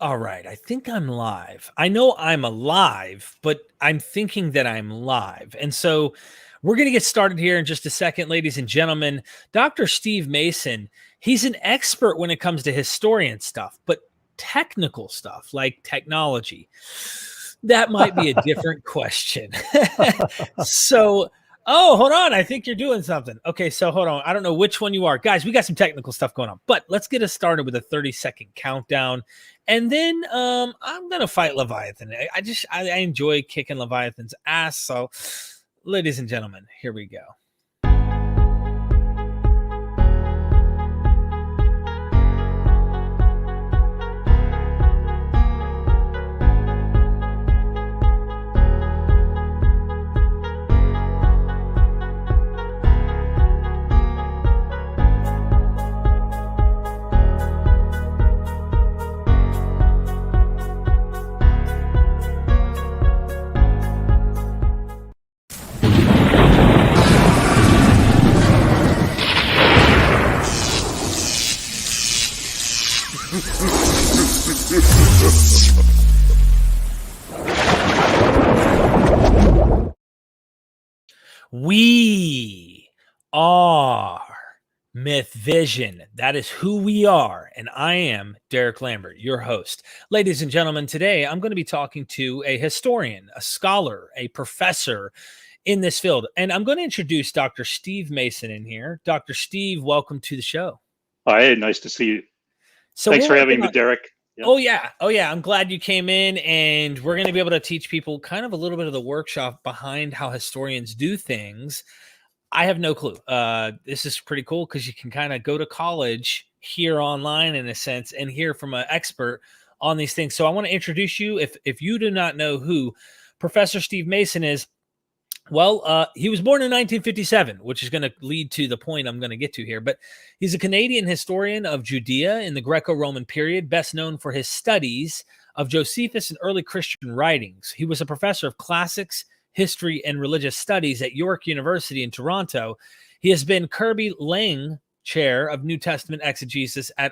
All right, I think I'm live. I know I'm alive, but I'm thinking that I'm live. And so we're going to get started here in just a second, ladies and gentlemen. Dr. Steve Mason, he's an expert when it comes to historian stuff, but technical stuff like technology, that might be a different question. Oh, hold on. I think you're doing something. Okay, so hold on. I don't know which one you are. Guys, we got some technical stuff going on, but let's get us started with a 30-second countdown. And then I'm going to fight Leviathan. I enjoy kicking Leviathan's ass. So, ladies and gentlemen, here we go. We are MythVision. That is who we are. And I am Derek Lambert, your host. Ladies and gentlemen, today I'm going to be talking to a historian, a scholar, a professor in this field. And I'm going to introduce Dr. Steve Mason in here. Dr. Steve, welcome to the show. Hi, nice to see you. So thanks for having me, Derek. Yep. Oh yeah. I'm glad you came in, and we're going to be able to teach people kind of a little bit of the workshop behind how historians do things. I have no clue. This is pretty cool because you can kind of go to college here online in a sense and hear from an expert on these things. So I want to introduce you. If you do not know who Professor Steve Mason is, well, he was born in 1957, which is going to lead to the point I'm going to get to here. But he's a Canadian historian of Judea in the Graeco-Roman period, best known for his studies of Josephus and early Christian writings. He was a professor of classics, history, and religious studies at York University in Toronto. He has been Kirby Laing Chair of New Testament Exegesis at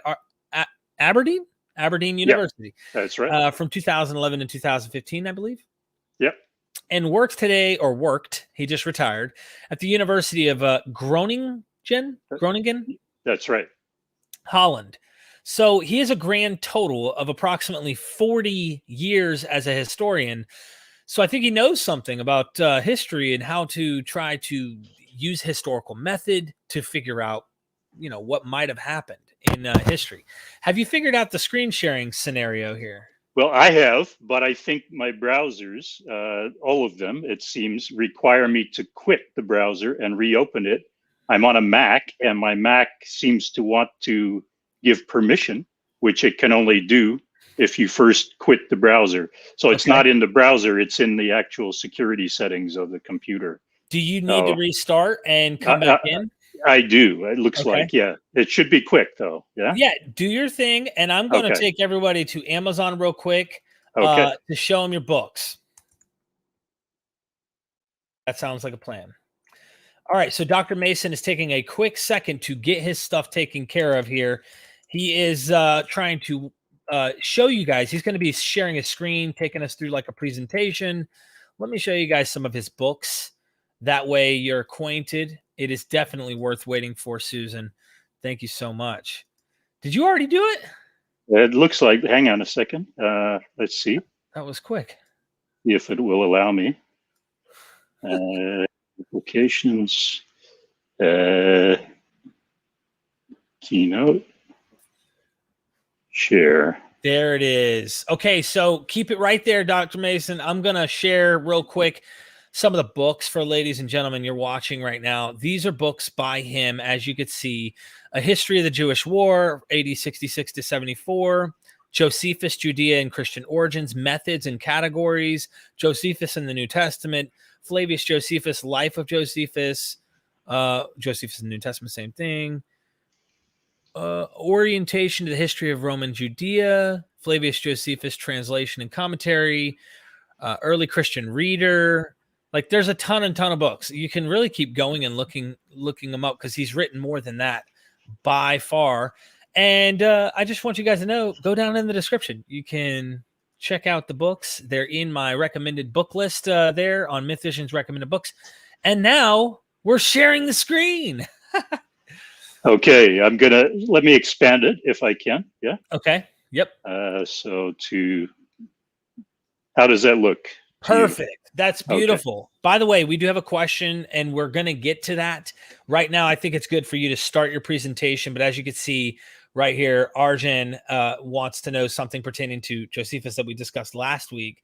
Aberdeen University. Yep, that's right. From 2011 to 2015, I believe. Yep. And worked, he just retired, at the University of Groningen? That's right. Holland. So he has a grand total of approximately 40 years as a historian. So I think he knows something about history and how to try to use historical method to figure out, what might have happened in history. Have you figured out the screen sharing scenario here? Well, I have, but I think my browsers, all of them, it seems, require me to quit the browser and reopen it. I'm on a Mac, and my Mac seems to want to give permission, which it can only do if you first quit the browser. So it's not in the browser, it's in the actual security settings of the computer. Do you need to restart and come back in? I do. It looks like, yeah. It should be quick, though. Yeah. Yeah. Do your thing, and I'm going to take everybody to Amazon real quick to show them your books. That sounds like a plan. All right. So Dr. Mason is taking a quick second to get his stuff taken care of here. He is trying to show you guys. He's going to be sharing his screen, taking us through like a presentation. Let me show you guys some of his books. That way you're acquainted. It is definitely worth waiting for, Susan. Thank you so much. Did you already do it? It looks like, hang on a second. Let's see. That was quick. If it will allow me. Applications, keynote, share. There it is. Okay, so keep it right there, Dr. Mason. I'm going to share real quick some of the books for ladies and gentlemen you're watching right now. These are books by him, as you could see. A History of the Jewish War, AD 66 to 74. Josephus, Judea and Christian Origins, Methods and Categories. Josephus in the New Testament. Flavius Josephus, Life of Josephus. Josephus in the New Testament, same thing. Orientation to the History of Roman Judea. Flavius Josephus, Translation and Commentary. Early Christian Reader. Like, there's a ton of books. You can really keep going and looking them up because he's written more than that by far. And I just want you guys to know, go down in the description. You can check out the books. They're in my recommended book list there on MythVision's recommended books. And now we're sharing the screen. Okay, let me expand it if I can. Yeah. Okay. Yep. So how does that look? Perfect. That's beautiful. Okay. By the way, we do have a question and we're going to get to that. Right now, I think it's good for you to start your presentation. But as you can see right here, Arjun wants to know something pertaining to Josephus that we discussed last week,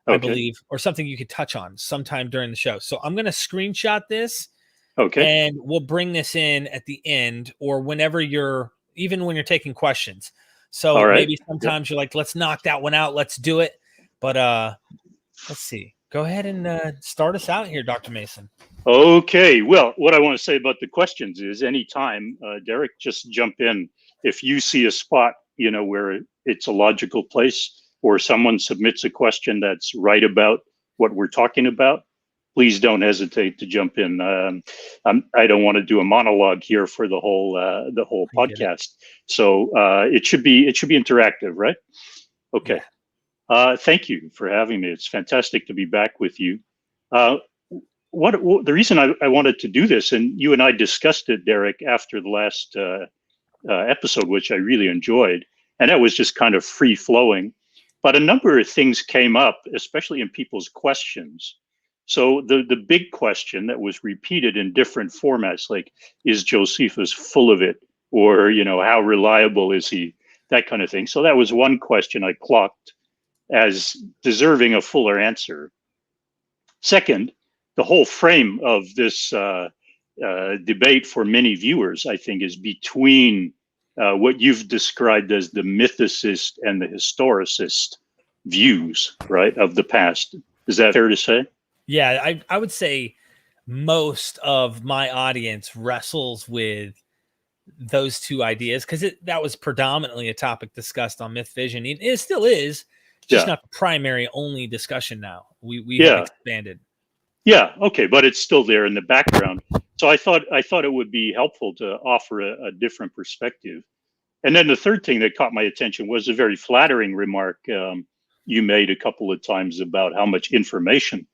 I believe, or something you could touch on sometime during the show. So I'm going to screenshot this. Okay. And we'll bring this in at the end or whenever even when you're taking questions. So maybe sometimes you're like, let's knock that one out. Let's do it. But let's see. Go ahead and start us out here, Dr. Mason. Okay. Well, what I want to say about the questions is anytime, Derek, just jump in. If you see a spot, where it's a logical place or someone submits a question that's right about what we're talking about, please don't hesitate to jump in. I don't want to do a monologue here for the whole podcast. So it should be interactive, right? Okay. Yeah. Thank you for having me. It's fantastic to be back with you. The reason I wanted to do this, and you and I discussed it, Derek, after the last episode, which I really enjoyed, and that was just kind of free flowing. But a number of things came up, especially in people's questions. So the big question that was repeated in different formats, like, is Josephus full of it? Or, how reliable is he? That kind of thing. So that was one question I clocked as deserving a fuller answer. Second, the whole frame of this debate for many viewers, I think, is between what you've described as the mythicist and the historicist views, right, of the past. Is that fair to say? Yeah, I would say most of my audience wrestles with those two ideas because that was predominantly a topic discussed on MythVision. It still is, just not the primary only discussion now. We have expanded. Yeah, okay, but it's still there in the background. So I thought it would be helpful to offer a different perspective. And then the third thing that caught my attention was a very flattering remark you made a couple of times about how much information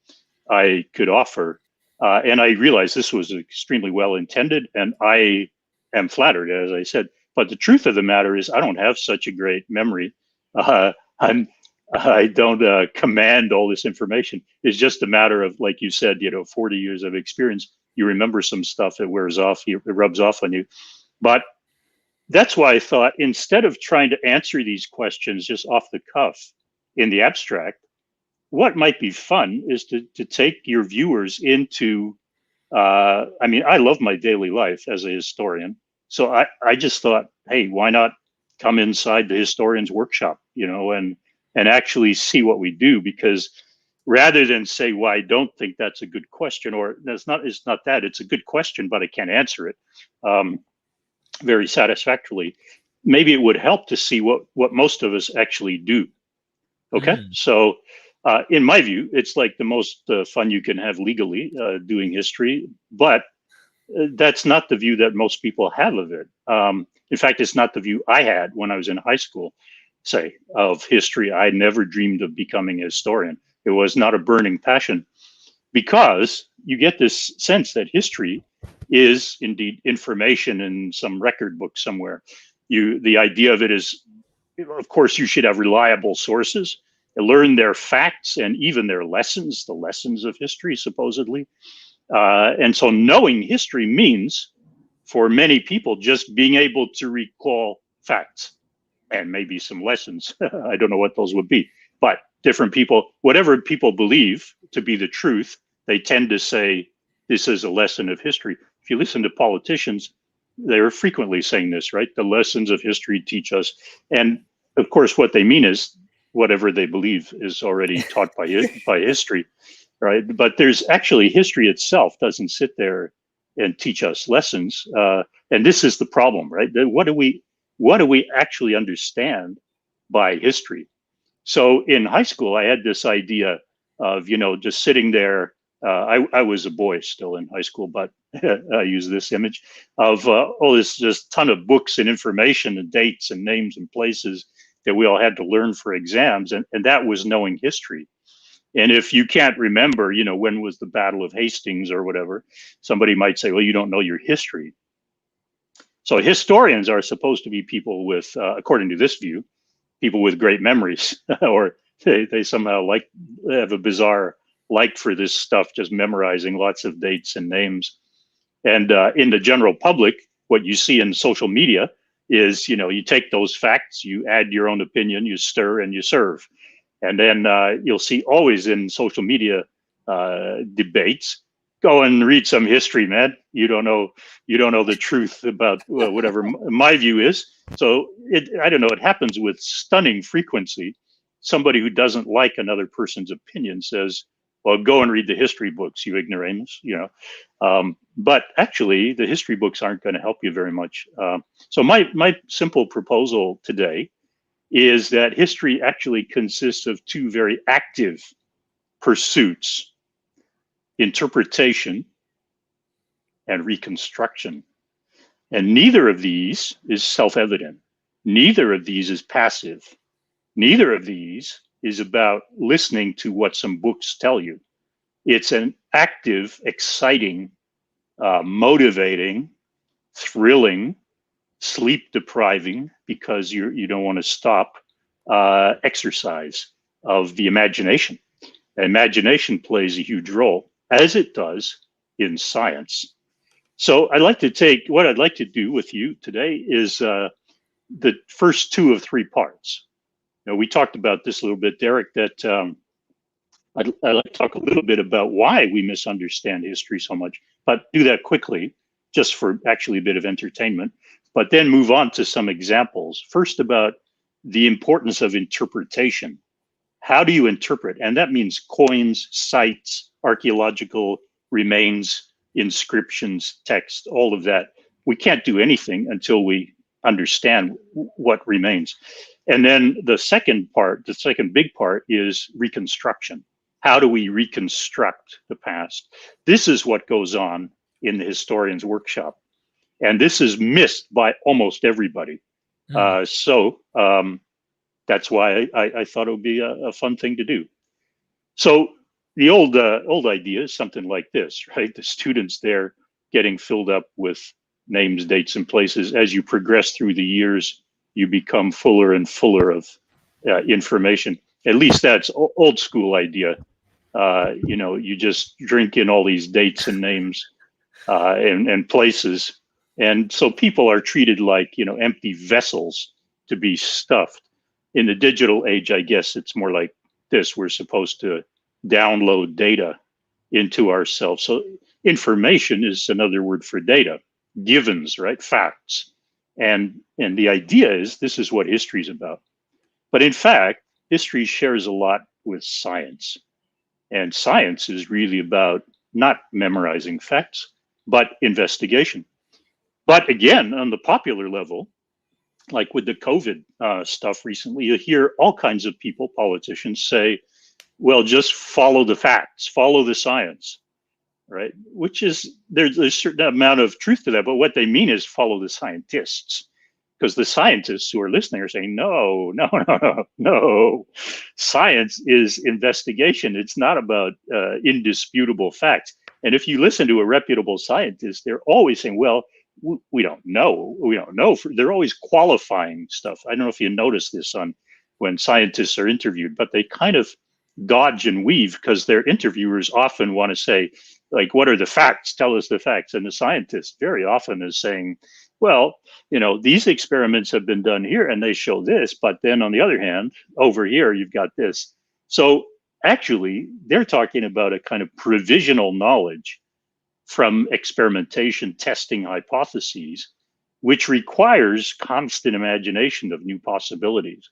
I could offer. And I realized this was extremely well intended, and I am flattered, as I said. But the truth of the matter is I don't have such a great memory. I don't command all this information. It's just a matter of, like you said, 40 years of experience. You remember some stuff, it wears off, it rubs off on you. But that's why I thought, instead of trying to answer these questions just off the cuff in the abstract, what might be fun is to take your viewers into, I love my daily life as a historian. So I just thought, hey, why not come inside the historian's workshop, and actually see what we do? Because rather than say, well, I don't think that's a good question, or it's not that, it's a good question, but I can't answer it very satisfactorily. Maybe it would help to see what most of us actually do. Okay. So in my view, it's like the most fun you can have legally doing history, but that's not the view that most people have of it. In fact, it's not the view I had when I was in high school, say, of history. I never dreamed of becoming a historian. It was not a burning passion, because you get this sense that history is indeed information in some record book somewhere. The idea of it is, of course, you should have reliable sources, learn their facts and even their lessons, the lessons of history, supposedly. And so knowing history means, for many people, just being able to recall facts and maybe some lessons. I don't know what those would be, but different people, whatever people believe to be the truth, they tend to say this is a lesson of history. If you listen to politicians, they're frequently saying this, right? The lessons of history teach us. And of course, what they mean is whatever they believe is already taught by history, right? But there's actually, history itself doesn't sit there and teach us lessons. And this is the problem, right? What do we actually understand by history? So in high school, I had this idea of, just sitting there I was a boy still in high school, but I use this image of this just ton of books and information and dates and names and places that we all had to learn for exams, and that was knowing history. And if you can't remember, when was the Battle of Hastings or whatever, somebody might say, well, you don't know your history. So historians are supposed to be people with, according to this view, people with great memories, or they somehow have a bizarre like for this stuff, just memorizing lots of dates and names. And in the general public, what you see in social media is, you take those facts, you add your own opinion, you stir and you serve. And then you'll see always in social media debates, go and read some history, man. You don't know the truth about whatever my view is. So I don't know, it happens with stunning frequency. Somebody who doesn't like another person's opinion says, well, go and read the history books, you ignoramus, but actually the history books aren't going to help you very much. So my simple proposal today is that history actually consists of two very active pursuits: interpretation and reconstruction. And neither of these is self-evident. Neither of these is passive. Neither of these is about listening to what some books tell you. It's an active, exciting, motivating, thrilling, sleep depriving, because you don't want to stop, exercise of the imagination. Imagination plays a huge role, as it does in science. So what I'd like to do with you today is the first two of three parts. We talked about this a little bit, Derek, that I'd like to talk a little bit about why we misunderstand history so much, but do that quickly, just for actually a bit of entertainment, but then move on to some examples. First, about the importance of interpretation. How do you interpret? And that means coins, sites, archaeological remains, inscriptions, text, all of that. We can't do anything until we understand what remains. And then the second big part is reconstruction. How do we reconstruct the past? This is what goes on in the historian's workshop. And this is missed by almost everybody. So that's why I thought it would be a fun thing to do. So the old idea is something like this, right? The students there getting filled up with names, dates, and places. As you progress through the years, you become fuller and fuller of information. At least that's old school idea. You just drink in all these dates and names and places. And so people are treated like, empty vessels to be stuffed. In the digital age, I guess it's more like this. We're supposed to download data into ourselves. So information is another word for data, givens, right? Facts. And the idea is this is what history is about. But in fact, history shares a lot with science. And science is really about not memorizing facts, but investigation. But again, on the popular level, like with the COVID stuff recently, you hear all kinds of people, politicians, say, well, just follow the facts, follow the science, right? Which is, there's a certain amount of truth to that, but what they mean is follow the scientists. Because the scientists who are listening are saying, no. Science is investigation. It's not about indisputable facts. And if you listen to a reputable scientist, they're always saying, well, we don't know. They're always qualifying stuff. I don't know if you notice this when scientists are interviewed, but they kind of dodge and weave because their interviewers often want to say, like, what are the facts? Tell us the facts. And the scientist very often is saying, well, these experiments have been done here and they show this, but then on the other hand, over here, you've got this. So actually, they're talking about a kind of provisional knowledge from experimentation, testing hypotheses, which requires constant imagination of new possibilities.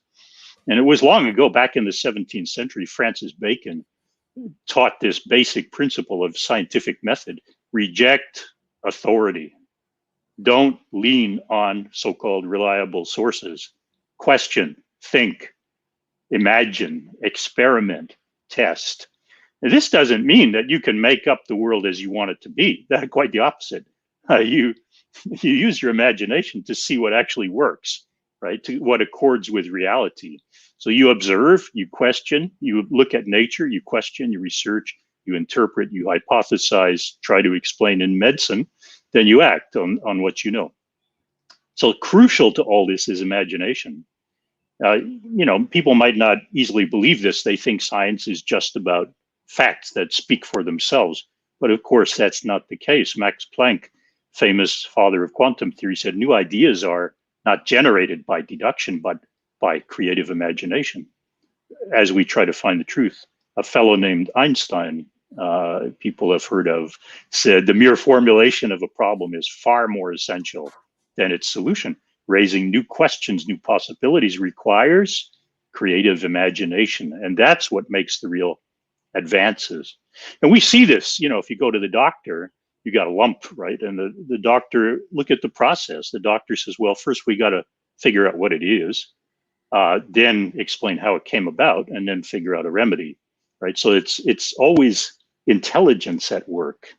And it was long ago, back in the 17th century, Francis Bacon taught this basic principle of scientific method: reject authority. Don't lean on so-called reliable sources. Question, think, imagine, experiment, test. And this doesn't mean that you can make up the world as you want it to be. That's quite the opposite. You use your imagination to see what actually works, right? To what accords with reality. So you observe, you question, you look at nature, you question, you research, you interpret, you hypothesize, try to explain in medicine, then you act on what you know. So crucial to all this is imagination. People might not easily believe this. They think science is just about facts that speak for themselves. But of course, that's not the case. Max Planck, famous father of quantum theory, said new ideas are not generated by deduction, but by creative imagination as we try to find the truth. A fellow named Einstein, people have heard of, said the mere formulation of a problem is far more essential than its solution. Raising new questions, new possibilities requires creative imagination. And that's what makes the real advances. And we see this, if you go to the doctor, you got a lump, right? And the doctor, look at the process. The doctor says, well, first we got to figure out what it is, then explain how it came about, and then figure out a remedy, right? So it's always intelligence at work.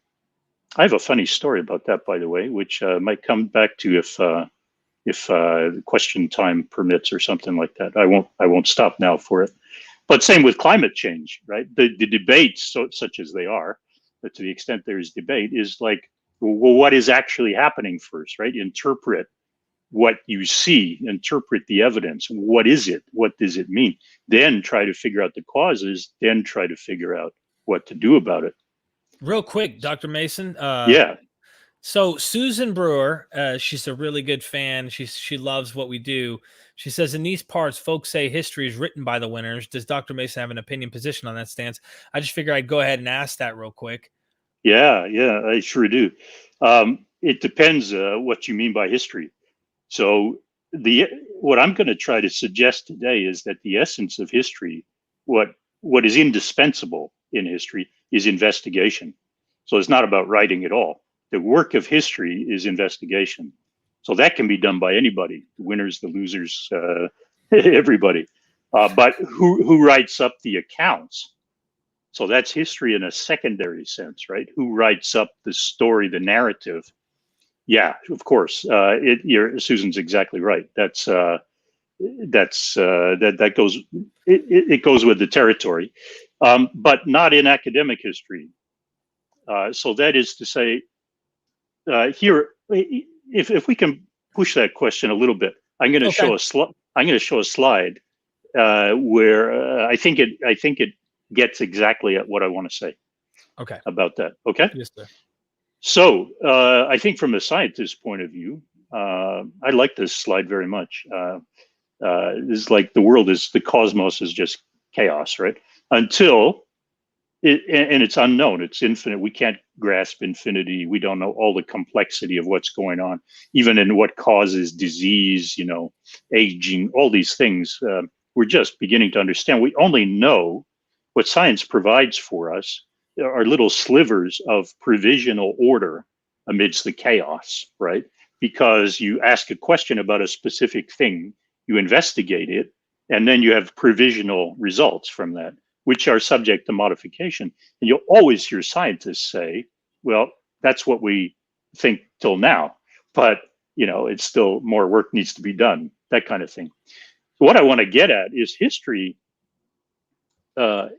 I have a funny story about that, by the way, which might come back to if the question time permits or something like that. I won't stop now for it. But same with climate change, right? The debates, such as they are, but to the extent there is debate, is like, well, what is actually happening first, right? Interpret what you see, interpret the evidence. What is it? What does it mean? Then try to figure out the causes, then try to figure out what to do about it. Real quick, Dr. Mason. Yeah. So Susan Brewer, she's a really good fan. She loves what we do. She says, in these parts, folks say history is written by the winners. Does Dr. Mason have an opinion position on that stance? I just figure I'd go ahead and ask that real quick. Yeah, I sure do. It depends what you mean by history. So what I'm going to try to suggest today is that the essence of history, what is indispensable in history, is investigation. So it's not about writing at all. The work of history is investigation. So that can be done by anybody, the winners, the losers, everybody. But who writes up the accounts? So that's history in a secondary sense, right? Who writes up the story, the narrative? Yeah, of course. Susan's exactly right. That goes. It goes with the territory, but not in academic history. So that is to say, here, if we can push that question a little bit, I'm going to show a slide. I'm going to show a slide where I think it gets exactly at what I want to say. Okay. About that. Okay. Yes, sir. So I think from a scientist's point of view, I like this slide very much. This is like the cosmos is just chaos, right? Until and it's unknown, it's infinite. We can't grasp infinity. We don't know all the complexity of what's going on, even in what causes disease, aging, all these things. We're just beginning to understand. We only know what science provides for us are little slivers of provisional order amidst the chaos, right? Because you ask a question about a specific thing, you investigate it, and then you have provisional results from that, which are subject to modification. And you'll always hear scientists say, well, that's what we think till now, but it's still more work needs to be done, that kind of thing. What I want to get at is history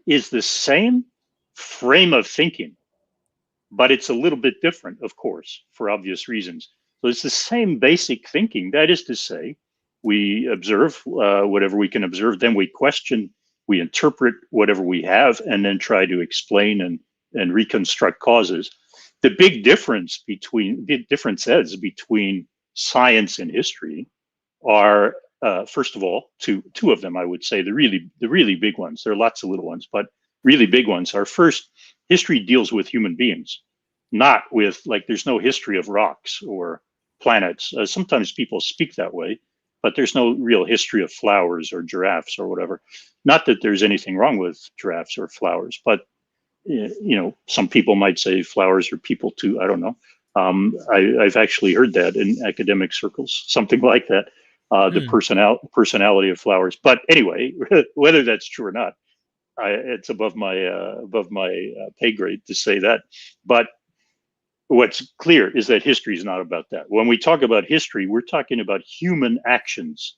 is the same frame of thinking, but it's a little bit different, of course, for obvious reasons. So it's the same basic thinking. That is to say, we observe whatever we can observe, then we question, we interpret whatever we have, and then try to explain and reconstruct causes. The big differences between science and history are, first of all, two of them, I would say, the really big ones. There are lots of little ones, but really big ones are, first, history deals with human beings, not with, there's no history of rocks or planets. Sometimes people speak that way, but there's no real history of flowers or giraffes or whatever. Not that there's anything wrong with giraffes or flowers, but some people might say flowers are people too. I don't know. I've actually heard that in academic circles, something like that. The personality of flowers. But anyway, whether that's true or not, it's above my pay grade to say that. But what's clear is that history is not about that. When we talk about history, we're talking about human actions,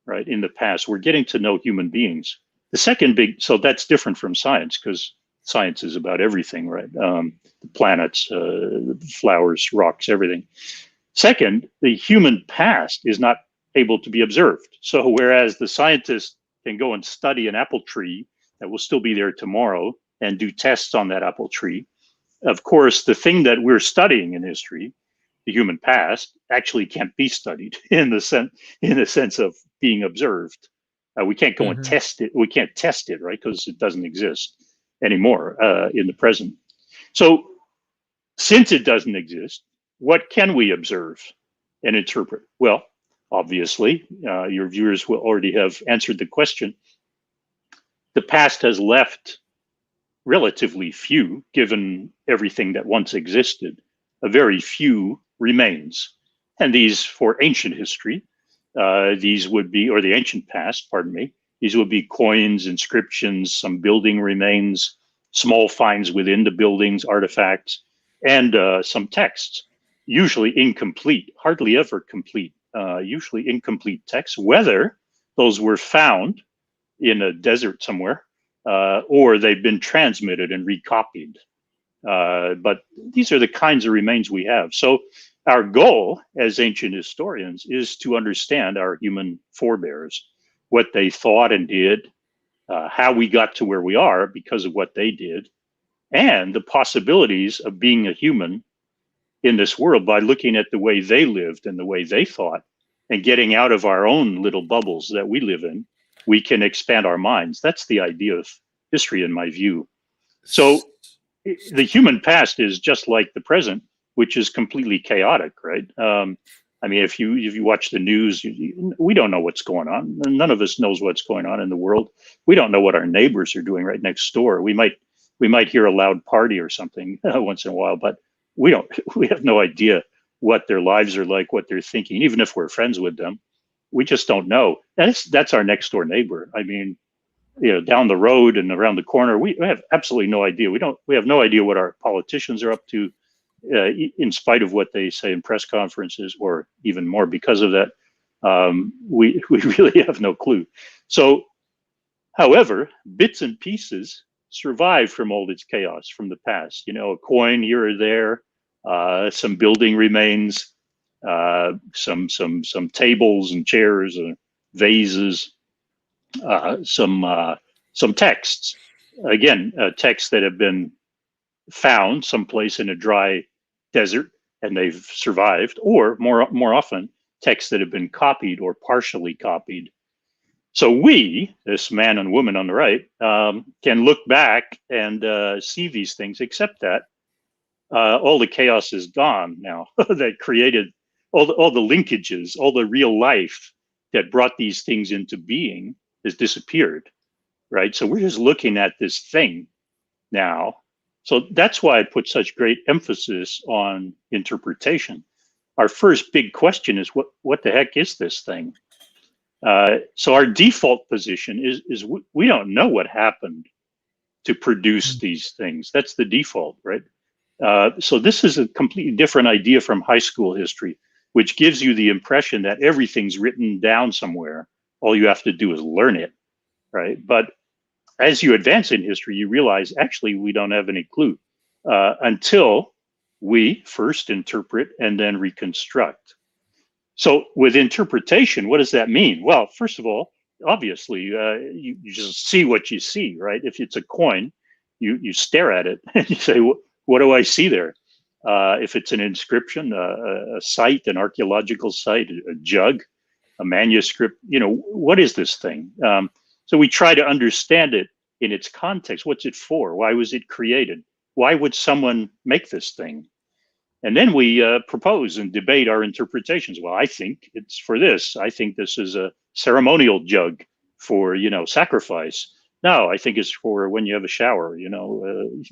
right? In the past, we're getting to know human beings. The second big, so that's different from science, because science is about everything, right? The planets, flowers, rocks, everything. Second, the human past is not able to be observed. So whereas the scientist can go and study an apple tree that will still be there tomorrow and do tests on that apple tree, of course, the thing that we're studying in history, the human past, actually can't be studied in the sense of being observed. We can't go and test it. We can't test it, right? Because it doesn't exist anymore in the present. So since it doesn't exist, what can we observe and interpret? Well, obviously, your viewers will already have answered the question. The past has left relatively few, given everything that once existed. A very few remains. And these, for ancient history, these would be, or the ancient past, pardon me, these would be coins, inscriptions, some building remains, small finds within the buildings, artifacts, and some texts, usually incomplete, hardly ever complete, usually incomplete texts, whether those were found in a desert somewhere, or they've been transmitted and recopied. But these are the kinds of remains we have. So our goal as ancient historians is to understand our human forebears, what they thought and did, how we got to where we are because of what they did, and the possibilities of being a human in this world by looking at the way they lived and the way they thought, and getting out of our own little bubbles that we live in. We can expand our minds. That's the idea of history, in my view. So the human past is just like the present, which is completely chaotic, right? I mean, if you watch the news, we don't know what's going on. None of us knows what's going on in the world. We don't know what our neighbors are doing right next door. We might hear a loud party or something once in a while, but we have no idea what their lives are like, what they're thinking, even if we're friends with them. We just don't know. That's our next door neighbor. I mean, down the road and around the corner, we have absolutely no idea. We have no idea what our politicians are up to, in spite of what they say in press conferences, or even more because of that. We really have no clue. So, however, bits and pieces survive from all this chaos from the past. A coin here or there, some building remains, some tables and chairs and vases, some texts. Again, texts that have been found someplace in a dry desert and they've survived, or more often, texts that have been copied or partially copied. So we, this man and woman on the right, can look back and see these things, except that all the chaos is gone now that created all the linkages, all the real life that brought these things into being has disappeared, right? So we're just looking at this thing now. So that's why I put such great emphasis on interpretation. Our first big question is, what the heck is this thing? So our default position is we don't know what happened to produce these things. That's the default, right? So this is a completely different idea from high school history, which gives you the impression that everything's written down somewhere. All you have to do is learn it, right? But as you advance in history, you realize actually we don't have any clue until we first interpret and then reconstruct. So with interpretation, what does that mean? Well, first of all, obviously, you just see what you see, right? If it's a coin, you stare at it and you say, what do I see there? If it's an inscription, a site, an archaeological site, a jug, a manuscript, what is this thing? So we try to understand it in its context. What's it for? Why was it created? Why would someone make this thing? And then we propose and debate our interpretations. Well, I think it's for this. I think this is a ceremonial jug for, sacrifice. No, I think it's for when you have a shower,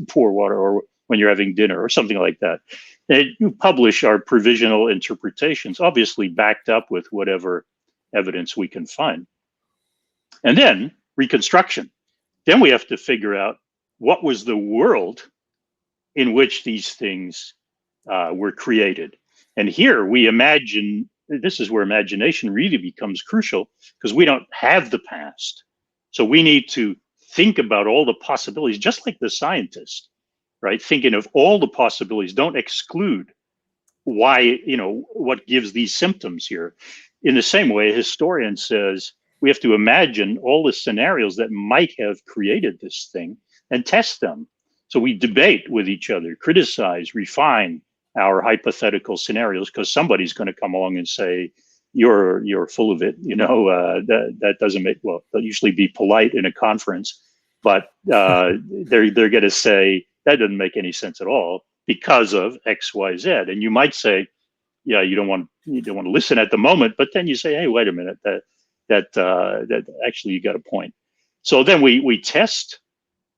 pour water, or when you're having dinner or something like that. And you publish our provisional interpretations, obviously backed up with whatever evidence we can find. And then reconstruction. Then we have to figure out what was the world in which these things were created. And here we imagine, this is where imagination really becomes crucial, because we don't have the past. So we need to think about all the possibilities, just like the scientist, right? Thinking of all the possibilities, don't exclude why, what gives these symptoms here. In the same way, a historian says, we have to imagine all the scenarios that might have created this thing and test them. So we debate with each other, criticize, refine our hypothetical scenarios, because somebody's going to come along and say, you're full of it. That doesn't make, well, they'll usually be polite in a conference, but they're going to say, that doesn't make any sense at all because of X, Y, Z. And you might say, yeah, you don't want to listen at the moment, but then you say, hey, wait a minute, that actually you got a point. So then we test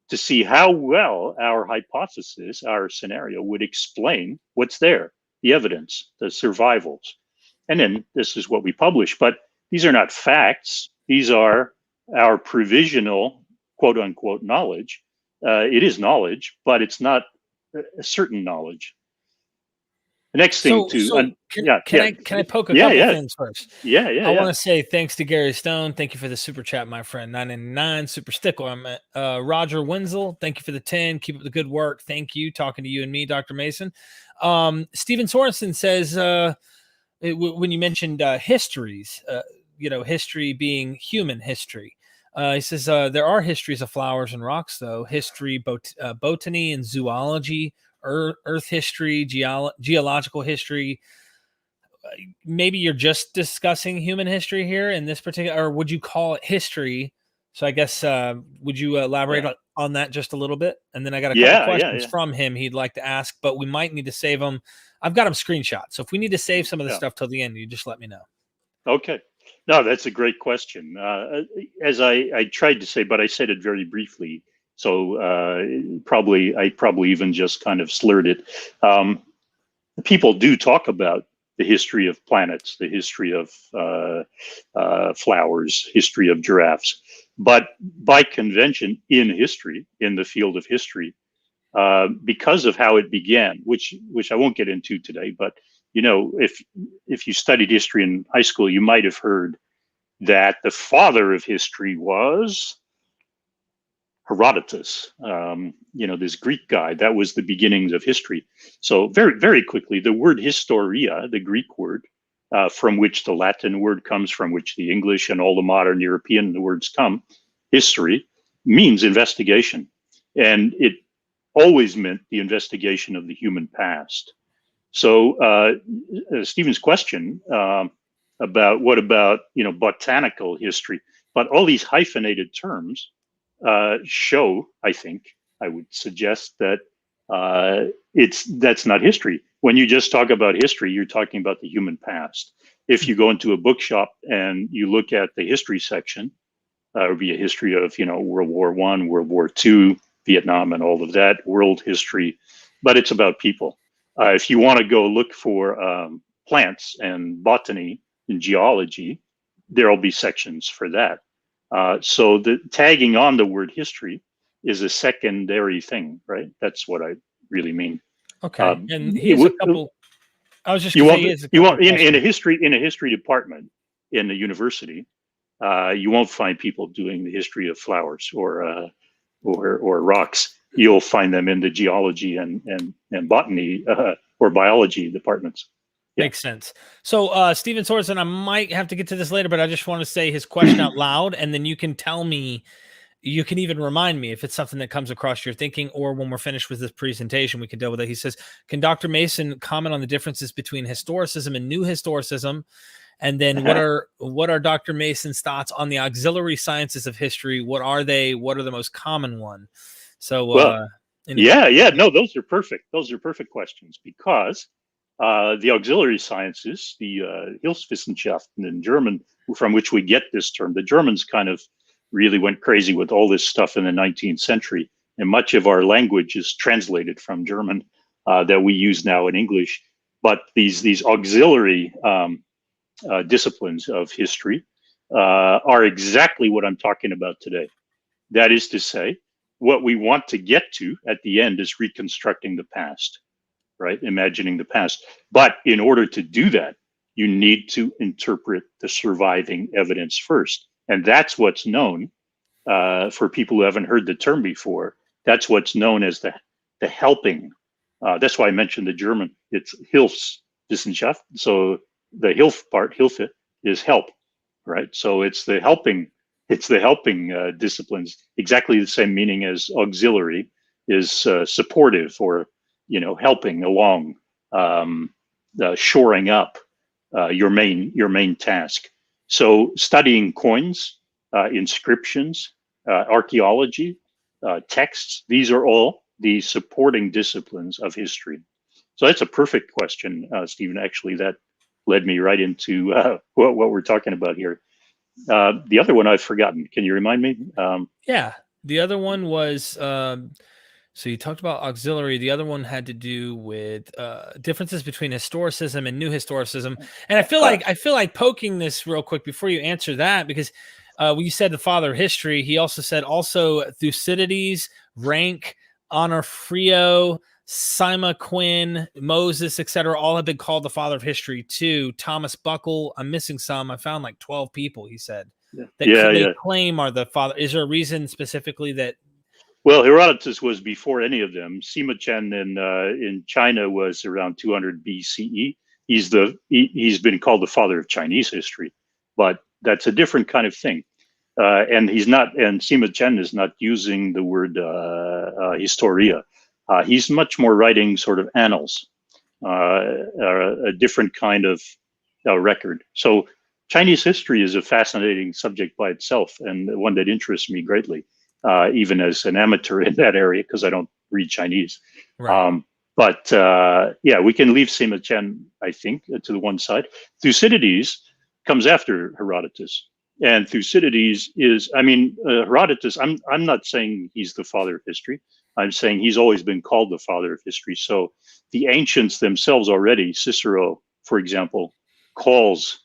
to see how well our hypothesis, our scenario would explain what's there, the evidence, the survivals. And then this is what we publish. But these are not facts. These are our provisional, quote unquote, knowledge. It is knowledge, but it's not a certain knowledge. The next thing can I poke a couple things first? I want to say thanks to Gary Stone. Thank you for the super chat, my friend. 999 super stickler. Roger Wenzel, thank you for the 10. Keep up the good work. Thank you. Talking to you and me, Dr. Mason. Stephen Sorensen says, when you mentioned histories, history being human history. He says there are histories of flowers and rocks, though. History, botany and zoology, earth history, geological history. Maybe you're just discussing human history here in this particular, or would you call it history? So I guess, would you elaborate on that just a little bit? And then I got a couple questions from him he'd like to ask, but we might need to save them. I've got them screenshot. So if we need to save some of the stuff till the end, you just let me know. Okay. No, that's a great question. As I tried to say, but I said it very briefly. So I probably even just kind of slurred it. People do talk about the history of planets, the history of flowers, history of giraffes. But by convention in history, in the field of history, because of how it began, which I won't get into today, but if you studied history in high school, you might have heard that the father of history was Herodotus, this Greek guy. That was the beginnings of history. So very, very quickly, the word historia, the Greek word, from which the Latin word comes, from which the English and all the modern European words come, history, means investigation. And it always meant the investigation of the human past. So Stephen's question about what about, botanical history, but all these hyphenated terms show, I think, I would suggest that that's not history. When you just talk about history, you're talking about the human past. If you go into a bookshop and you look at the history section, it would be a history of, World War I, World War II, Vietnam, and all of that, world history, but it's about people. If you want to go look for plants and botany and geology, there'll be sections for that. So the tagging on the word history is a secondary thing, right? That's what I really mean. Okay. And here's a couple. I was just in a history department in the university, you won't find people doing the history of flowers or rocks. You'll find them in the geology and botany or biology departments. Yeah. Makes sense. So Stephen Sorensen, I might have to get to this later, but I just want to say his question out loud, and then you can tell me, you can even remind me if it's something that comes across your thinking, or when we're finished with this presentation, we can deal with it. He says, can Dr. Mason comment on the differences between historicism and new historicism? And then what are Dr. Mason's thoughts on the auxiliary sciences of history? What are they? What are the most common one? So, no, those are perfect. Those are perfect questions, because the auxiliary sciences, the Hilfswissenschaften in German, from which we get this term, the Germans kind of really went crazy with all this stuff in the 19th century. And much of our language is translated from German that we use now in English. But these auxiliary disciplines of history are exactly what I'm talking about today. That is to say, what we want to get to at the end is reconstructing the past, right? Imagining the past. But in order to do that, you need to interpret the surviving evidence first. And that's what's known, for people who haven't heard the term before, that's what's known as the helping. That's why I mentioned the German. It's Hilfswissenschaft. So the Hilf part, Hilfe, is help, right? So it's the helping disciplines. Exactly the same meaning as auxiliary is supportive, or helping along, shoring up your main task. So studying coins, inscriptions, archaeology, texts, these are all the supporting disciplines of history. So that's a perfect question, Stephen. Actually, that led me right into what we're talking about here. The other one I've forgotten. Can you remind me? Yeah, the other one was, so you talked about auxiliary. The other one had to do with differences between historicism and new historicism. And I feel like poking this real quick before you answer that, because when you said the father of history, he also said Thucydides, Rank, Onofrio, Sima Quinn, Moses, etc., all have been called the father of history too. Thomas Buckle, I'm missing some. I found like 12 people, he said, that they claim are the father. Is there a reason specifically that? Well, Herodotus was before any of them. Sima Qian in China was around 200 BCE. He's been called the father of Chinese history, but that's a different kind of thing. And Sima Qian is not using the word historia. He's much more writing sort of annals, a different kind of record. So Chinese history is a fascinating subject by itself, and one that interests me greatly, even as an amateur in that area, because I don't read Chinese. Right. Yeah, we can leave Sima Qian, I think, to the one side. Thucydides comes after Herodotus. And Thucydides is, Herodotus, I'm not saying he's the father of history. I'm saying he's always been called the father of history. So the ancients themselves already, Cicero, for example, calls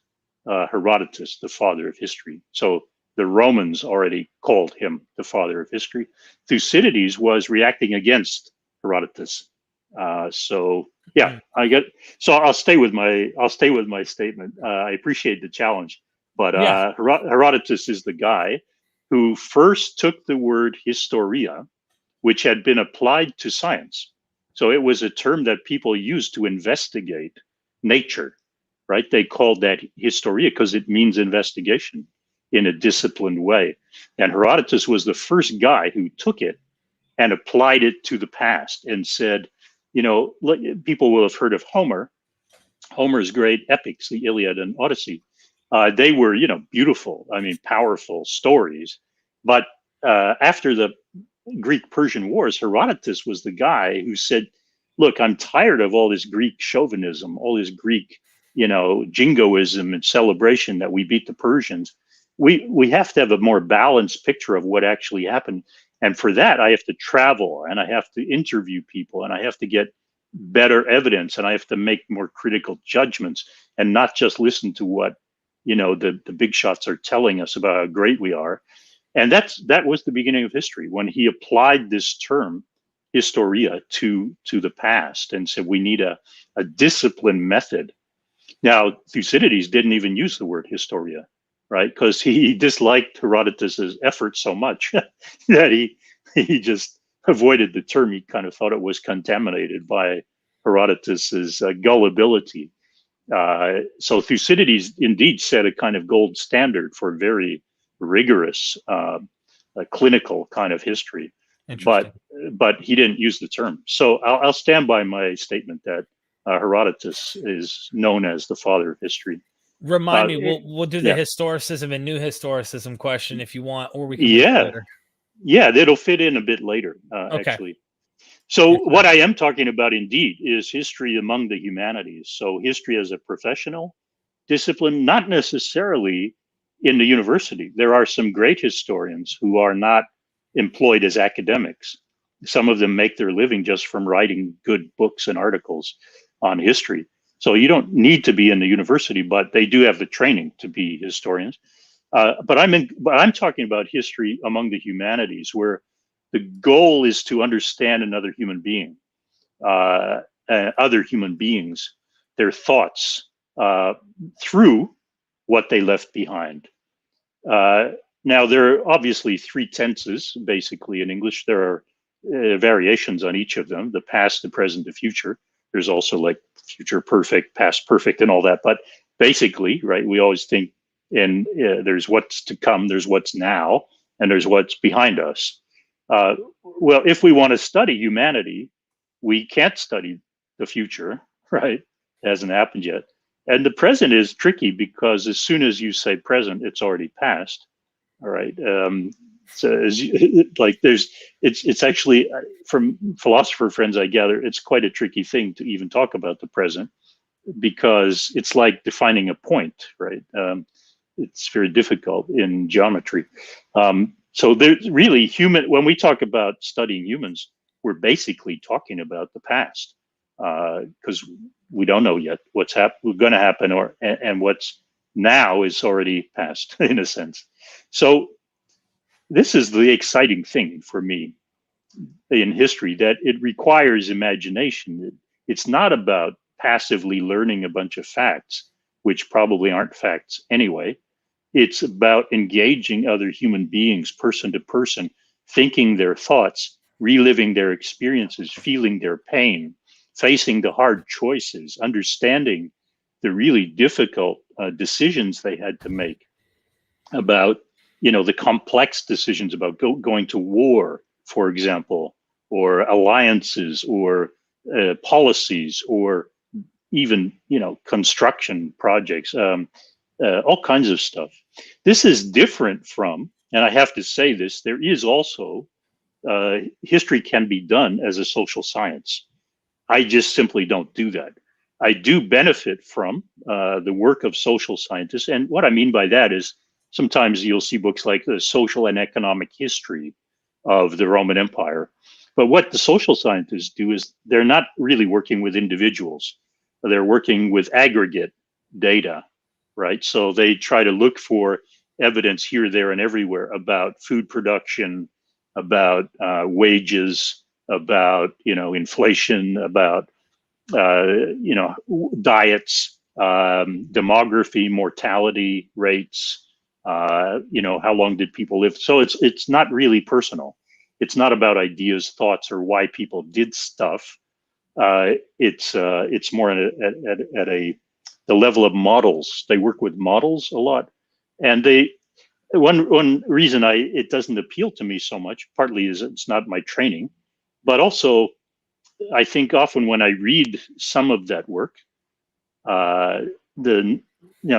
Herodotus the father of history. So the Romans already called him the father of history. Thucydides was reacting against Herodotus. So I'll stay with my statement. I appreciate the challenge, but Herodotus is the guy who first took the word historia, which had been applied to science. So it was a term that people used to investigate nature, right? They called that historia because it means investigation in a disciplined way. And Herodotus was the first guy who took it and applied it to the past and said, people will have heard of Homer's great epics, the Iliad and Odyssey. They were, beautiful, powerful stories. But after the Greek-Persian Wars, Herodotus was the guy who said, look, I'm tired of all this Greek chauvinism, all this Greek, jingoism and celebration that we beat the Persians. We have to have a more balanced picture of what actually happened. And for that, I have to travel and I have to interview people and I have to get better evidence and I have to make more critical judgments and not just listen to what, the big shots are telling us about how great we are. And that was the beginning of history, when he applied this term historia to the past and said we need a disciplined method. Now, Thucydides didn't even use the word historia, right? Because he disliked Herodotus's effort so much that he just avoided the term. He kind of thought it was contaminated by Herodotus's gullibility. So Thucydides indeed set a kind of gold standard for very rigorous clinical kind of history, but he didn't use the term. So I'll stand by my statement that Herodotus is known as the father of history. Remind me, we'll do the historicism and new historicism question if you want, or we can later. Yeah, that'll fit in a bit later, actually. So what I am talking about indeed is history among the humanities. So history as a professional discipline, not necessarily in the university. There are some great historians who are not employed as academics. Some of them make their living just from writing good books and articles on history. So you don't need to be in the university, but they do have the training to be historians. But I'm talking about history among the humanities, where the goal is to understand another human being, other human beings, their thoughts, through what they left behind. Now, there are obviously three tenses, basically, in English. There are variations on each of them: the past, the present, the future. There's also like future perfect, past perfect, and all that. But basically, right, we always think there's what's to come, there's what's now, and there's what's behind us. Well, if we want to study humanity, we can't study the future, right? It hasn't happened yet. And the present is tricky because as soon as you say present, it's already past. All right. So it's actually, from philosopher friends I gather, it's quite a tricky thing to even talk about the present, because it's like defining a point, right? It's very difficult in geometry. So there's really when we talk about studying humans, we're basically talking about the past, because we don't know yet what's going to happen, and what's now is already past in a sense. So this is the exciting thing for me in history, that it requires imagination. It's not about passively learning a bunch of facts, which probably aren't facts anyway. It's about engaging other human beings, person to person, thinking their thoughts, reliving their experiences, feeling their pain, facing the hard choices, understanding the really difficult decisions they had to make about, the complex decisions about going to war, for example, or alliances, or policies, or even, construction projects, all kinds of stuff. This is different from, and I have to say this, there is also, history can be done as a social science. I just simply don't do that. I do benefit from the work of social scientists. And what I mean by that is, sometimes you'll see books like The Social and Economic History of the Roman Empire. But what the social scientists do is they're not really working with individuals. They're working with aggregate data, right? So they try to look for evidence here, there, and everywhere about food production, about wages, about, inflation, about, diets, demography, mortality rates, how long did people live? So it's not really personal. It's not about ideas, thoughts, or why people did stuff. It's more at the level of models. They work with models a lot, and one reason it doesn't appeal to me so much, partly is it's not my training, but also I think often when I read some of that work,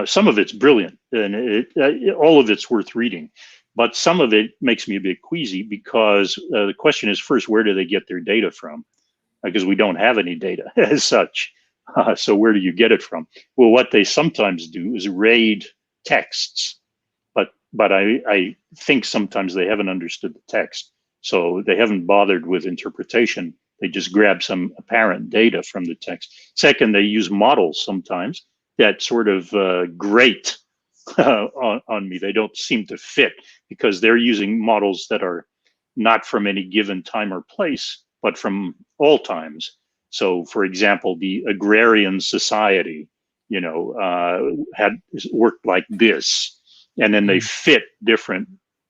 some of it's brilliant, and all of it's worth reading, but some of it makes me a bit queasy, because the question is, first, where do they get their data from? Because we don't have any data as such. So where do you get it from? Well, what they sometimes do is raid texts, but I think sometimes they haven't understood the text, so they haven't bothered with interpretation. They just grab some apparent data from the text. Second, they use models sometimes that sort of grate on me. They don't seem to fit, because they're using models that are not from any given time or place, but from all times. So, for example, the agrarian society, had worked like this, and then they fit different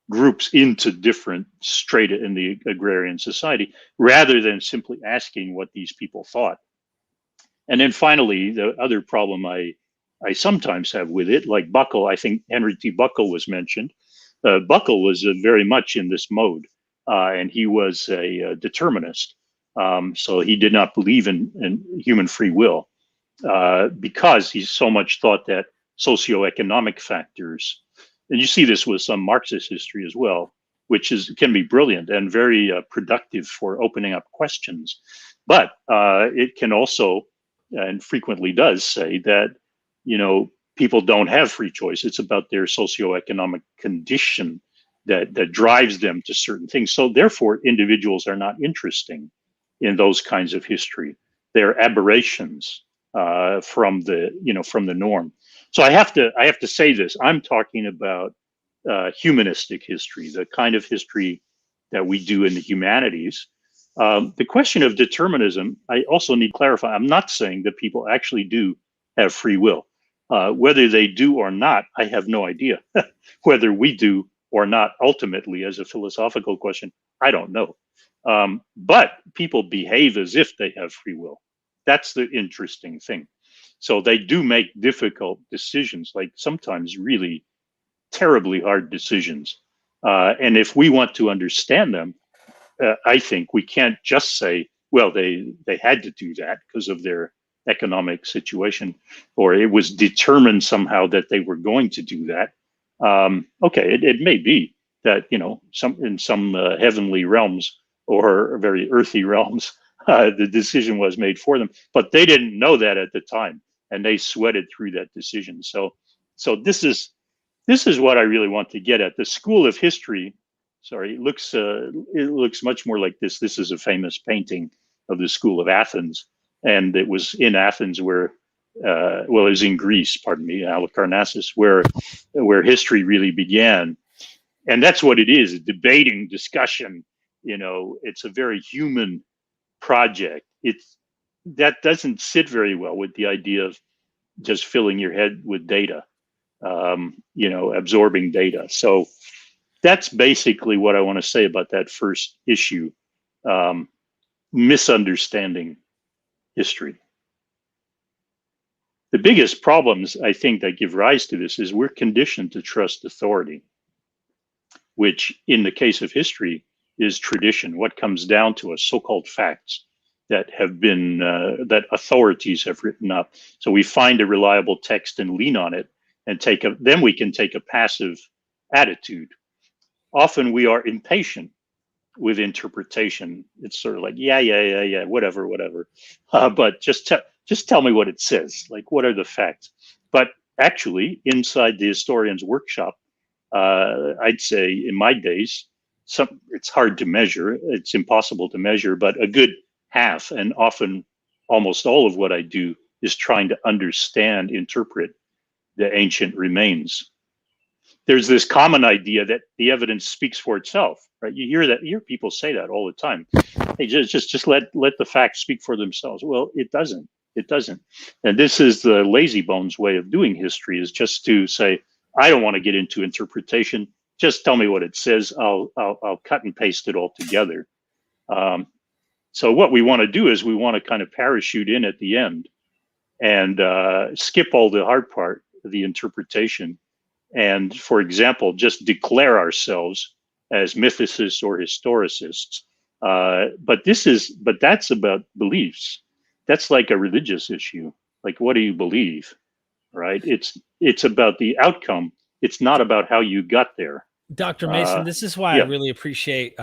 groups into different strata in the agrarian society, rather than simply asking what these people thought. And then finally, the other problem I sometimes have with it, like Buckle, I think Henry T. Buckle was mentioned. Buckle was very much in this mode, and he was a determinist. So he did not believe in human free will, because he so much thought that socioeconomic factors, and you see this with some Marxist history as well, which can be brilliant and very productive for opening up questions. But it can also, and frequently does, say that, people don't have free choice. It's about their socioeconomic condition that drives them to certain things. So therefore, individuals are not interesting in those kinds of history. They're aberrations from the norm. So I have to say this. I'm talking about humanistic history, the kind of history that we do in the humanities. The question of determinism, I also need to clarify. I'm not saying that people actually do have free will. Whether they do or not, I have no idea. Whether we do or not, ultimately, as a philosophical question, I don't know. But people behave as if they have free will. That's the interesting thing. So they do make difficult decisions, like sometimes really terribly hard decisions. And if we want to understand them, I think we can't just say, well, they had to do that because of their economic situation, or it was determined somehow that they were going to do that. Okay, it may be that, you know, in some heavenly realms or very earthy realms, the decision was made for them, but they didn't know that at the time, and they sweated through that decision. So this is what I really want to get at. The school of history, sorry, it looks much more like this. This is a famous painting of the School of Athens, and it was in Athens where, well, it was in Greece, pardon me, Halicarnassus, where history really began. And that's what it is, a debating discussion. You know, it's a very human project. That doesn't sit very well with the idea of just filling your head with data, you know, absorbing data. So that's basically what I want to say about that first issue, misunderstanding history. The biggest problems, I think, that give rise to this is we're conditioned to trust authority, which in the case of history is tradition, what comes down to us, so-called facts that have been, that authorities have written up. So we find a reliable text and lean on it and then we can take a passive attitude. Often we are impatient with interpretation. It's sort of like, yeah, whatever. But just tell me what it says. Like, what are the facts? But actually, inside the historian's workshop, I'd say in my days, it's hard to measure. It's impossible to measure, but a good half, and often almost all of what I do is trying to understand, interpret the ancient remains. There's this common idea that the evidence speaks for itself, right? You hear people say that all the time. Hey, just let the facts speak for themselves. Well, it doesn't. And this is the lazy bones way of doing history, is just to say, I don't want to get into interpretation. Just tell me what it says. I'll cut and paste it all together. So what we want to do is we want to kind of parachute in at the end and skip all the hard part, the interpretation. And, for example, just declare ourselves as mythicists or historicists. But that's about beliefs. That's like a religious issue. Like, what do you believe, right? It's about the outcome. It's not about how you got there. Dr. Mason, this is why I really appreciate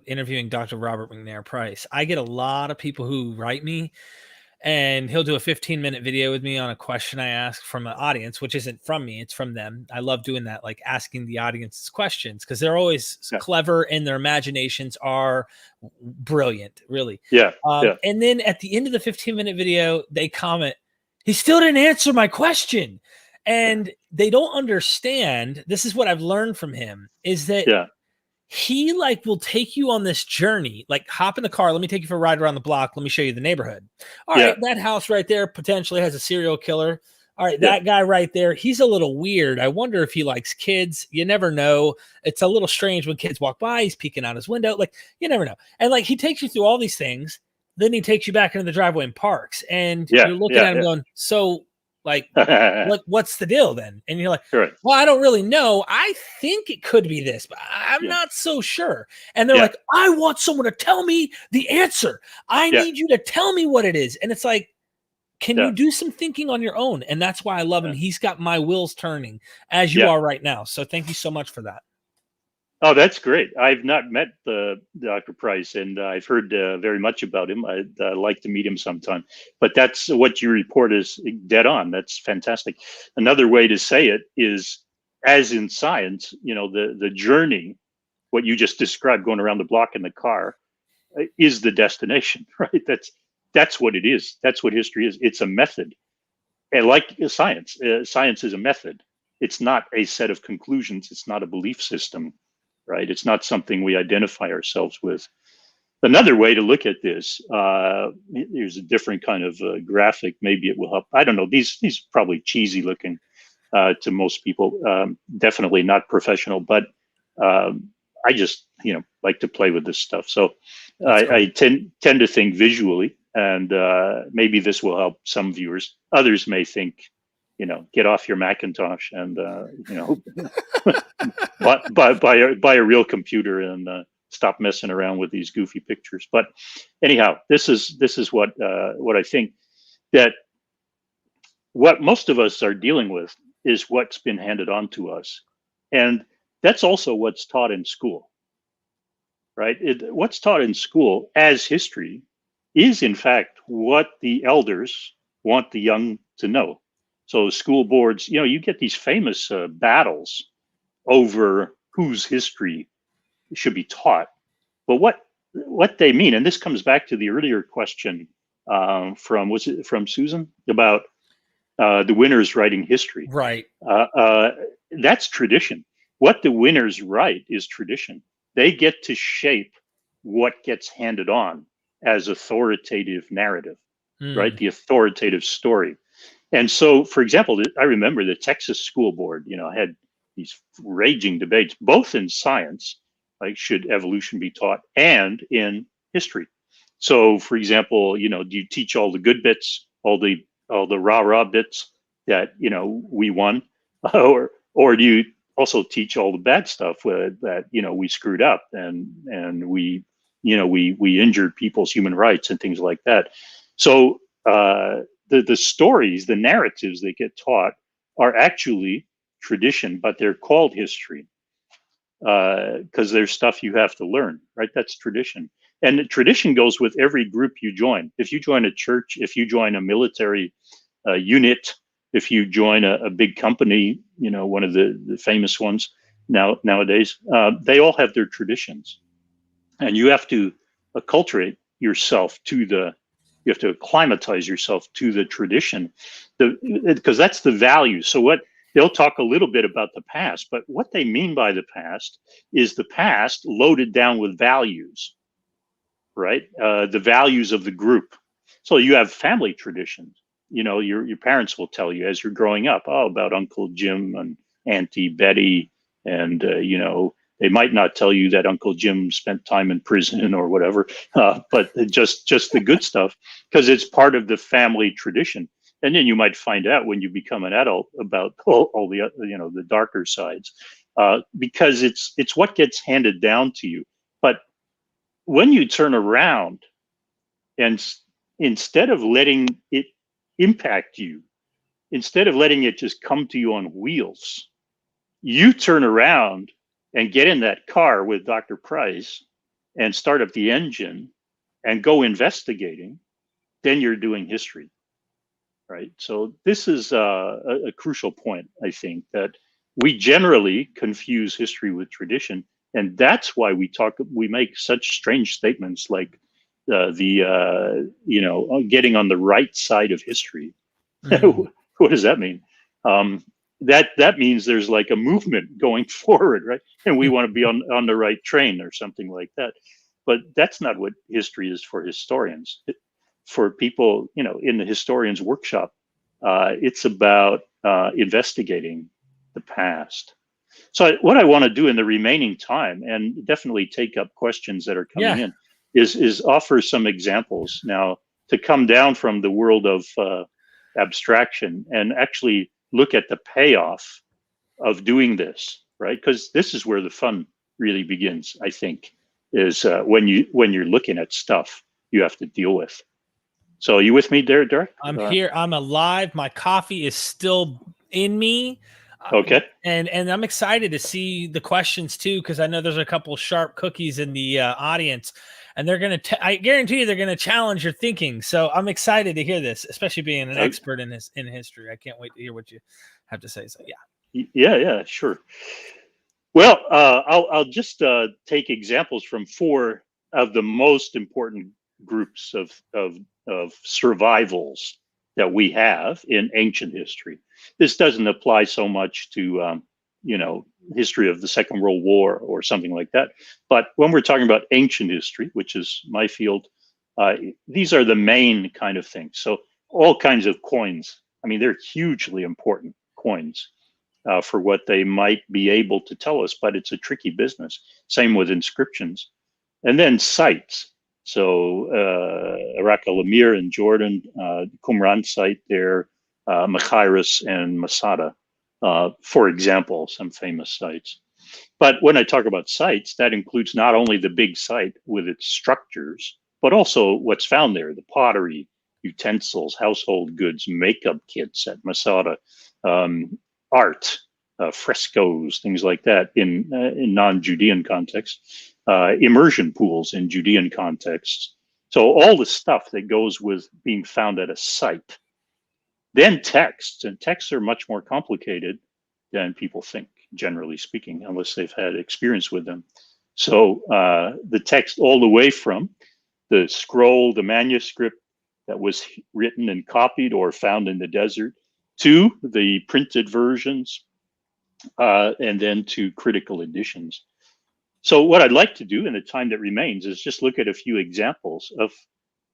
interviewing Dr. Robert McNair Price. I get a lot of people who write me, and he'll do a 15-minute video with me on a question I ask from an audience, which isn't from me, it's from them. I love doing that, like asking the audience questions, because they're always clever and their imaginations are brilliant, really. And then at the end of the 15-minute video, they comment, he still didn't answer my question. And they don't understand, this is what I've learned from him, is that he like will take you on this journey, like hop in the car, let me take you for a ride around the block, let me show you the neighborhood. All right, that house right there potentially has a serial killer. All right, that guy right there, he's a little weird. I wonder if he likes kids. You never know. It's a little strange when kids walk by, he's peeking out his window. Like, you never know. And like, he takes you through all these things, then he takes you back into the driveway and parks. And you're looking at him going, so like, what's the deal then? And you're like, well, I don't really know. I think it could be this, but I'm not so sure. And they're like, I want someone to tell me the answer. I need you to tell me what it is. And it's like, can you do some thinking on your own? And that's why I love him. He's got my wheels turning as you are right now. So thank you so much for that. Oh, that's great. I've not met Dr. Price, and I've heard very much about him. I'd like to meet him sometime. But that's what you report is dead on. That's fantastic. Another way to say it is, as in science, you know, the journey, what you just described, going around the block in the car, is the destination, right? That's what it is. That's what history is. It's a method. And like science, science is a method. it's not a set of conclusions. It's not a belief system, right? It's not something we identify ourselves with. Another way to look at this, here's a different kind of graphic. Maybe it will help. I don't know. These probably cheesy looking to most people. Definitely not professional, but I just like to play with this stuff. So I tend to think visually, and maybe this will help some viewers. Others may think, get off your Macintosh and buy a real computer and stop messing around with these goofy pictures. But anyhow, this is what I think, that what most of us are dealing with is what's been handed on to us, and that's also what's taught in school, right? What's taught in school as history is in fact what the elders want the young to know. So school boards, you get these famous battles over whose history should be taught. But what they mean, and this comes back to the earlier question from Susan about the winners writing history. Right. That's tradition. What the winners write is tradition. They get to shape what gets handed on as authoritative narrative, right? The authoritative story. And so, for example, I remember the Texas School Board, had these raging debates, both in science, like should evolution be taught, and in history. So, for example, do you teach all the good bits, all the rah-rah bits that we won, or do you also teach all the bad stuff that we screwed up and we injured people's human rights and things like that? So the stories, the narratives that get taught are actually tradition, but they're called history because there's stuff you have to learn, right? That's tradition. And the tradition goes with every group you join. If you join a church, if you join a military unit, if you join a big company, one of the famous ones nowadays, they all have their traditions. And you have to acculturate yourself you have to acclimatize yourself to the tradition, because that's the value. So what they'll talk a little bit about the past, but what they mean by the past is the past loaded down with values, right? The values of the group. So you have family traditions. Your parents will tell you as you're growing up, about Uncle Jim and Auntie Betty, and they might not tell you that Uncle Jim spent time in prison or whatever, but just the good stuff, because it's part of the family tradition. And then you might find out when you become an adult about all the the darker sides, because it's what gets handed down to you. But when you turn around and instead of letting it impact you, instead of letting it just come to you on wheels, you turn around and get in that car with Dr. Price and start up the engine and go investigating, then you're doing history, right? So this is a crucial point, I think, that we generally confuse history with tradition. And that's why we make such strange statements like getting on the right side of history. Mm-hmm. What does that mean? That means there's like a movement going forward, right? And we want to be on the right train or something like that. But that's not what history is for historians. For people, in the historian's workshop, it's about investigating the past. So what I want to do in the remaining time, and definitely take up questions that are coming in, is offer some examples now to come down from the world of abstraction and actually look at the payoff of doing this, right? Because this is where the fun really begins, I think, is when you're looking at stuff you have to deal with. So are you with me there, Derek? I'm here. I'm alive. My coffee is still in me. Okay. And I'm excited to see the questions too, because I know there's a couple sharp cookies in the audience, and they're going to, I guarantee you, they're going to challenge your thinking. So I'm excited to hear this, especially being an expert in history. I can't wait to hear what you have to say. So yeah, sure. Well, I'll just take examples from 4 of the most important groups of survivals that we have in ancient history. This doesn't apply so much to, history of the Second World War or something like that. But when we're talking about ancient history, which is my field, these are the main kind of things. So all kinds of coins. I mean, they're hugely important coins for what they might be able to tell us, but it's a tricky business. Same with inscriptions. And then sites. So Arak al-Amir in Jordan, Qumran site there, Machaerus and Masada, for example, some famous sites. But when I talk about sites, that includes not only the big site with its structures, but also what's found there, the pottery, utensils, household goods, makeup kits at Masada, art, frescoes, things like that in non-Judean contexts. Immersion pools in Judean contexts. So all the stuff that goes with being found at a site. Then texts, and texts are much more complicated than people think, generally speaking, unless they've had experience with them. So the text all the way from the scroll, the manuscript that was written and copied or found in the desert, to the printed versions, and then to critical editions. So what I'd like to do in the time that remains is just look at a few examples of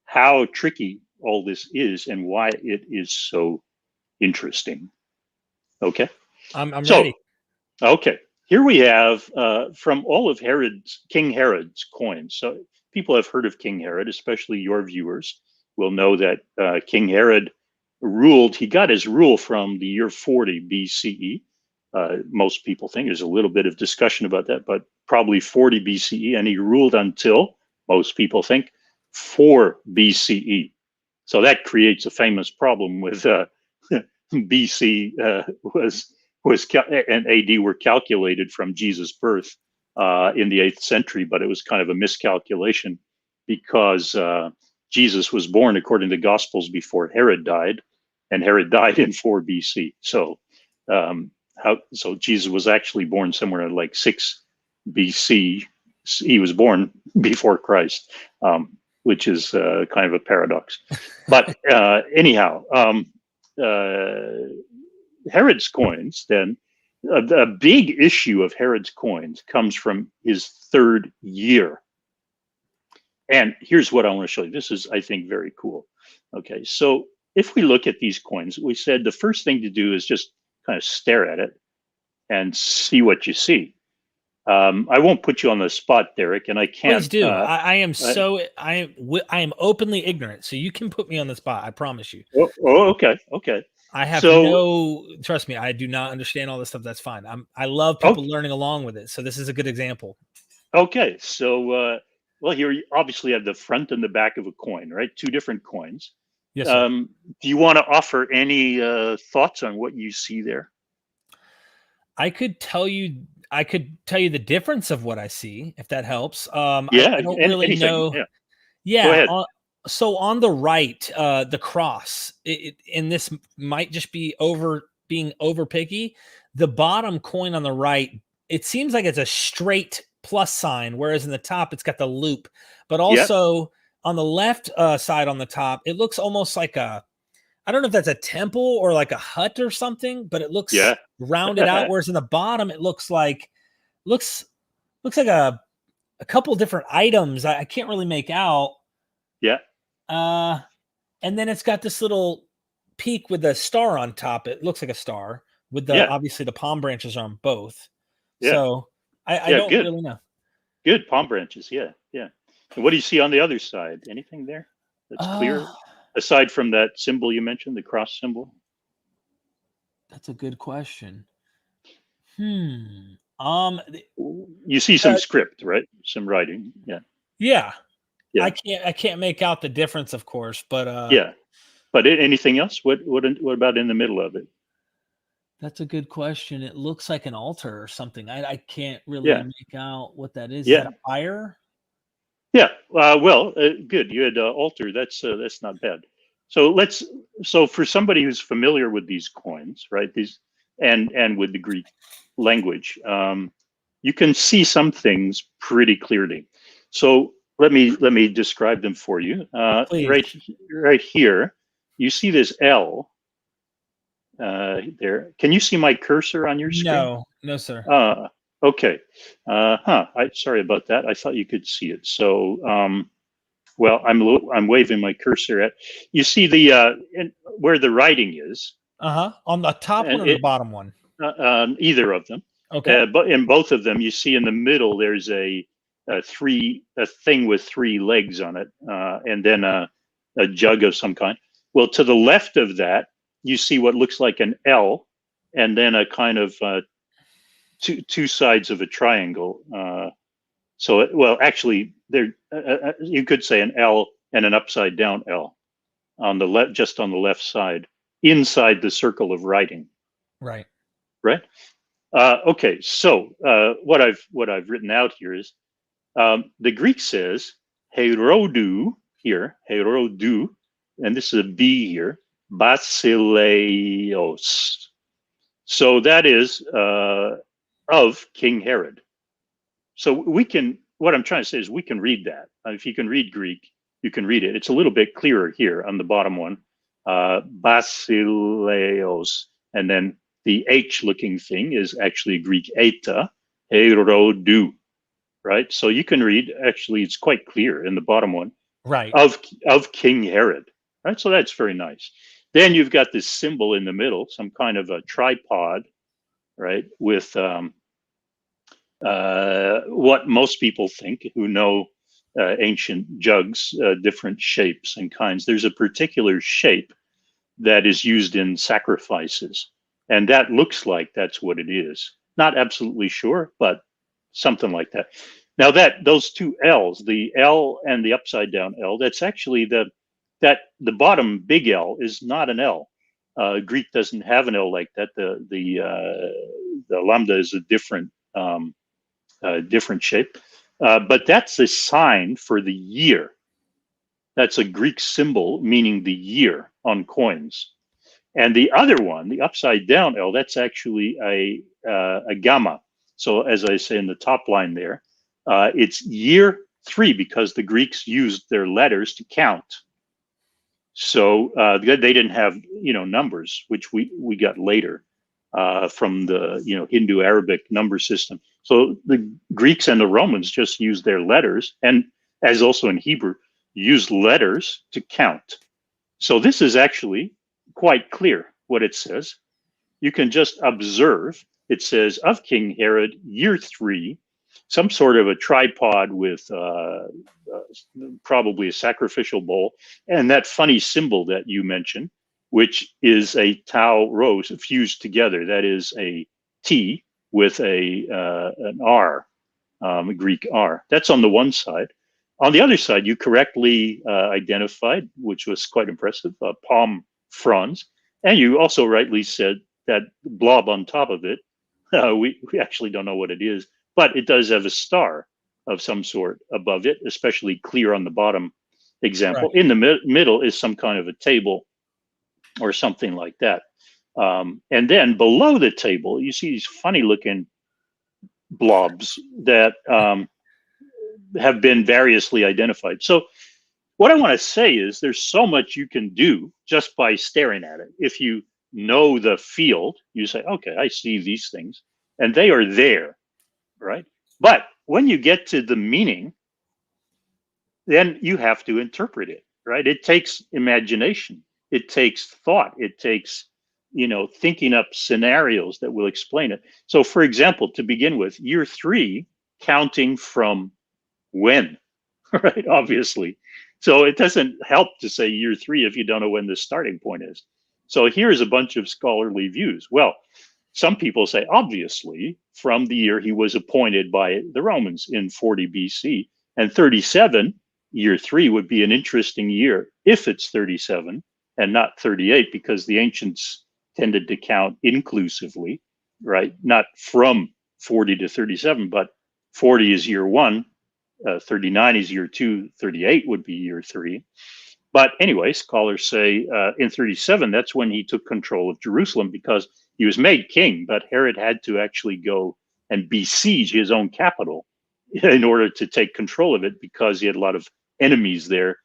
how tricky all this is and why it is so interesting. Okay? I'm ready. Okay. Here we have from all of King Herod's coins. So people have heard of King Herod, especially your viewers will know that King Herod ruled. He got his rule from the year 40 BCE. Most people think there's a little bit of discussion about that, but probably 40 BCE, and he ruled until, most people think, 4 BCE. So that creates a famous problem with BC and AD were calculated from Jesus' birth in the 8th century, but it was kind of a miscalculation because Jesus was born according to the Gospels before Herod died, and Herod died in 4 BC. So so Jesus was actually born somewhere in like 6 BC. He was born before Christ, which is kind of a paradox. But anyhow, Herod's coins, then, a big issue of Herod's coins comes from his 3rd year. And here's what I want to show you. This is, I think, very cool. Okay, so if we look at these coins, we said the first thing to do is just kind of stare at it and see what you see. I won't put you on the spot, Derek, and I can't. Please do. I am openly ignorant, so you can put me on the spot. I promise you. Okay. I have trust me, I do not understand all this stuff. That's fine. I love people learning along with it. So this is a good example. Okay. So, well, here you obviously have the front and the back of a coin, right? 2 different coins. Yes, sir. Do you want to offer any thoughts on what you see there? I could tell you the difference of what I see, if that helps. Yeah, I don't really know. Yeah. Go ahead. So on the right, the cross, and this might just be being over picky. The bottom coin on the right, it seems like it's a straight plus sign, whereas in the top it's got the loop. But also on the left side on the top, it looks almost like I don't know if that's a temple or like a hut or something, but it looks rounded out. Whereas in the bottom, it looks like a couple different items. I can't really make out. Yeah. And then it's got this little peak with a star on top. It looks like a star with obviously the palm branches on both. Yeah. So I don't really know. Good palm branches. Yeah. And what do you see on the other side? Anything there that's clear? Aside from that symbol you mentioned, the cross symbol? That's a good question. You see some script, right? Some writing. Yeah. I can't make out the difference, of course, but But anything else? What about in the middle of it? That's a good question. It looks like an altar or something. I can't really make out what that is. Yeah. Is that a fire? Yeah. Good. You had altar. That's not bad. So for somebody who's familiar with these coins, right? These and with the Greek language, you can see some things pretty clearly. So let me describe them for you. Right here, you see this L there. Can you see my cursor on your screen? No, sir. Okay. Sorry about that. I thought you could see it. So, well, I'm waving my cursor at. You see the where the writing is. On the top one or the bottom one? Either of them. Okay. But in both of them, you see in the middle there's a thing with 3 legs on it, and then a jug of some kind. Well, to the left of that, you see what looks like an L, and then a kind of two sides of a triangle. Actually, there you could say an L and an upside down L on the left, just on the left side, inside the circle of writing. Right. Right. Okay. So what I've written out here is the Greek says herodu here, herodu, and this is a B here, basileos. So that is of King Herod. So what I'm trying to say is we can read that. If you can read Greek, you can read it. It's a little bit clearer here on the bottom one, basileos, and then the H-looking thing is actually Greek eta, herodu, right? So you can read, actually, it's quite clear in the bottom one, right, of King Herod, right? So that's very nice. Then you've got this symbol in the middle, some kind of a tripod, right, with what most people think who know ancient jugs, different shapes and kinds. There's a particular shape that is used in sacrifices, and that looks like that's what it is. Not absolutely sure, but something like that. Now those 2 L's, the L and the upside down L, that's actually the bottom big L is not an L. Greek doesn't have an L like that. The lambda is a different shape, but that's a sign for the year. That's a Greek symbol meaning the year on coins. And the other one, the upside down L, that's actually a gamma. So as I say in the top line there, it's year 3 because the Greeks used their letters to count. So they didn't have numbers, which we got later from the Hindu Arabic number system. So the Greeks and the Romans just used their letters, and as also in Hebrew, used letters to count. So this is actually quite clear what it says. You can just observe. It says of King Herod, year 3, some sort of a tripod with probably a sacrificial bowl, and that funny symbol that you mentioned, which is a tau rho fused together. That is a T with an R, a Greek R. That's on the one side. On the other side, you correctly identified, which was quite impressive, palm fronds. And you also rightly said that blob on top of it, we actually don't know what it is, but it does have a star of some sort above it, especially clear on the bottom example. Right. In the middle is some kind of a table or something like that. And then below the table, you see these funny looking blobs that have been variously identified. So what I want to say is there's so much you can do just by staring at it. If you know the field, you say, okay, I see these things, and they are there, right? But when you get to the meaning, then you have to interpret it, right? It takes imagination. It takes thought. It takes, thinking up scenarios that will explain it. So for example, to begin with, year 3, counting from when, right? Obviously. So it doesn't help to say year 3 if you don't know when the starting point is. So here's a bunch of scholarly views. Well, some people say, obviously, from the year he was appointed by the Romans in 40 BC, and 37, year 3 would be an interesting year if it's 37 and not 38, because the ancients tended to count inclusively, right? Not from 40 to 37, but 40 is year 1, 39 is year 2, 38 would be year 3. But anyway, scholars say in 37, that's when he took control of Jerusalem, because he was made king, but Herod had to actually go and besiege his own capital in order to take control of it, because he had a lot of enemies there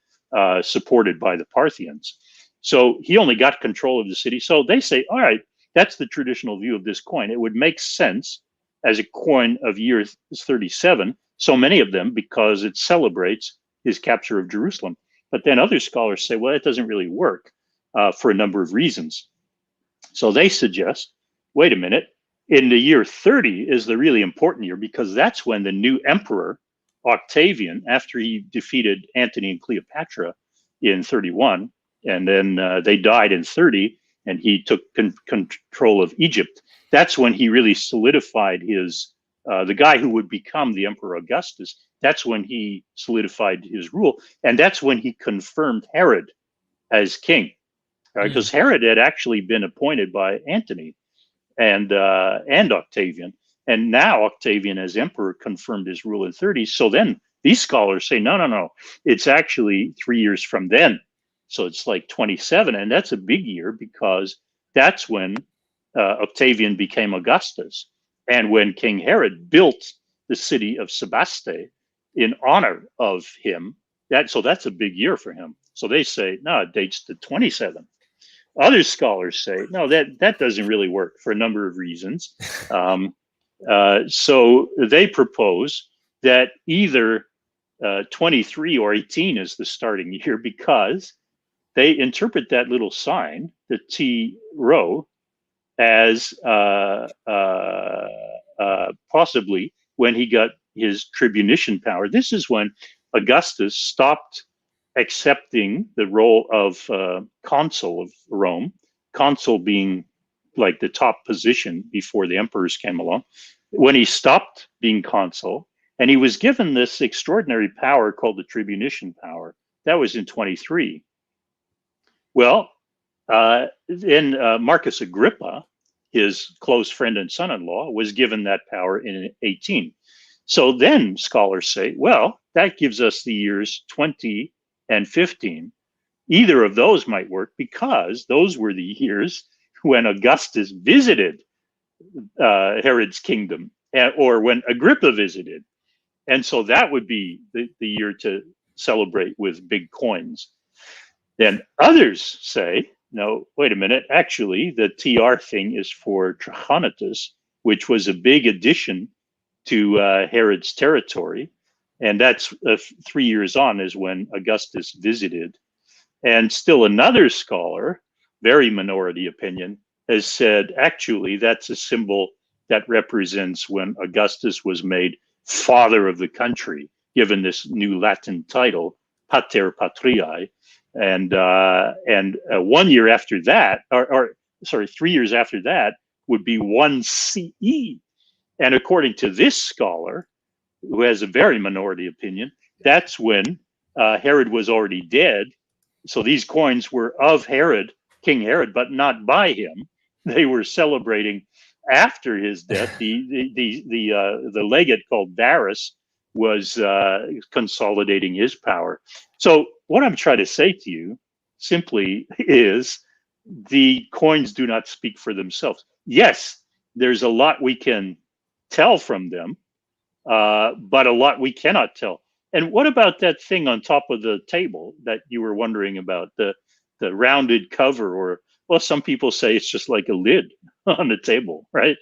supported by the Parthians. So he only got control of the city. So they say, all right, that's the traditional view of this coin. It would make sense as a coin of year 37, so many of them, because it celebrates his capture of Jerusalem. But then other scholars say, well, it doesn't really work for a number of reasons. So they suggest, wait a minute, in the year 30 is the really important year, because that's when the new emperor, Octavian, after he defeated Antony and Cleopatra in 31, and then they died in 30, and he took control of Egypt. That's when he really solidified his, the guy who would become the Emperor Augustus, that's when he solidified his rule. And that's when he confirmed Herod as king, because Herod had actually been appointed by Antony and Octavian. And now Octavian as emperor confirmed his rule in 30. So then these scholars say, no, it's actually 3 years from then. So it's like 27. And that's a big year, because that's when Octavian became Augustus. And when King Herod built the city of Sebaste in honor of him, so that's a big year for him. So they say, no, it dates to 27. Other scholars say, no, that doesn't really work for a number of reasons. So they propose that either 23 or 18 is the starting year, because they interpret that little sign, the T rho, as possibly when he got his tribunician power. This is when Augustus stopped accepting the role of consul of Rome, consul being like the top position before the emperors came along. When he stopped being consul, and he was given this extraordinary power called the tribunician power, that was in 23. Well, then Marcus Agrippa, his close friend and son-in-law, was given that power in 18. So then scholars say, well, that gives us the years 20 and 15. Either of those might work, because those were the years when Augustus visited Herod's kingdom, or when Agrippa visited. And so that would be the year to celebrate with big coins. Then others say, no, wait a minute, actually the TR thing is for Trachonitis, which was a big addition to Herod's territory. And that's 3 years on is when Augustus visited. And still another scholar, very minority opinion, has said, actually, that's a symbol that represents when Augustus was made father of the country, given this new Latin title, Pater Patriae. And 1 year after that, sorry, 3 years after that would be 1 CE. And according to this scholar, who has a very minority opinion, that's when Herod was already dead. So these coins were of Herod, King Herod, but not by him. They were celebrating after his death. The legate called Darius was consolidating his power. So what I'm trying to say to you simply is the coins do not speak for themselves. Yes, there's a lot we can tell from them, but a lot we cannot tell. And what about that thing on top of the table that you were wondering about, the rounded cover, or, well, some people say it's just like a lid on the table, right?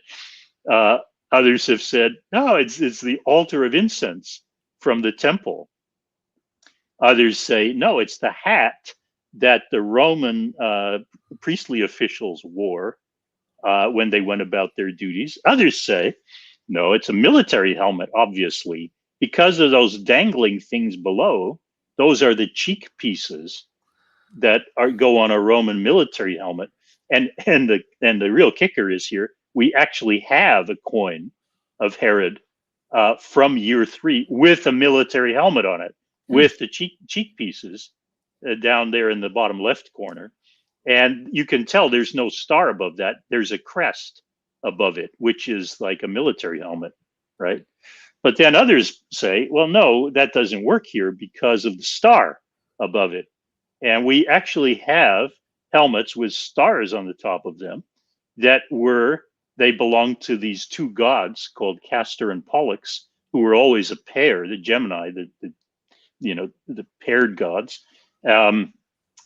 Others have said, no, it's the altar of incense from the temple. Others say, no, it's the hat that the Roman priestly officials wore when they went about their duties. Others say, no, it's a military helmet, obviously, because of those dangling things below. Those are the cheek pieces that go on a Roman military helmet. And the real kicker is here, we actually have a coin of Herod from year 3 with a military helmet on it, with the cheek pieces down there in the bottom left corner. And you can tell there's no star above that. There's a crest above it, which is like a military helmet, right? But then others say, well, no, that doesn't work here because of the star above it. And we actually have helmets with stars on the top of them they belonged to these two gods called Castor and Pollux, who were always a pair, the Gemini, the paired gods.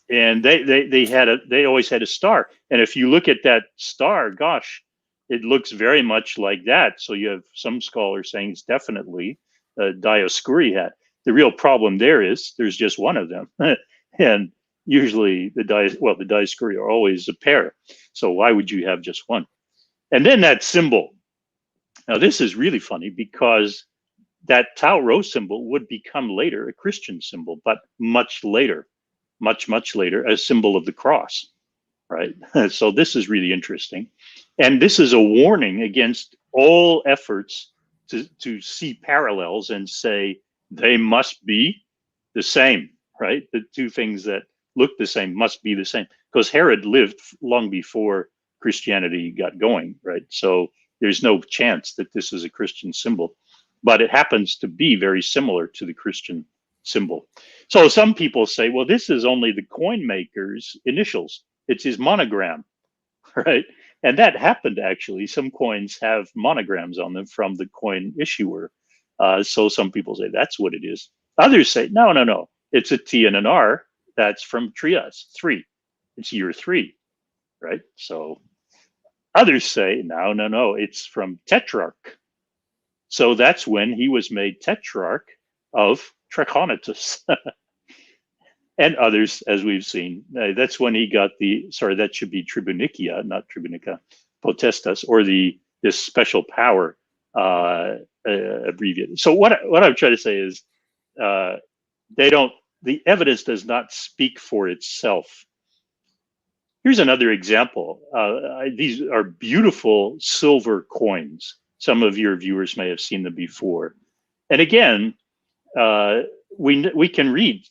And they always had a star. And if you look at that star, gosh, it looks very much like that. So you have some scholars saying it's definitely a Dioscuri hat. The real problem there is there's just one of them. And usually the Dioscuri are always a pair. So why would you have just one? And then that symbol. Now this is really funny because that Tau Rho symbol would become later a Christian symbol, but much later, much later, a symbol of the cross, right? So this is really interesting. And this is a warning against all efforts to see parallels and say they must be the same, right? The two things that look the same must be the same, because Herod lived long before Christianity got going, right? So there's no chance that this is a Christian symbol, but it happens to be very similar to the Christian symbol. So some people say, well, this is only the coin maker's initials. It's his monogram, right? And that happened actually. Some coins have monograms on them from the coin issuer. So some people say that's what it is. Others say, no. It's a T and an R. That's from Trias, 3. It's year 3, right? So others say, no, it's from Tetrarch. So that's when he was made Tetrarch of Trachonitis. And others, as we've seen, that's when he got that should be Tribunicia, not Tribunica Potestas, or this special power abbreviated. So what I'm trying to say is the evidence does not speak for itself. Here's another example. These are beautiful silver coins. Some of your viewers may have seen them before. And again, we can read,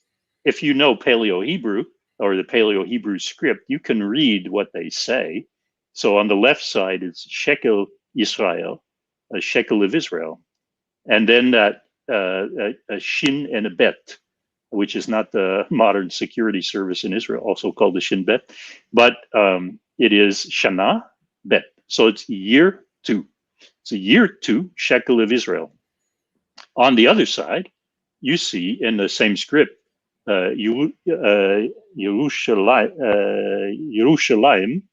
if you know Paleo-Hebrew or the Paleo-Hebrew script, you can read what they say. So on the left side, it's shekel Israel, a shekel of Israel. And then that a shin and a bet, which is not the modern security service in Israel, also called the shin bet, but it is shana bet. So it's year 2. It's a year 2 shekel of Israel. On the other side, you see in the same script, Yerushalayim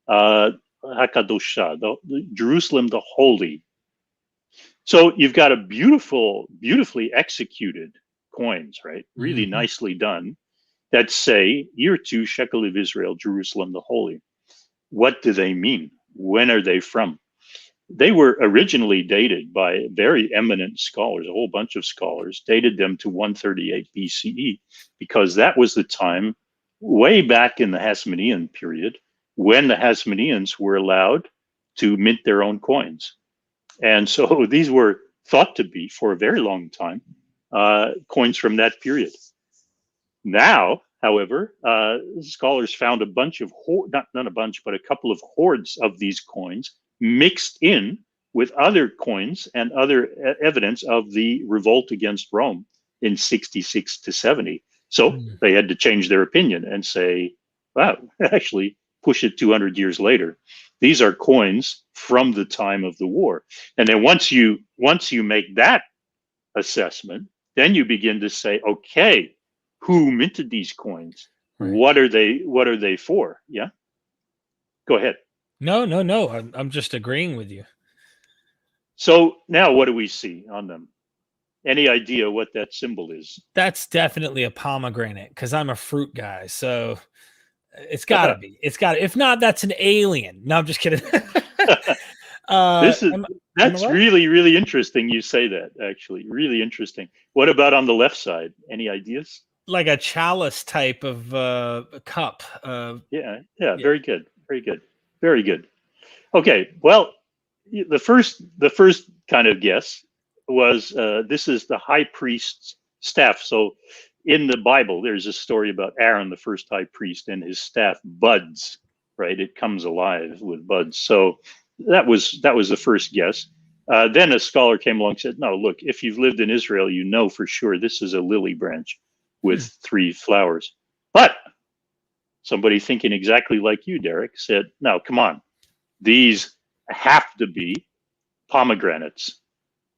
Hakadosha, Jerusalem the Holy. So you've got a beautifully executed coins, right? Really nicely done, that say year 2 shekel of Israel, Jerusalem the Holy. What do they mean? When are they from? They were originally dated by very eminent scholars, a whole bunch of scholars dated them to 138 BCE, because that was the time way back in the Hasmonean period when the Hasmoneans were allowed to mint their own coins. And so these were thought to be, for a very long time, coins from that period. Now, however, scholars found a bunch of, not a bunch, but a couple of hoards of these coins mixed in with other coins and other evidence of the revolt against Rome in 66 to 70. So they had to change their opinion and say, wow, actually push it 200 years later. These are coins from the time of the war. And then once you make that assessment, then you begin to say, okay, who minted these coins? Right. What are they for? Yeah. Go ahead. No. I'm just agreeing with you. So now what do we see on them? Any idea what that symbol is? That's definitely a pomegranate, because I'm a fruit guy. So it's got to be. It's got to. If not, that's an alien. No, I'm just kidding. That's right? really interesting. You say that, actually, really interesting. What about on the left side? Any ideas? Like a chalice type of cup. Yeah. Very good. Okay. Well, the first kind of guess was this is the high priest's staff. So in the Bible, there's a story about Aaron, the first high priest, and his staff buds, right? It comes alive with buds. So that was the first guess. Then a scholar came along and said, no, look, if you've lived in Israel, you know for sure this is a lily branch with 3 flowers. But somebody thinking exactly like you, Derek, said, no, come on. These have to be pomegranates.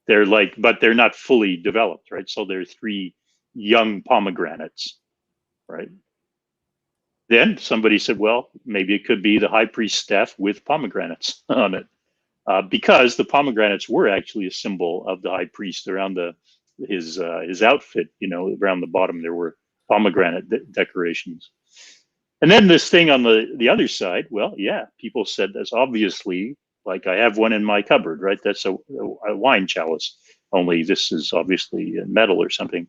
But they're not fully developed, right? So they're 3 young pomegranates, right? Then somebody said, well, maybe it could be the high priest's staff with pomegranates on it, because the pomegranates were actually a symbol of the high priest around his outfit. Around the bottom there were pomegranate decorations. And then this thing on the other side, well, yeah, people said that's obviously, like I have one in my cupboard, right? That's a wine chalice, only this is obviously metal or something.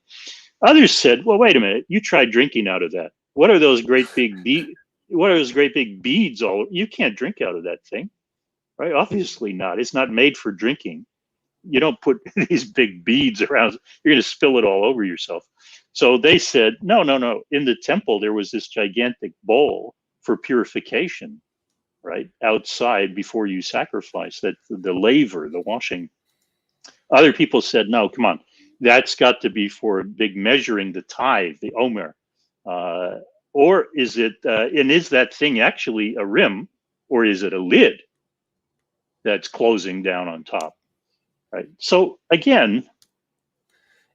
Others said, well, wait a minute, you tried drinking out of that. What are those great big beads all? You can't drink out of that thing, right? Obviously not. It's not made for drinking. You don't put these big beads around. You're going to spill it all over yourself. So they said, no. In the temple, there was this gigantic bowl for purification, right? Outside before you sacrifice, that the laver, the washing. Other people said, no, come on. That's got to be for big measuring the tithe, the omer. Or is it, and is that thing actually a rim, or is it a lid that's closing down on top? Right. So again,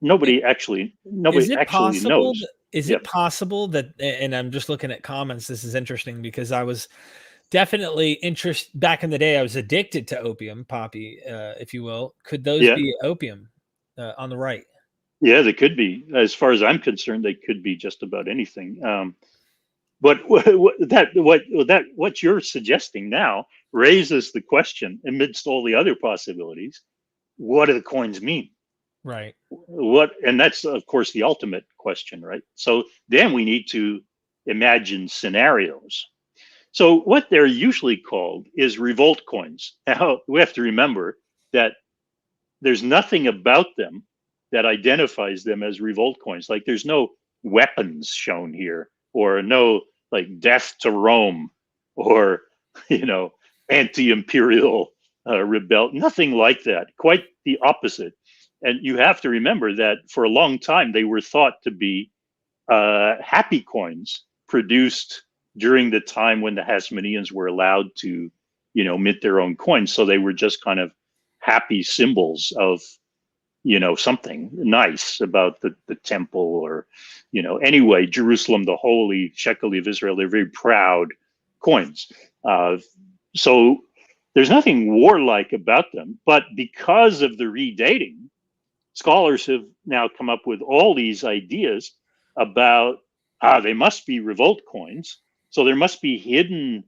nobody actually knows. Is it possible that, and I'm just looking at comments, this is interesting because I was definitely interested back in the day. I was addicted to opium, poppy, if you will. Could those be opium on the right? Yeah, they could be. As far as I'm concerned, they could be just about anything. But what you're suggesting now raises the question, amidst all the other possibilities, what do the coins mean? Right. And that's of course the ultimate question, right? So then we need to imagine scenarios. So what they're usually called is revolt coins. Now we have to remember that there's nothing about them that identifies them as revolt coins. Like there's no weapons shown here, or no like death to Rome, or anti-imperial nothing like that. Quite the opposite. And you have to remember that for a long time they were thought to be happy coins produced during the time when the Hasmoneans were allowed to, mint their own coins. So they were just kind of happy symbols of, something nice about the temple, or, anyway, Jerusalem, the holy shekel of Israel. They're very proud coins. So there's nothing warlike about them, but because of the redating, scholars have now come up with all these ideas about they must be revolt coins. So there must be hidden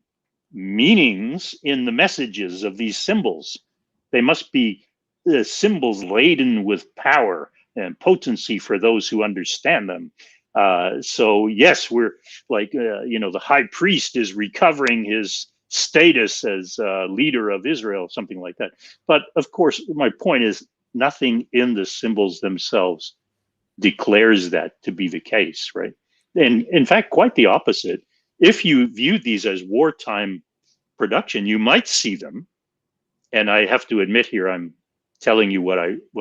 meanings in the messages of these symbols. They must be symbols laden with power and potency for those who understand them. So yes, we're like, the high priest is recovering his status as leader of Israel, something like that. But of course, my point is nothing in the symbols themselves declares that to be the case, right? And in fact, quite the opposite. If you viewed these as wartime production, you might see them. And I have to admit here, I'm telling you what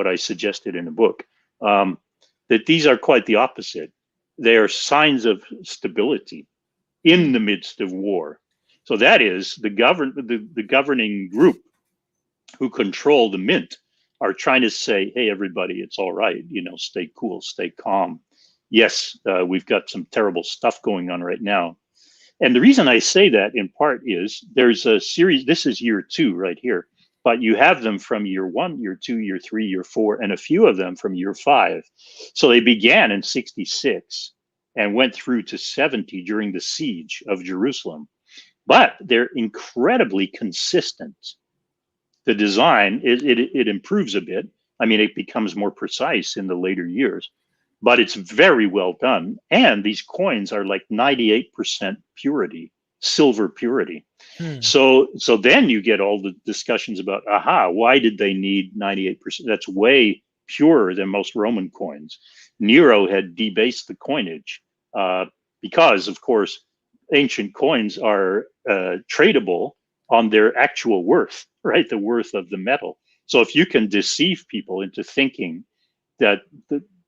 I suggested in the book, that these are quite the opposite. They are signs of stability in the midst of war. So that is the governing group who control the mint are trying to say, hey, everybody, it's all right. Stay cool, stay calm. Yes, we've got some terrible stuff going on right now. And the reason I say that in part is there's a series, this is year 2 right here, but you have them from year 1, year 2, year 3, year 4, and a few of them from year 5. So they began in 66 and went through to 70 during the siege of Jerusalem. But they're incredibly consistent. The design, it improves a bit. I mean, it becomes more precise in the later years, but it's very well done. And these coins are like 98% purity, silver purity. So then you get all the discussions about, why did they need 98%? That's way purer than most Roman coins. Nero had debased the coinage because, of course, ancient coins are tradable on their actual worth, right? The worth of the metal. So if you can deceive people into thinking that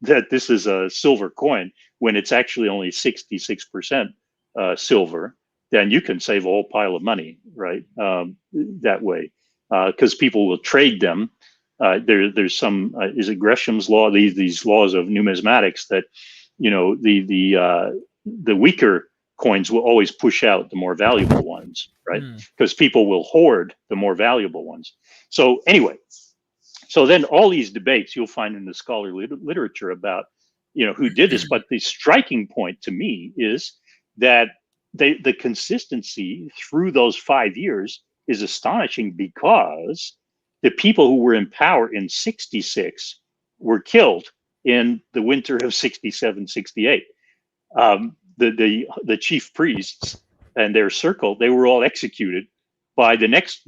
this is a silver coin when it's actually only 66% silver, then you can save a whole pile of money, right? That way, because people will trade them. There's some is it Gresham's law? These laws of numismatics that the weaker coins will always push out the more valuable ones, right? Because people will hoard the more valuable ones. So anyway, so then all these debates you'll find in the scholarly literature about, who did this. But the striking point to me is that the consistency through those 5 years is astonishing, because the people who were in power in 66 were killed in the winter of 67, 68. The chief priests and their circle, they were all executed by the next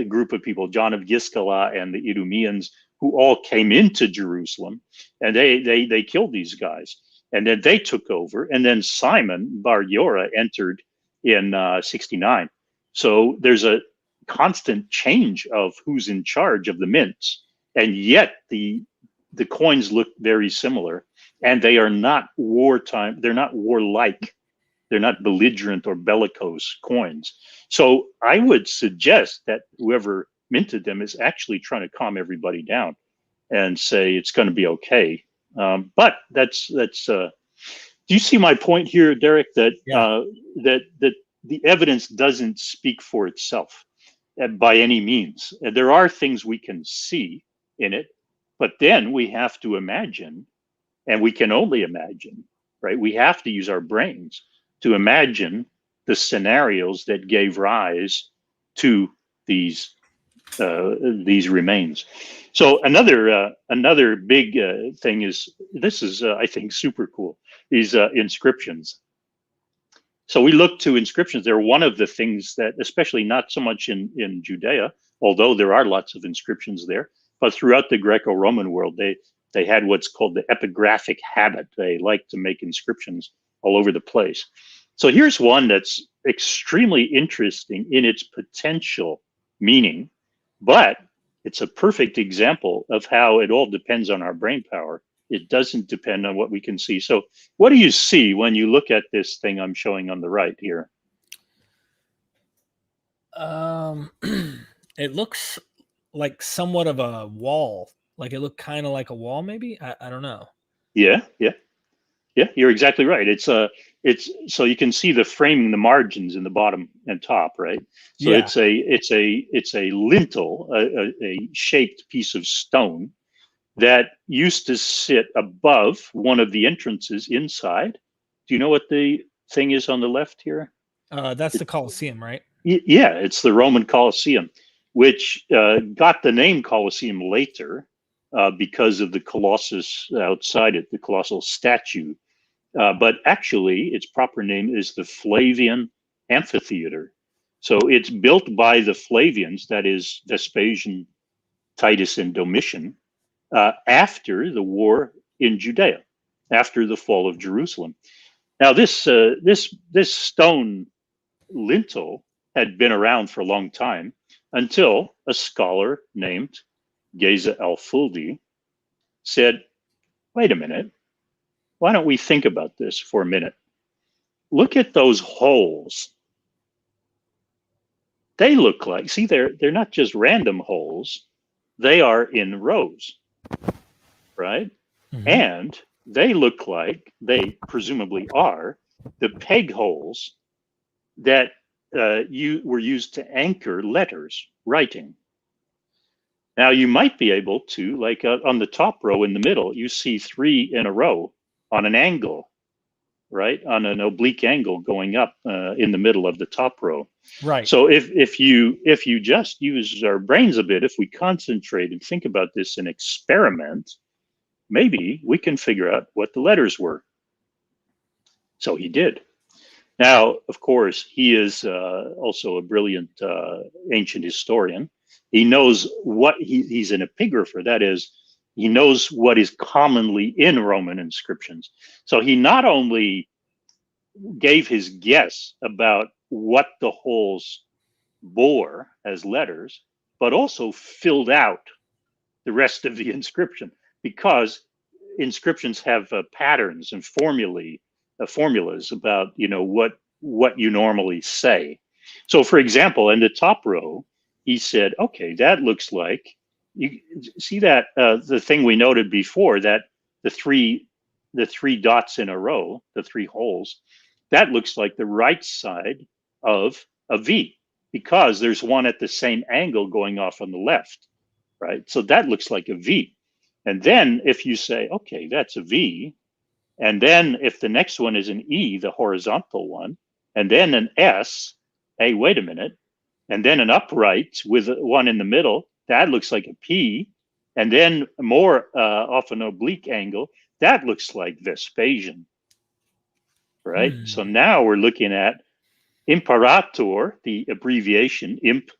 group of people, John of Giscala and the Idumeans, who all came into Jerusalem, and they killed these guys. And then they took over, and then Simon Bar Giora entered in 69. So there's a constant change of who's in charge of the mints, and yet the coins look very similar, and they are not wartime. They're not warlike. They're not belligerent or bellicose coins. So I would suggest that whoever minted them is actually trying to calm everybody down and say it's going to be okay. But that's. Do you see my point here, Derek? That that the evidence doesn't speak for itself by any means. There are things we can see in it, but then we have to imagine, and we can only imagine, right? We have to use our brains to imagine the scenarios that gave rise to these remains. So another big thing is, this is I think super cool, these inscriptions. So we look to inscriptions. They're one of the things that, especially not so much in Judea, although there are lots of inscriptions there, but throughout the Greco-Roman world, they had what's called the epigraphic habit. They like to make inscriptions all over the place. So here's one that's extremely interesting in its potential meaning, but it's a perfect example of how it all depends on our brain power. It doesn't depend on what we can see. So what do you see when you look at this thing I'm showing on the right here? It looks like somewhat of a wall. Like it looked kind of like a wall, maybe. I don't know. Yeah. You're exactly right. It's so you can see the framing, the margins in the bottom and top, right? So it's a lintel, a shaped piece of stone that used to sit above one of the entrances inside. Do you know what the thing is on the left here? That's the Colosseum, right? Yeah, it's the Roman Colosseum, which got the name Colosseum later because of the Colossus outside it, the colossal statue. But actually, its proper name is the Flavian Amphitheater. So it's built by the Flavians, that is Vespasian, Titus, and Domitian, after the war in Judea, after the fall of Jerusalem. Now, this stone lintel had been around for a long time until a scholar named Geza al-Fuldi said, wait a minute, why don't we think about this for a minute? Look at those holes. They look like, see, they're not just random holes. They are in rows, right? Mm-hmm. And they look like, they presumably are, the peg holes that were used to anchor letters, writing. Now, you might be able to, like on the top row in the middle, you see 3 in a row on an angle, right? On an oblique angle going up in the middle of the top row. Right. So if you just use our brains a bit, if we concentrate and think about this and experiment, maybe we can figure out what the letters were. So he did. Now, of course, he is also a brilliant ancient historian. He knows what he's an epigrapher. That is, he knows what is commonly in Roman inscriptions. So he not only gave his guess about what the holes bore as letters, but also filled out the rest of the inscription, because inscriptions have patterns and formulas about what you normally say. So, for example, in the top row, he said, "Okay, that looks like." You see that the thing we noted before, that the three dots in a row, the 3 holes, that looks like the right side of a V, because there's one at the same angle going off on the left, right? So that looks like a V. And then if you say, okay, that's a V, and then if the next one is an E, the horizontal one, and then an S, hey, wait a minute, and then an upright with one in the middle, that looks like a P, and then more off an oblique angle, that looks like Vespasian, right? So now we're looking at Imperator, the abbreviation, imp,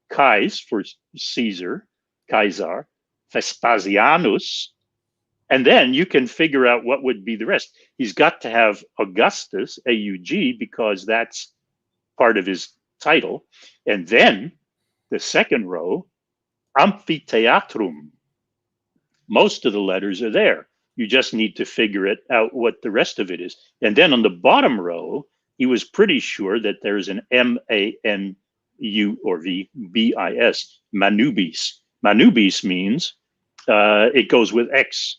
Kais for Caesar, Kaiser, Vespasianus, and then you can figure out what would be the rest. He's got to have Augustus, AUG, because that's part of his title. And then the second row, Amphitheatrum. Most of the letters are there. You just need to figure it out what the rest of it is. And then on the bottom row, he was pretty sure that there's an M-A-N-U or V-B-I-S, manubis. Manubis means it goes with X,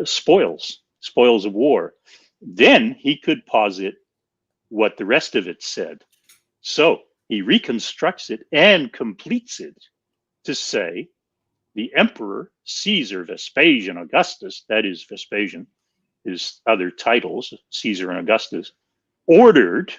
spoils of war. Then he could posit what the rest of it said. So he reconstructs it and completes it to say the emperor Caesar, Vespasian, Augustus, that is Vespasian, his other titles, Caesar and Augustus, ordered,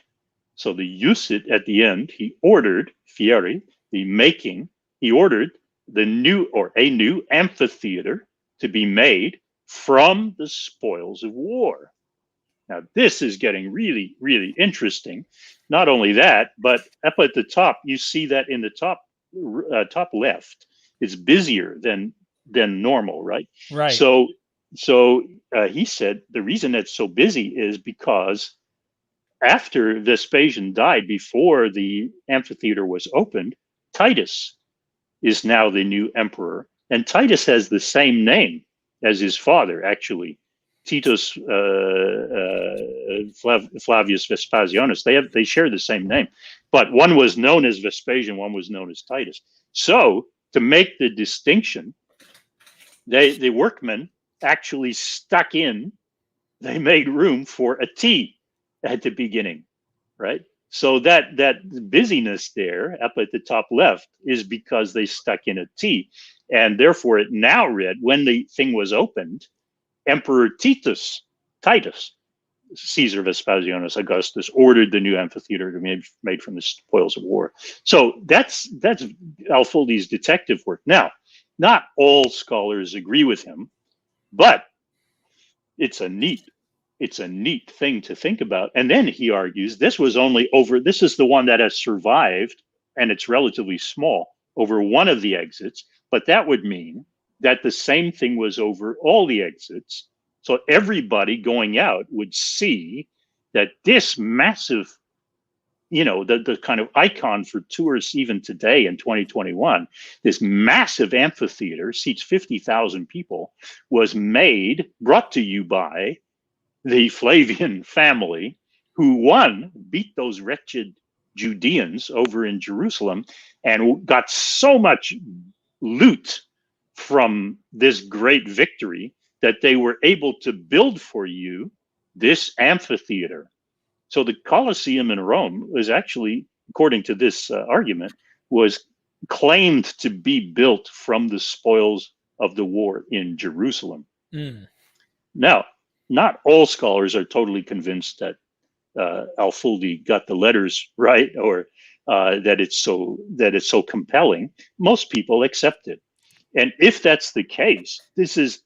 so the usage at the end, he ordered, fieri, the making, he ordered the new or a new amphitheater to be made from the spoils of war. Now, this is getting really, really interesting. Not only that, but up at the top, you see that in the top left, it's busier than normal, right? Right. So he said the reason it's so busy is because after Vespasian died, before the amphitheater was opened, Titus is now the new emperor, and Titus has the same name as his father, actually. Titus Flavius Vespasianus. They share the same name, but one was known as Vespasian, one was known as Titus. So to make the distinction, the workmen actually stuck in. They made room for a T at the beginning, right? So that busyness there up at the top left is because they stuck in a T, and therefore it now read, when the thing was opened, Emperor Titus, Caesar Vespasianus Augustus, ordered the new amphitheater to be made from the spoils of war. So that's Alfuldi's detective work. Now, not all scholars agree with him, but it's a neat thing to think about. And then he argues this is the one that has survived, and it's relatively small, over one of the exits, but that would mean that the same thing was over all the exits. So everybody going out would see that this massive, the kind of icon for tourists even today in 2021, this massive amphitheater, seats 50,000 people, was brought to you by the Flavian family, who beat those wretched Judeans over in Jerusalem and got so much loot from this great victory that they were able to build for you this amphitheater. So the Colosseum in Rome was actually, according to this argument, was claimed to be built from the spoils of the war in Jerusalem. Now, not all scholars are totally convinced that Alfuldi got the letters right, or that it's so compelling. Most people accept it. And if that's the case, this is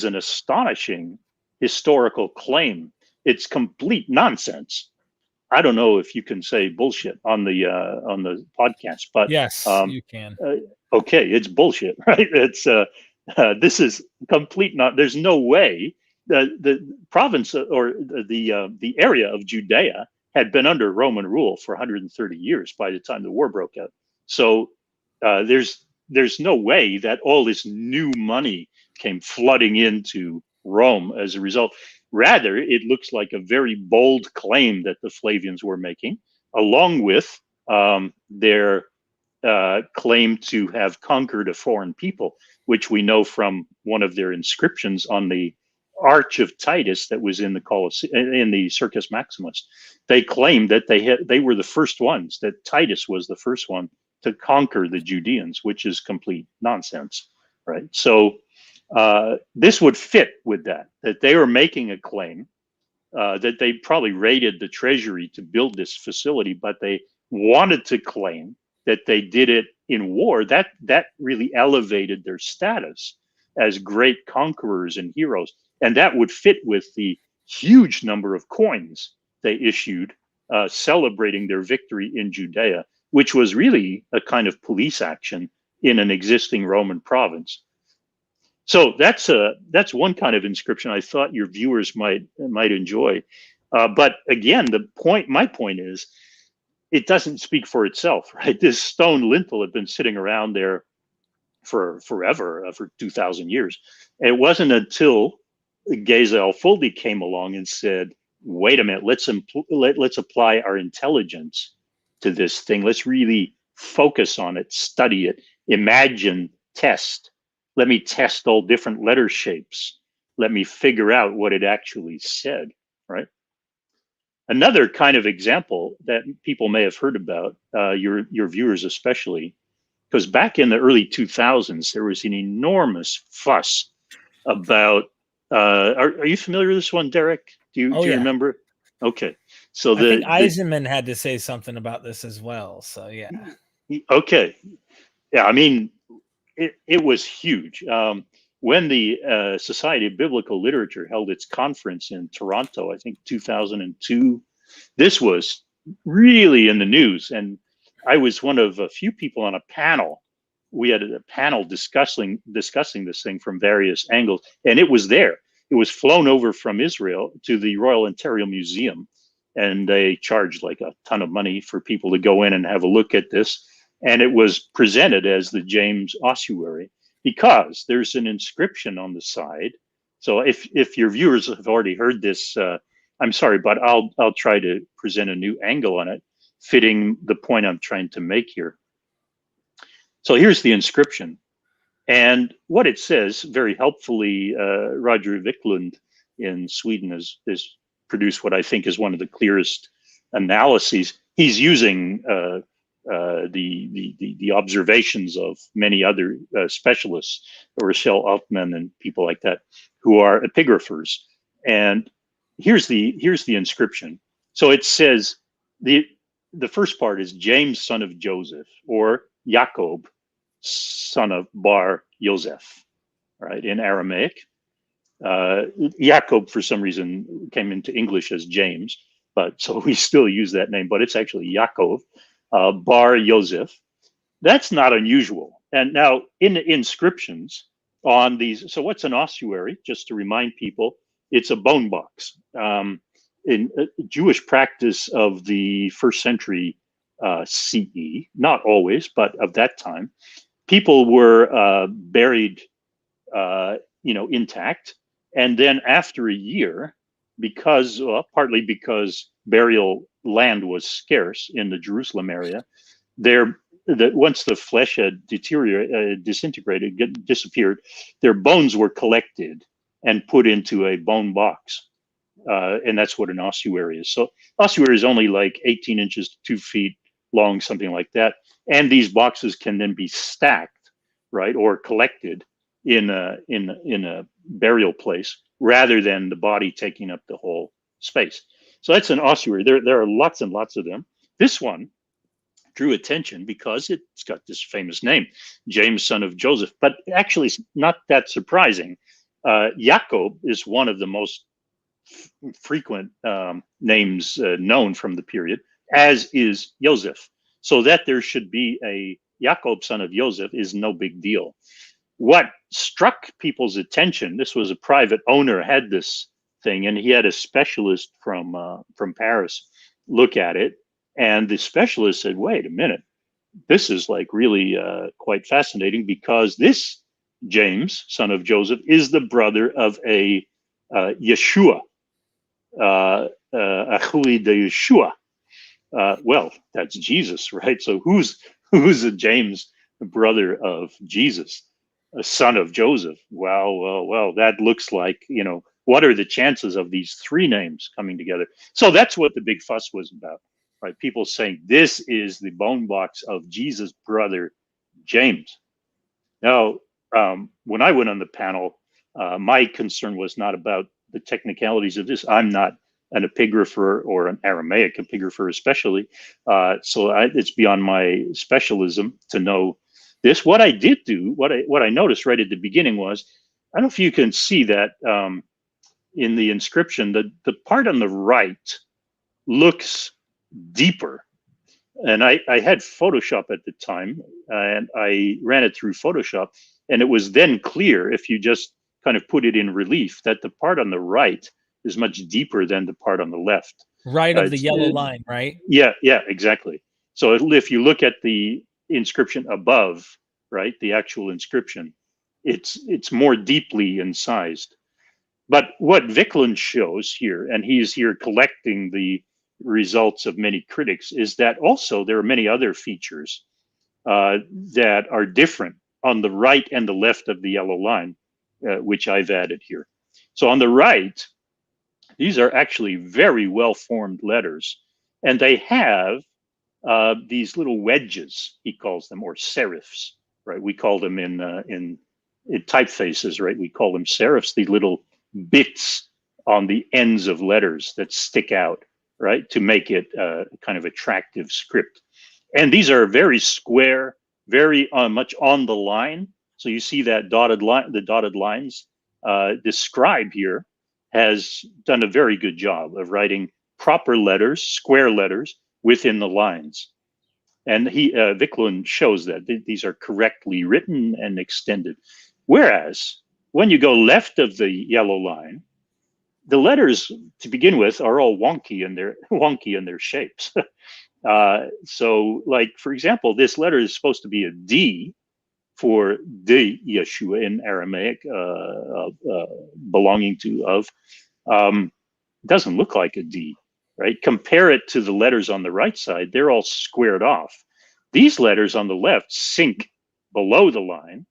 an astonishing historical claim. It's complete nonsense. I don't know if you can say bullshit on the podcast, but yes, you can. Okay, it's bullshit, right? It's this is complete. There's no way the province or the area of Judea had been under Roman rule for 130 years by the time the war broke out. So there's no way that all this new money came flooding into Rome as a result. Rather, it looks like a very bold claim that the Flavians were making, along with their claim to have conquered a foreign people, which we know from one of their inscriptions on the arch of Titus that was in the in the Circus Maximus. They claimed that they were the first ones, that Titus was the first one to conquer the Judeans, which is complete nonsense, right? So this would fit with that they were making a claim that they probably raided the treasury to build this facility, but they wanted to claim that they did it in war. That really elevated their status as great conquerors and heroes. And that would fit with the huge number of coins they issued celebrating their victory in Judea, which was really a kind of police action in an existing Roman province. So that's one kind of inscription I thought your viewers might enjoy. But again, my point is, it doesn't speak for itself, right? This stone lintel had been sitting around there for forever, for 2,000 years. It wasn't until Geza Alfoldi came along and said, wait a minute, let's apply our intelligence to this thing. Let's really focus on it, study it, imagine, test. Let me test all different letter shapes. Let me figure out what it actually said, right? Another kind of example that people may have heard about, your viewers especially, because back in the early 2000s, there was an enormous fuss about, are you familiar with this one, Derek? Do you remember? Okay. So I think Eisenman had to say something about this as well. So yeah. Okay. Yeah, I mean, it was huge. When the Society of Biblical Literature held its conference in Toronto, I think 2002, this was really in the news. And I was one of a few people on a panel. We had a panel discussing this thing from various angles, and it was there. It was flown over from Israel to the Royal Ontario Museum, and they charged like a ton of money for people to go in and have a look at this. And it was presented as the James Ossuary, because there's an inscription on the side. So if your viewers have already heard this, I'm sorry, but I'll try to present a new angle on it, fitting the point I'm trying to make here. So here's the inscription. And what it says, very helpfully, Roger Wiklund in Sweden has produced what I think is one of the clearest analyses. He's using the observations of many other specialists, Rochelle Altman and people like that, who are epigraphers. And here's the inscription. So it says, the first part is James, son of Joseph, or Jacob, son of Bar Yosef, right, in Aramaic. Jacob, for some reason, came into English as James, but so we still use that name, but it's actually Jacob, Bar Yosef. That's not unusual. And now in the inscriptions on these, so what's an ossuary? Just to remind people, it's a bone box. In Jewish practice of the first century CE, not always, but of that time, people were buried, intact. And then after a year, partly because burial land was scarce in the Jerusalem area, once the flesh had disintegrated, disappeared, their bones were collected and put into a bone box. And that's what an ossuary is. So ossuary is only like 18 inches to 2 feet long, something like that. And these boxes can then be stacked, right, or collected in a burial place, rather than the body taking up the whole space. So that's an ossuary. There are lots and lots of them. This one drew attention because it's got this famous name, James, son of Joseph. But actually, it's not that surprising. Jacob is one of the most frequent names known from the period, as is Joseph. So that there should be a Jacob, son of Joseph, is no big deal. What struck people's attention, this was a private owner had this thing, and he had a specialist from Paris look at it, and the specialist said, wait a minute, this is like really quite fascinating, because this James, son of Joseph, is the brother of a Yeshua, Achui de Yeshua. Well, that's Jesus, right? So who's a James, the brother of Jesus, a son of Joseph? Well, that looks like, what are the chances of these three names coming together? So that's what the big fuss was about, right? People saying this is the bone box of Jesus' brother, James. Now, when I went on the panel, my concern was not about the technicalities of this. I'm not an epigrapher or an Aramaic epigrapher, especially. It's beyond my specialism to know this. What I did do, what I noticed right at the beginning was, I don't know if you can see that in the inscription, the part on the right looks deeper. And I had Photoshop at the time, and I ran it through Photoshop, and it was then clear, if you just kind of put it in relief, that the part on the right is much deeper than the part on the left. Right of the yellow line, right? Yeah, exactly. So if you look at the inscription above, right, the actual inscription, it's more deeply incised. But what Viklund shows here, and he's here collecting the results of many critics, is that also there are many other features that are different on the right and the left of the yellow line, which I've added here. So on the right, these are actually very well-formed letters, and they have these little wedges, he calls them, or serifs, right? We call them in typefaces, right? We call them serifs, these little bits on the ends of letters that stick out, right, to make it kind of attractive script. And these are very square, very much on the line. So you see that dotted line, the dotted lines. The scribe here has done a very good job of writing proper letters, square letters within the lines. And Viklund shows that these are correctly written and extended. Whereas when you go left of the yellow line, the letters to begin with are all wonky in their shapes. So, like, for example, this letter is supposed to be a D for de Yeshua in Aramaic, belonging to of. Doesn't look like a D, right? Compare it to the letters on the right side; they're all squared off. These letters on the left sink below the line,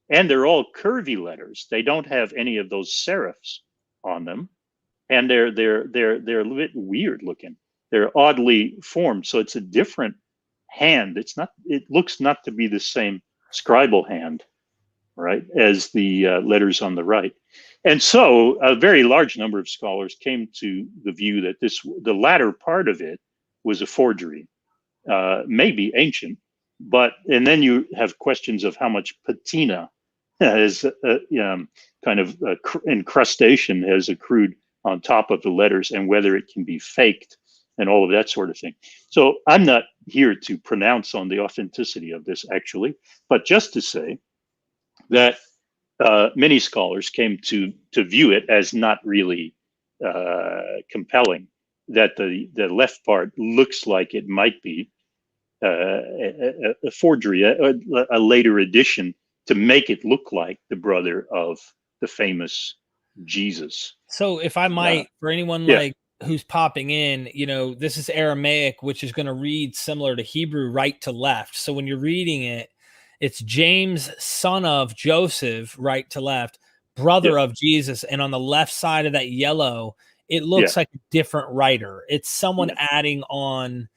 and they're all curvy letters. They don't have any of those serifs on them, and they're a little bit weird looking. They're oddly formed, so it's a different hand. It's not. It looks not to be the same scribal hand, right, as the letters on the right. And so a very large number of scholars came to the view that the latter part of it was a forgery, maybe ancient, and then you have questions of how much patina has kind of incrustation has accrued on top of the letters, and whether it can be faked and all of that sort of thing. So I'm not here to pronounce on the authenticity of this, actually, but just to say that many scholars came to view it as not really compelling, that the left part looks like it might be a forgery, a later addition to make it look like the brother of the famous Jesus. So if I might, for anyone like who's popping in, this is Aramaic, which is going to read similar to Hebrew, right to left. So when you're reading it, it's James, son of Joseph, right to left, brother of Jesus. And on the left side of that yellow, it looks like a different writer. It's someone adding on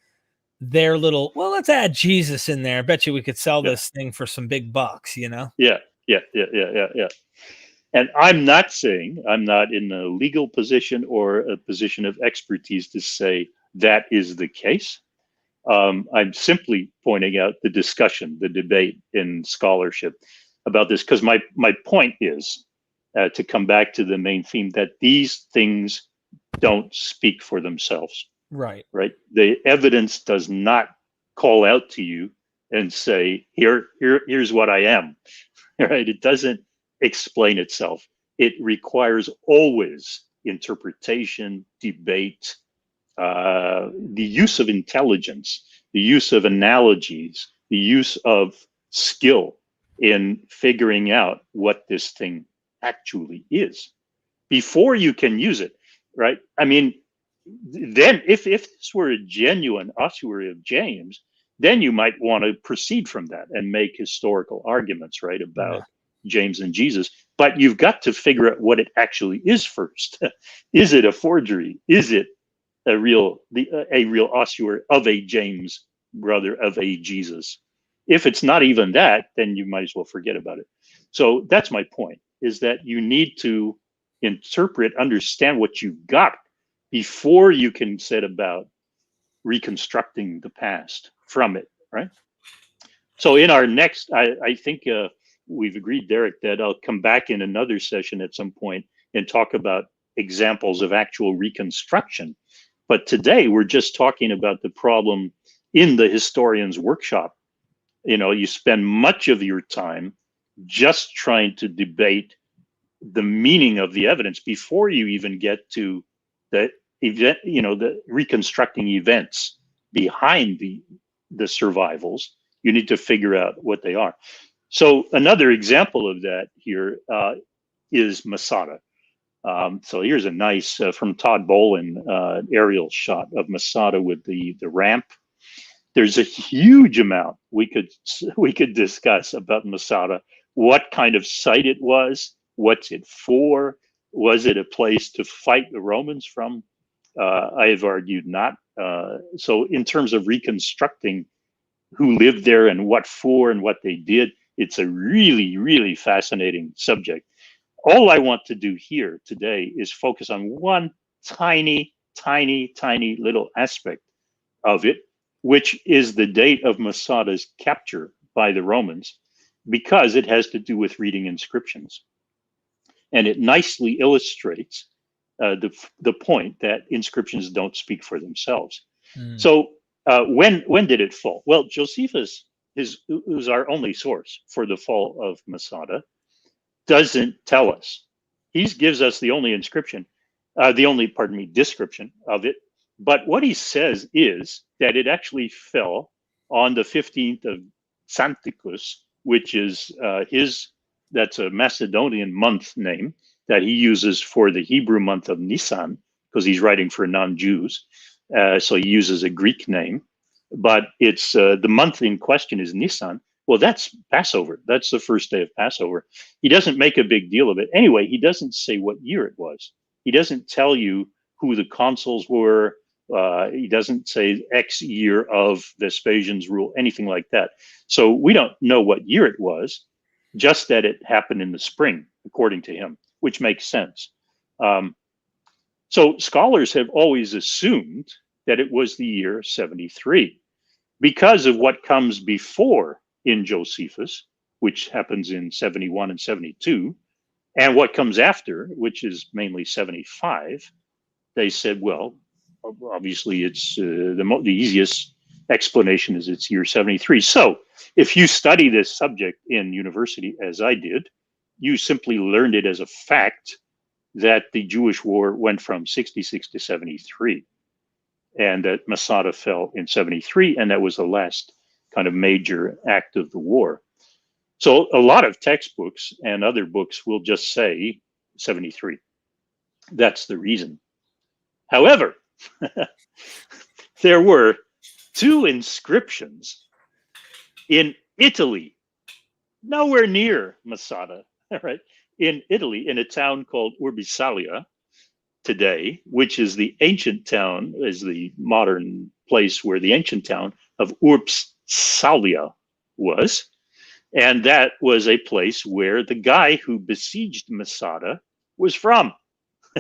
their little, well, let's add Jesus in there. I bet you we could sell this thing for some big bucks, Yeah. And I'm not saying, I'm not in a legal position or a position of expertise to say that is the case. I'm simply pointing out the discussion, the debate in scholarship about this, because my point is to come back to the main theme that these things don't speak for themselves. Right. The evidence does not call out to you and say, here's what I am. Right? It doesn't explain itself. It requires always interpretation, debate, the use of intelligence, the use of analogies, the use of skill in figuring out what this thing actually is before you can use it, right? I mean, then if this were a genuine ossuary of James, then you might want to proceed from that and make historical arguments, right, about James and Jesus. But you've got to figure out what it actually is first. Is it a forgery? Is it a real ossuary of a James, brother of a Jesus? If it's not even that, then you might as well forget about it. So that's my point, is that you need to interpret, understand what you've got before you can set about reconstructing the past from it, right? So in our next, I think we've agreed, Derek, that I'll come back in another session at some point and talk about examples of actual reconstruction. But today we're just talking about the problem in the historian's workshop. You know, you spend much of your time just trying to debate the meaning of the evidence before you even get to the event, you know, the reconstructing events behind the survivals. You need to figure out what they are. So another example of that here is Masada. So here's a nice, from Todd Bolin, aerial shot of Masada with the ramp. There's a huge amount we could discuss about Masada. What kind of site it was? What's it for? Was it a place to fight the Romans from? I have argued not. So in terms of reconstructing who lived there and what for and what they did, it's a really, really fascinating subject. All I want to do here today is focus on one tiny, tiny, tiny little aspect of it, which is the date of Masada's capture by the Romans, because it has to do with reading inscriptions. And it nicely illustrates the point that inscriptions don't speak for themselves. So when did it fall? Well, Josephus, who's our only source for the fall of Masada, doesn't tell us. He gives us the only description of it. But what he says is that it actually fell on the 15th of Santicus, which is that's a Macedonian month name that he uses for the Hebrew month of Nisan, because he's writing for non-Jews. So he uses a Greek name, but it's the month in question is Nisan. Well, that's Passover. That's the first day of Passover. He doesn't make a big deal of it. Anyway, he doesn't say what year it was. He doesn't tell you who the consuls were. He doesn't say X year of Vespasian's rule, anything like that. So we don't know what year it was, just that it happened in the spring, according to him, which makes sense. So scholars have always assumed that it was the year 73 because of what comes before in Josephus, which happens in 71 and 72, and what comes after, which is mainly 75. They said, well, obviously it's the easiest explanation is it's year 73. So if you study this subject in university, as I did, you simply learned it as a fact that the Jewish war went from 66 to 73, and that Masada fell in 73, and that was the last kind of major act of the war. So a lot of textbooks and other books will just say 73. That's the reason. However, there were 2 inscriptions in Italy, nowhere near Masada, right? In Italy, in a town called Urbisalia today, which is the ancient town, is the modern place where the ancient town of Urbisalia was. And that was a place where the guy who besieged Masada was from.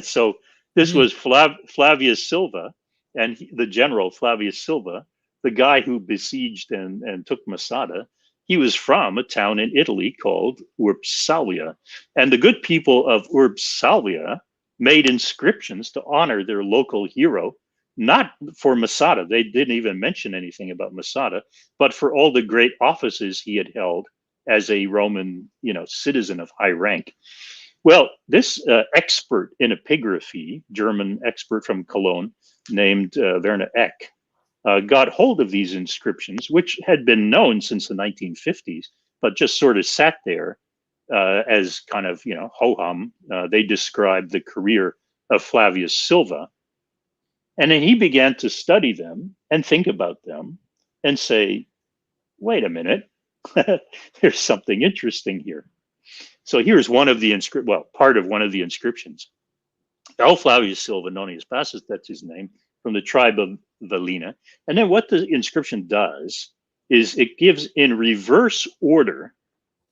So this was Flavius Silva, and the general Flavius Silva, the guy who besieged and took Masada. He was from a town in Italy called Urbisalia. And the good people of Urbisalia made inscriptions to honor their local hero, not for Masada. They didn't even mention anything about Masada, but for all the great offices he had held as a Roman, citizen of high rank. Well, this expert in epigraphy, German expert from Cologne, named Werner Eck, got hold of these inscriptions, which had been known since the 1950s, but just sort of sat there as kind of, ho-hum. They described the career of Flavius Silva. And then he began to study them and think about them and say, wait a minute, there's something interesting here. So here's one of the part of one of the inscriptions. L. Flavius Silvanonius Bassus, that's his name, from the tribe of Valina. And then what the inscription does is it gives in reverse order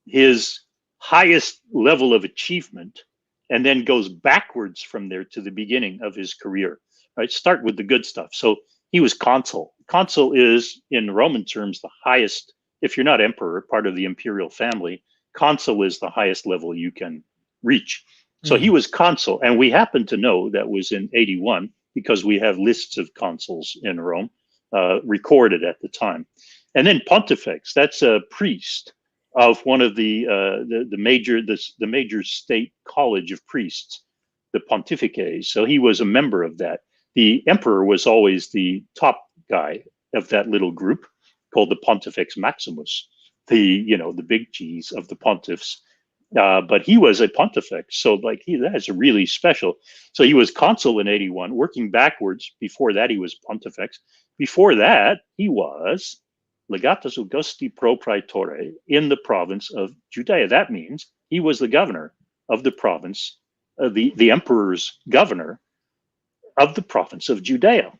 his highest level of achievement, and then goes backwards from there to the beginning of his career. Right? Start with the good stuff. So he was consul. Consul is, in Roman terms, the highest. If you're not emperor, part of the imperial family, consul is the highest level you can reach. So he was consul, and we happen to know that was in 81 because we have lists of consuls in Rome recorded at the time. And then pontifex, that's a priest of one of the major state college of priests, the pontifices. So he was a member of that. The emperor was always the top guy of that little group called the Pontifex Maximus, the big G's of the pontiffs. But he was a pontifex, so that's really special. So he was consul in 81, working backwards. Before that, he was pontifex. Before that, he was legatus Augusti pro praetore in the province of Judea. That means he was the governor of the province, the emperor's governor of the province of Judea.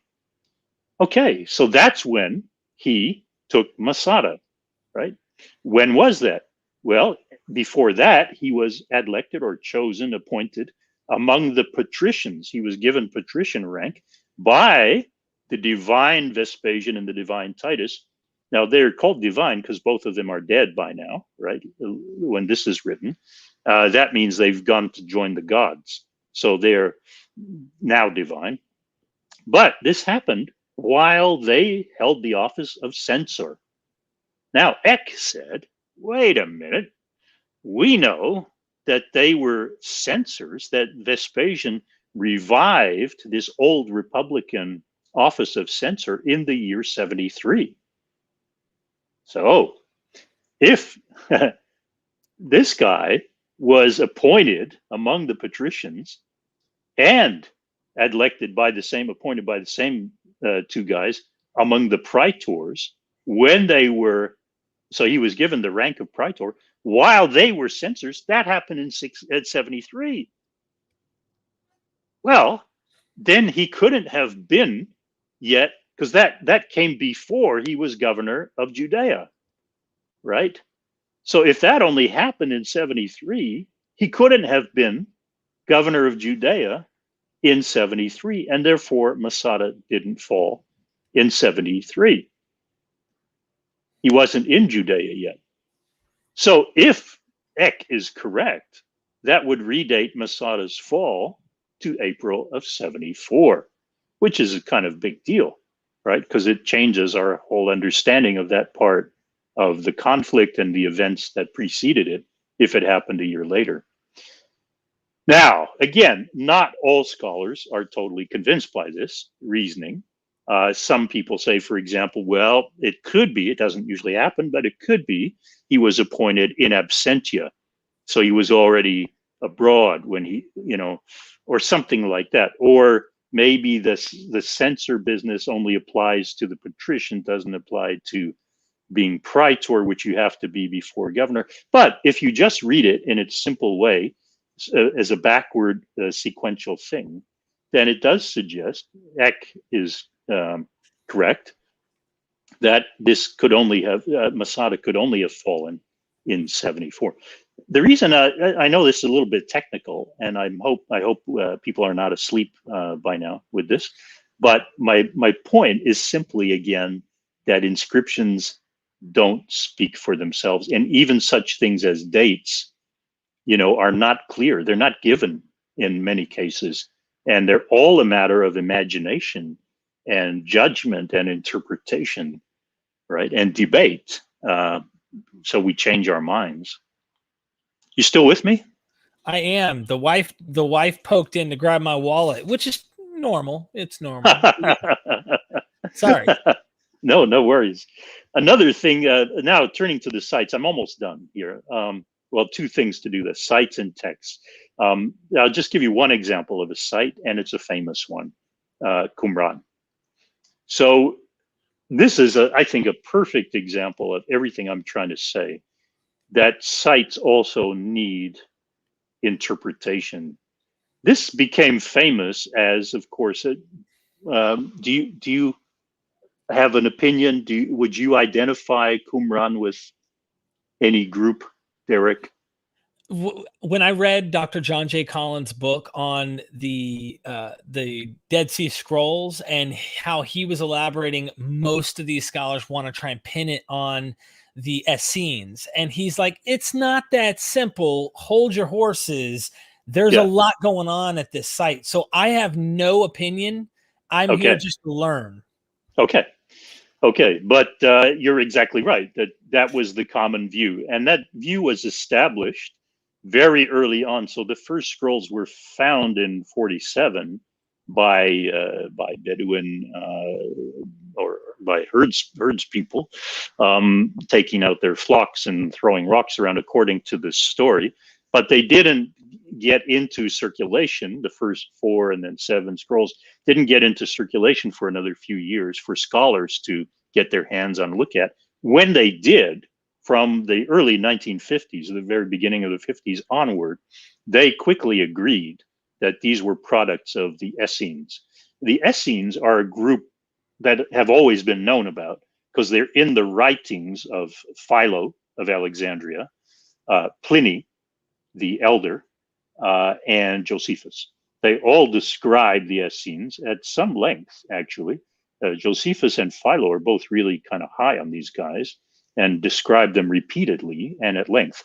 Okay, so that's when he took Masada, right? When was that? Well, before that, he was elected or chosen, appointed among the patricians. He was given patrician rank by the divine Vespasian and the divine Titus. Now, they're called divine because both of them are dead by now, right? When this is written, that means they've gone to join the gods. So they're now divine. But this happened while they held the office of censor. Now, Eck said, wait a minute, we know that they were censors, that Vespasian revived this old Republican office of censor in the year 73. So if this guy was appointed among the patricians and appointed by the same two guys among the praetors when they were, so he was given the rank of praetor while they were censors, that happened in 73. Well, then he couldn't have been yet, because that came before he was governor of Judea, right? So if that only happened in 73, he couldn't have been governor of Judea in 73, and therefore Masada didn't fall in 73. He wasn't in Judea yet. So if Eck is correct, that would redate Masada's fall to April of 74, which is a kind of big deal, right? Because it changes our whole understanding of that part of the conflict and the events that preceded it, if it happened a year later. Now, again, not all scholars are totally convinced by this reasoning. Some people say, for example, well, it could be, it doesn't usually happen, but it could be he was appointed in absentia. So he was already abroad when he, or something like that. Or maybe the censor business only applies to the patrician, doesn't apply to being praetor, which you have to be before governor. But if you just read it in its simple way, as a backward sequential thing, then it does suggest, Eck is correct, that this could only have, Masada could only have fallen in 74. The reason, I know this is a little bit technical, and I hope people are not asleep by now with this, but my point is simply, again, that inscriptions don't speak for themselves, and even such things as dates, are not clear. They're not given in many cases, and they're all a matter of imagination and judgment and interpretation, right? And debate. So we change our minds. You still with me? I am. The wife poked in to grab my wallet, which is normal. It's normal. Sorry. No worries. Another thing, now turning to the sites, I'm almost done here. Well, two things to do this, sites and text. I'll just give you one example of a site, and it's a famous one, Qumran. So this is, I think, a perfect example of everything I'm trying to say. that sites also need interpretation. This became famous as, of course, do you have an opinion? Would you identify Qumran with any group, Derek? When I read Dr. John J. Collins' book on the Dead Sea Scrolls and how he was elaborating, most of these scholars want to try and pin it on the Essenes, and he's like, it's not that simple. Hold your horses. There's a lot going on at this site. So I have no opinion. I'm here just to learn. Okay. But you're exactly right. That was the common view. And that view was established very early on. So the first scrolls were found in 47 by Bedouin or by herds people taking out their flocks and throwing rocks around, according to this story. But they didn't get into circulation. The first 4 and then 7 scrolls didn't get into circulation for another few years for scholars to get their hands on, look at. When they did, from the early 1950s, the very beginning of the 50s onward, they quickly agreed that these were products of the Essenes. The Essenes are a group that have always been known about because they're in the writings of Philo of Alexandria, Pliny the Elder, and Josephus. They all describe the Essenes at some length, actually. Josephus and Philo are both really kind of high on these guys and describe them repeatedly and at length.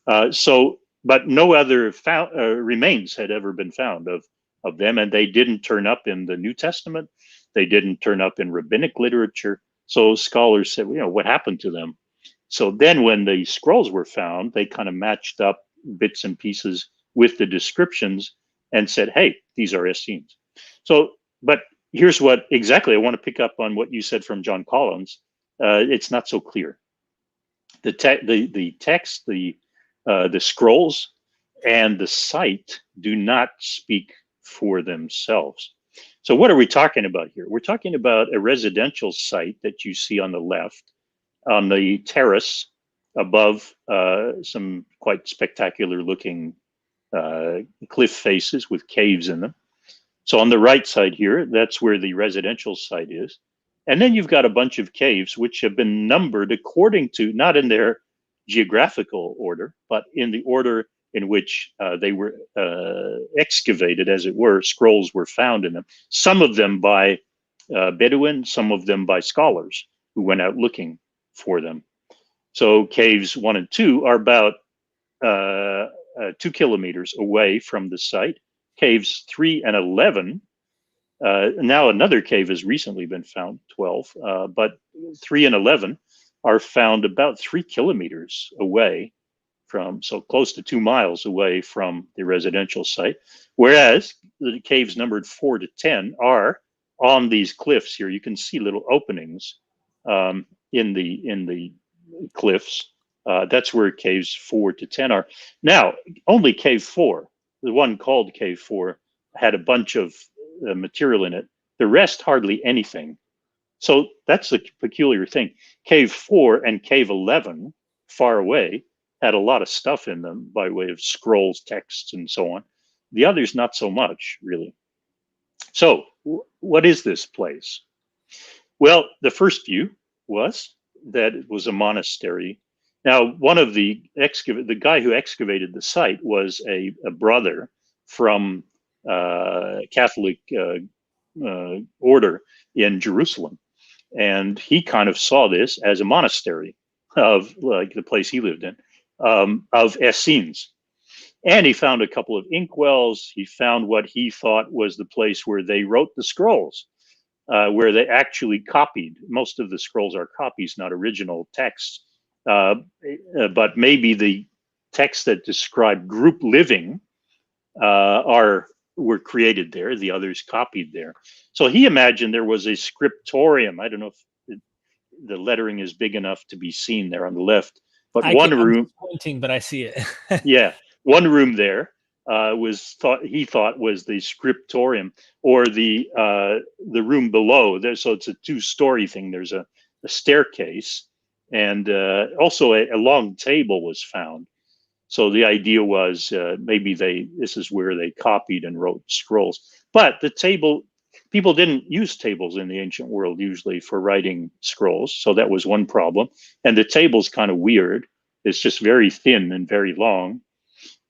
But no other remains had ever been found of them, and they didn't turn up in the New Testament. They didn't turn up in rabbinic literature. So scholars said, what happened to them? So then when the scrolls were found, they kind of matched up bits and pieces with the descriptions and said, hey, these are Essenes. So, but here's what exactly I want to pick up on what you said from John Collins. It's not so clear. The text, the scrolls, and the site do not speak for themselves. So what are we talking about here? We're talking about a residential site that you see on the left, on the terrace above some quite spectacular looking cliff faces with caves in them. So on the right side here, that's where the residential site is. And then you've got a bunch of caves which have been numbered according to, not in their geographical order, but in the order in which they were excavated, as it were. Scrolls were found in them. Some of them by Bedouin, some of them by scholars who went out looking for them. So caves 1 and 2 are about 2 kilometers away from the site. Caves 3 and 11, now another cave has recently been found, 12, but 3 and 11 are found about 3 kilometers away from, so close to 2 miles away from the residential site. Whereas the caves numbered 4 to 10 are on these cliffs here. You can see little openings in the cliffs. That's where caves 4 to 10 are. Now, only cave 4, the one called cave 4, had a bunch of material in it. The rest, hardly anything. So that's the peculiar thing. Cave 4 and cave 11, far away, had a lot of stuff in them by way of scrolls, texts, and so on. The others, not so much, really. So what is this place? Well, the first view was that it was a monastery. Now, one of the guy who excavated the site was a brother from Catholic order in Jerusalem. And he kind of saw this as a monastery of, like, the place he lived in, of Essenes. And he found a couple of inkwells. He found what he thought was the place where they wrote the scrolls, where they actually copied. Most of the scrolls are copies, not original texts. But maybe the texts that describe group living were created there. The others copied there. So he imagined there was a scriptorium. I don't know if the lettering is big enough to be seen there on the left, but one room. I'm pointing, but I see it. Yeah, one room there he thought was the scriptorium, or the room below there. So it's a 2-story thing. There's a staircase, And also a long table was found. So the idea was maybe this is where they copied and wrote scrolls. But the table, people didn't use tables in the ancient world usually for writing scrolls. So that was one problem. And the table's kind of weird. It's just very thin and very long.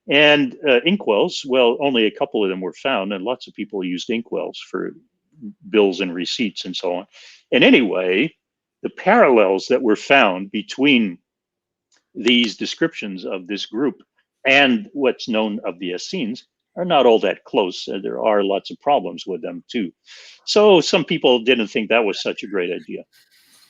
And inkwells, well, only a couple of them were found, and lots of people used inkwells for bills and receipts and so on. And anyway, the parallels that were found between these descriptions of this group and what's known of the Essenes are not all that close. There are lots of problems with them too. So some people didn't think that was such a great idea.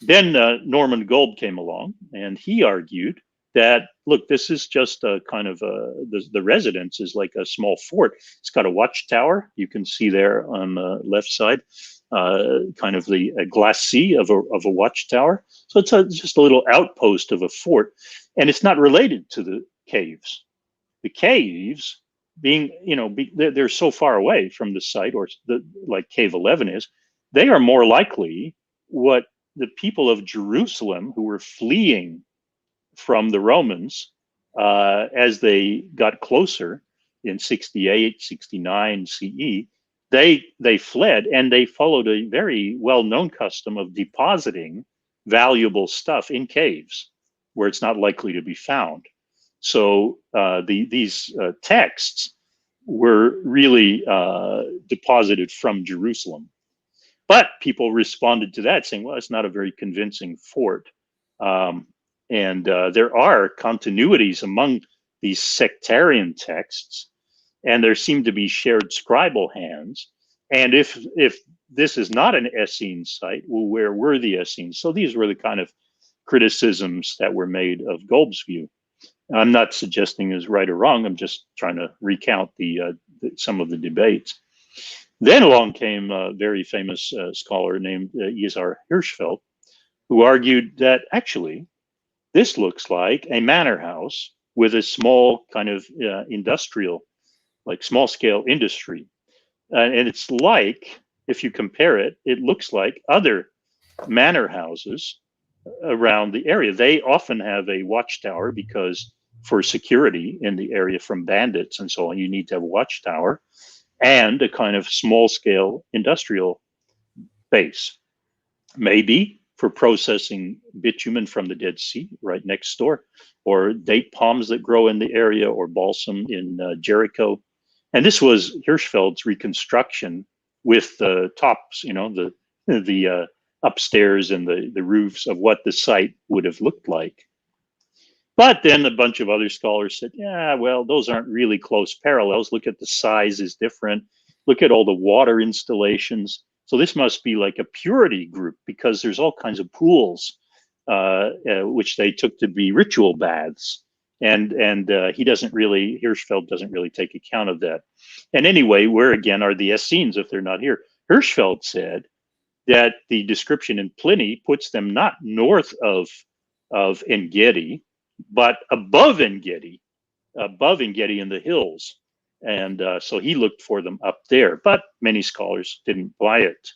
Then Norman Golb came along, and he argued that, look, this is just a kind of the residence is like a small fort. It's got a watchtower. You can see there on the left side, kind of the glacis of a watchtower. So it's just a little outpost of a fort, and it's not related to the caves. The caves, being, they're so far away from the site, or like Cave 11 is, they are more likely what the people of Jerusalem who were fleeing from the Romans as they got closer in 68, 69 CE, they fled, and they followed a very well-known custom of depositing valuable stuff in caves where it's not likely to be found. So these texts were really deposited from Jerusalem. But people responded to that saying, well, it's not a very convincing fort. And there are continuities among these sectarian texts, and there seem to be shared scribal hands. And if this is not an Essene site, well, where were the Essenes? So these were the kind of criticisms that were made of Golb's view. I'm not suggesting is right or wrong. I'm just trying to recount some of the debates. Then along came a very famous scholar named Isar Hirschfeld, who argued that actually this looks like a manor house with a small kind of industrial, like small scale industry. And it's like, if you compare it, it looks like other manor houses around the area. They often have a watchtower because for security in the area from bandits and so on, you need to have a watchtower and a kind of small scale industrial base. Maybe for processing bitumen from the Dead Sea right next door, or date palms that grow in the area, or balsam in Jericho. And this was Hirschfeld's reconstruction with the tops, the upstairs and the roofs of what the site would have looked like. But then a bunch of other scholars said, yeah, well, those aren't really close parallels. Look at the size is different. Look at all the water installations. So this must be like a purity group, because there's all kinds of pools, which they took to be ritual baths. And Hirschfeld doesn't really take account of that. And anyway, where again are the Essenes if they're not here? Hirschfeld said that the description in Pliny puts them not north of En-Gedi, but above En-Gedi in the hills. And so he looked for them up there, but many scholars didn't buy it.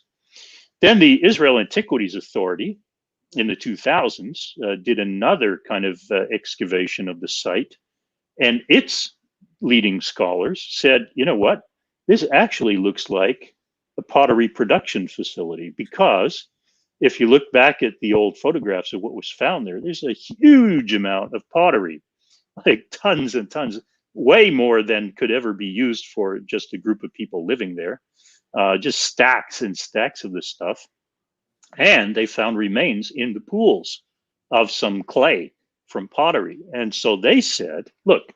Then the Israel Antiquities Authority in the 2000s did another kind of excavation of the site. And its leading scholars said, you know what, this actually looks like a pottery production facility, because if you look back at the old photographs of what was found there, there's a huge amount of pottery, like tons and tons, way more than could ever be used for just a group of people living there, just stacks and stacks of this stuff. And they found remains in the pools of some clay from pottery. And so they said, look,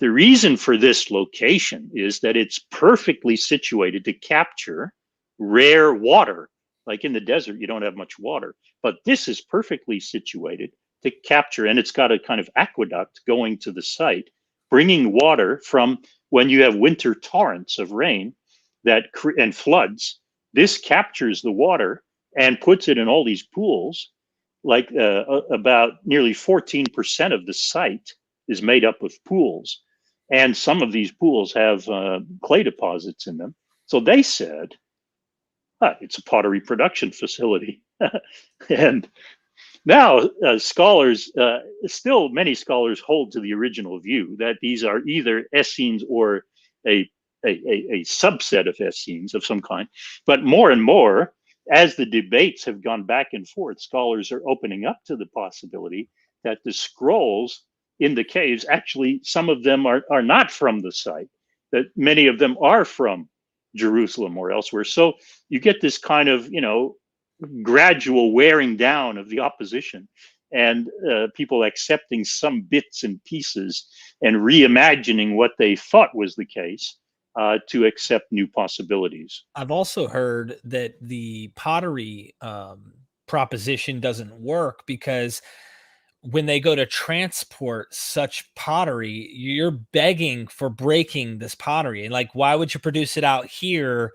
the reason for this location is that it's perfectly situated to capture rare water. Like in the desert, you don't have much water, but this is perfectly situated to capture, and it's got a kind of aqueduct going to the site, bringing water from when you have winter torrents of rain and floods. This captures the water and puts it in all these pools. Like about nearly 14% of the site is made up of pools. And some of these pools have clay deposits in them. So they said, it's a pottery production facility. And Now, scholars, still many scholars hold to the original view that these are either Essenes or a subset of Essenes of some kind. But more and more, as the debates have gone back and forth, scholars are opening up to the possibility that the scrolls in the caves, actually, some of them are not from the site, that many of them are from Jerusalem or elsewhere. So you get this kind of, gradual wearing down of the opposition, and people accepting some bits and pieces and reimagining what they thought was the case to accept new possibilities. I've also heard that the pottery proposition doesn't work because when they go to transport such pottery, you're begging for breaking this pottery. And like, why would you produce it out here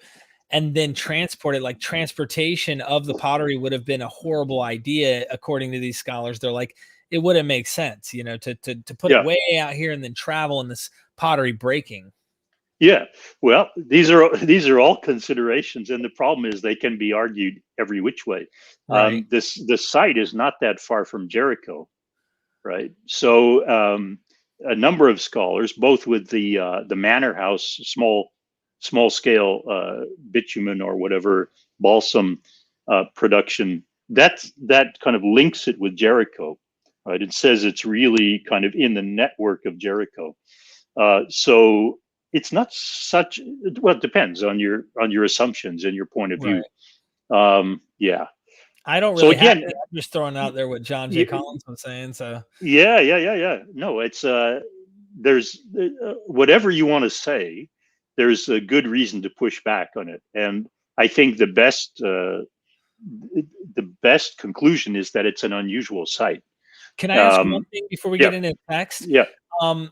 and then transport it? Like, transportation of the pottery would have been a horrible idea, according to these scholars. They're like, it wouldn't make sense, to put it way out here and then travel in this pottery breaking. Yeah, well, these are all considerations, and the problem is they can be argued every which way. Right. The site is not that far from Jericho, right? So a number of scholars, both with the manor house, small scale bitumen or whatever balsam production, that kind of links it with Jericho, right? It says it's really kind of in the network of Jericho. So it's not such, well, it depends on your assumptions and your point of view. Yeah. I don't really have it. I'm just throwing out there what John J. Collins was saying. So yeah. No, it's there's whatever you want to say, there's a good reason to push back on it. And I think the best conclusion is that it's an unusual site. Can I ask one thing before we get into text? Yeah.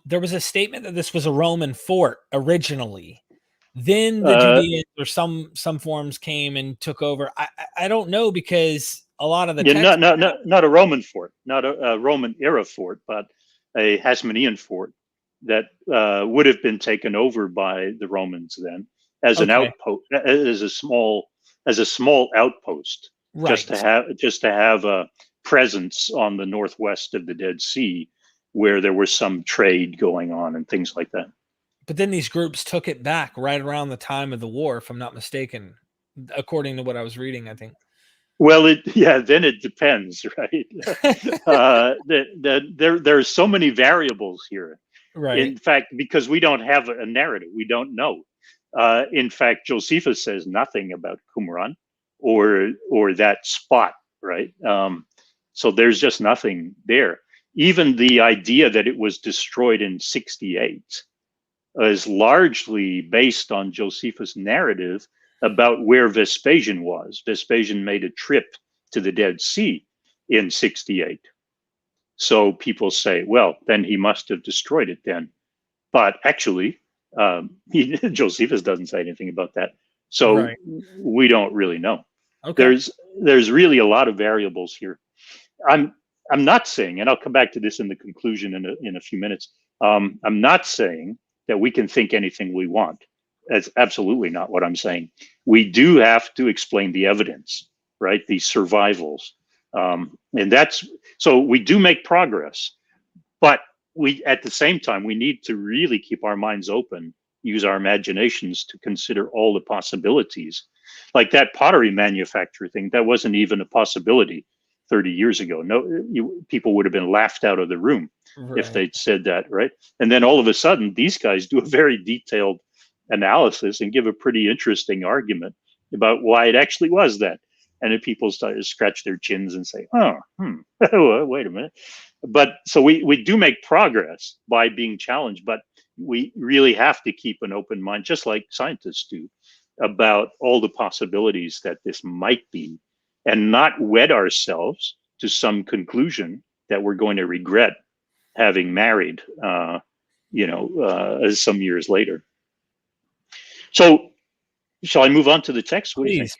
There was a statement that this was a Roman fort originally. Then the Judeans or some forms came and took over. I don't know, because a lot of the not a Roman fort, not a Roman era fort, but a Hasmonean fort that would have been taken over by the Romans then as an outpost, as a small outpost, right, just to have a presence on the northwest of the Dead Sea, where there was some trade going on and things like that. But then these groups took it back right around the time of the war, if I'm not mistaken, according to what I was reading, I think. Well, then it depends, right? There are so many variables here. Right. In fact, because we don't have a narrative, we don't know. In fact, Josephus says nothing about Qumran or that spot, right? So there's just nothing there. Even the idea that it was destroyed in 68 is largely based on Josephus' narrative about where Vespasian was. Vespasian made a trip to the Dead Sea in 68. So people say, well, then he must have destroyed it then. But actually, Josephus doesn't say anything about that. So we don't really know. Okay. There's really a lot of variables here. I'm not saying, and I'll come back to this in the conclusion in a few minutes. I'm not saying that we can think anything we want. That's absolutely not what I'm saying. We do have to explain the evidence, right? The survivals. And that's, so we do make progress, but at the same time, we need to really keep our minds open, use our imaginations to consider all the possibilities. Like that pottery manufacturer thing, that wasn't even a possibility 30 years ago. People would have been laughed out of the room if they'd said that, right? And then all of a sudden, these guys do a very detailed analysis and give a pretty interesting argument about why it actually was that. And then people start to scratch their chins and say, wait a minute. But so we do make progress by being challenged, but we really have to keep an open mind, just like scientists do, about all the possibilities that this might be, and not wed ourselves to some conclusion that we're going to regret having married, some years later. So shall I move on to the text? Please.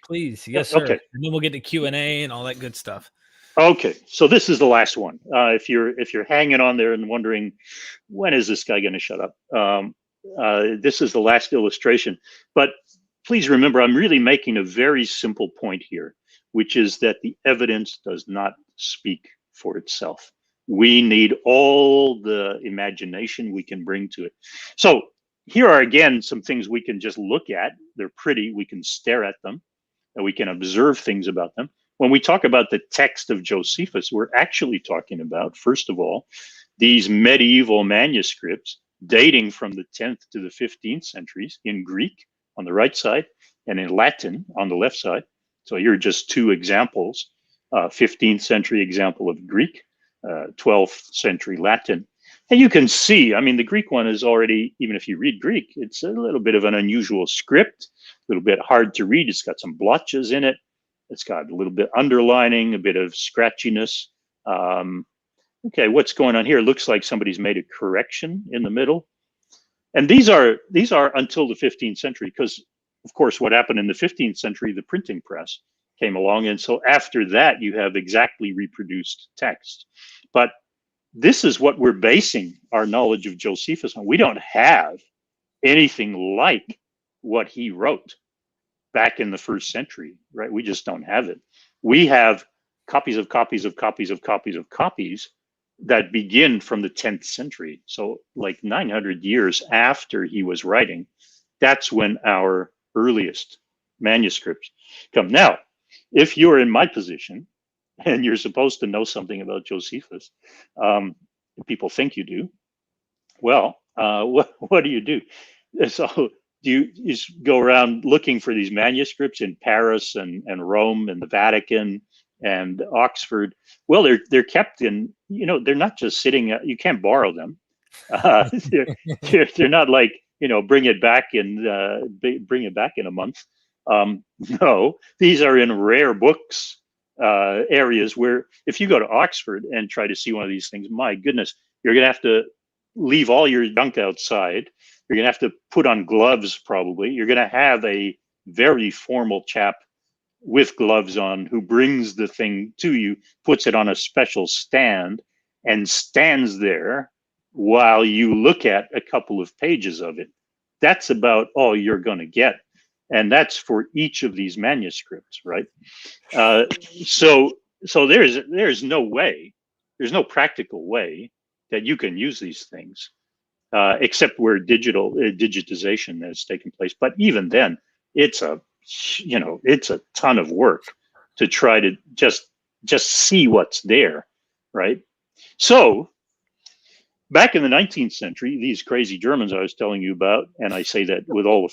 Yes, sir. Okay. And then we'll get to Q&A and all that good stuff. Okay. So this is the last one. If you're hanging on there and wondering, when is this guy going to shut up? This is the last illustration. But please remember, I'm really making a very simple point here, which is that the evidence does not speak for itself. We need all the imagination we can bring to it. So here are, again, some things we can just look at. They're pretty. We can stare at them, and we can observe things about them. When we talk about the text of Josephus, we're actually talking about, first of all, these medieval manuscripts dating from the 10th to the 15th centuries in Greek on the right side and in Latin on the left side. So here are just two examples, 15th century example of Greek, 12th century Latin. And you can see, I mean, the Greek one is already, even if you read Greek, it's a little bit of an unusual script, a little bit hard to read. It's got some blotches in it. It's got a little bit underlining, a bit of scratchiness. Okay, what's going on here? Looks like somebody's made a correction in the middle. And these are until the 15th century, because of course, what happened in the 15th century, the printing press came along. And so after that, you have exactly reproduced text. But this is what we're basing our knowledge of Josephus on. We don't have anything like what he wrote back in the first century, right? We just don't have it. We have copies of copies of copies of copies of copies that begin from the 10th century. So like 900 years after he was writing, that's when our earliest manuscripts come. Now, if you're in my position and you're supposed to know something about Josephus, people think you do. Well, what do you do? So you just go around looking for these manuscripts in Paris and Rome and the Vatican and Oxford. Well, they're kept in, they're not just sitting, you can't borrow them. They're not like, bring it back in a month. No, these are in rare books areas where if you go to Oxford and try to see one of these things, my goodness, you're going to have to leave all your junk outside. You're going to have to put on gloves, probably. You're going to have a very formal chap with gloves on who brings the thing to you, puts it on a special stand, and stands there while you look at a couple of pages of it. That's about all you're going to get. And that's for each of these manuscripts, right? So there's no way, there's no practical way that you can use these things, except where digitization has taken place. But even then, it's a ton of work to try to just see what's there, right? So back in the 19th century, these crazy Germans I was telling you about, and I say that with all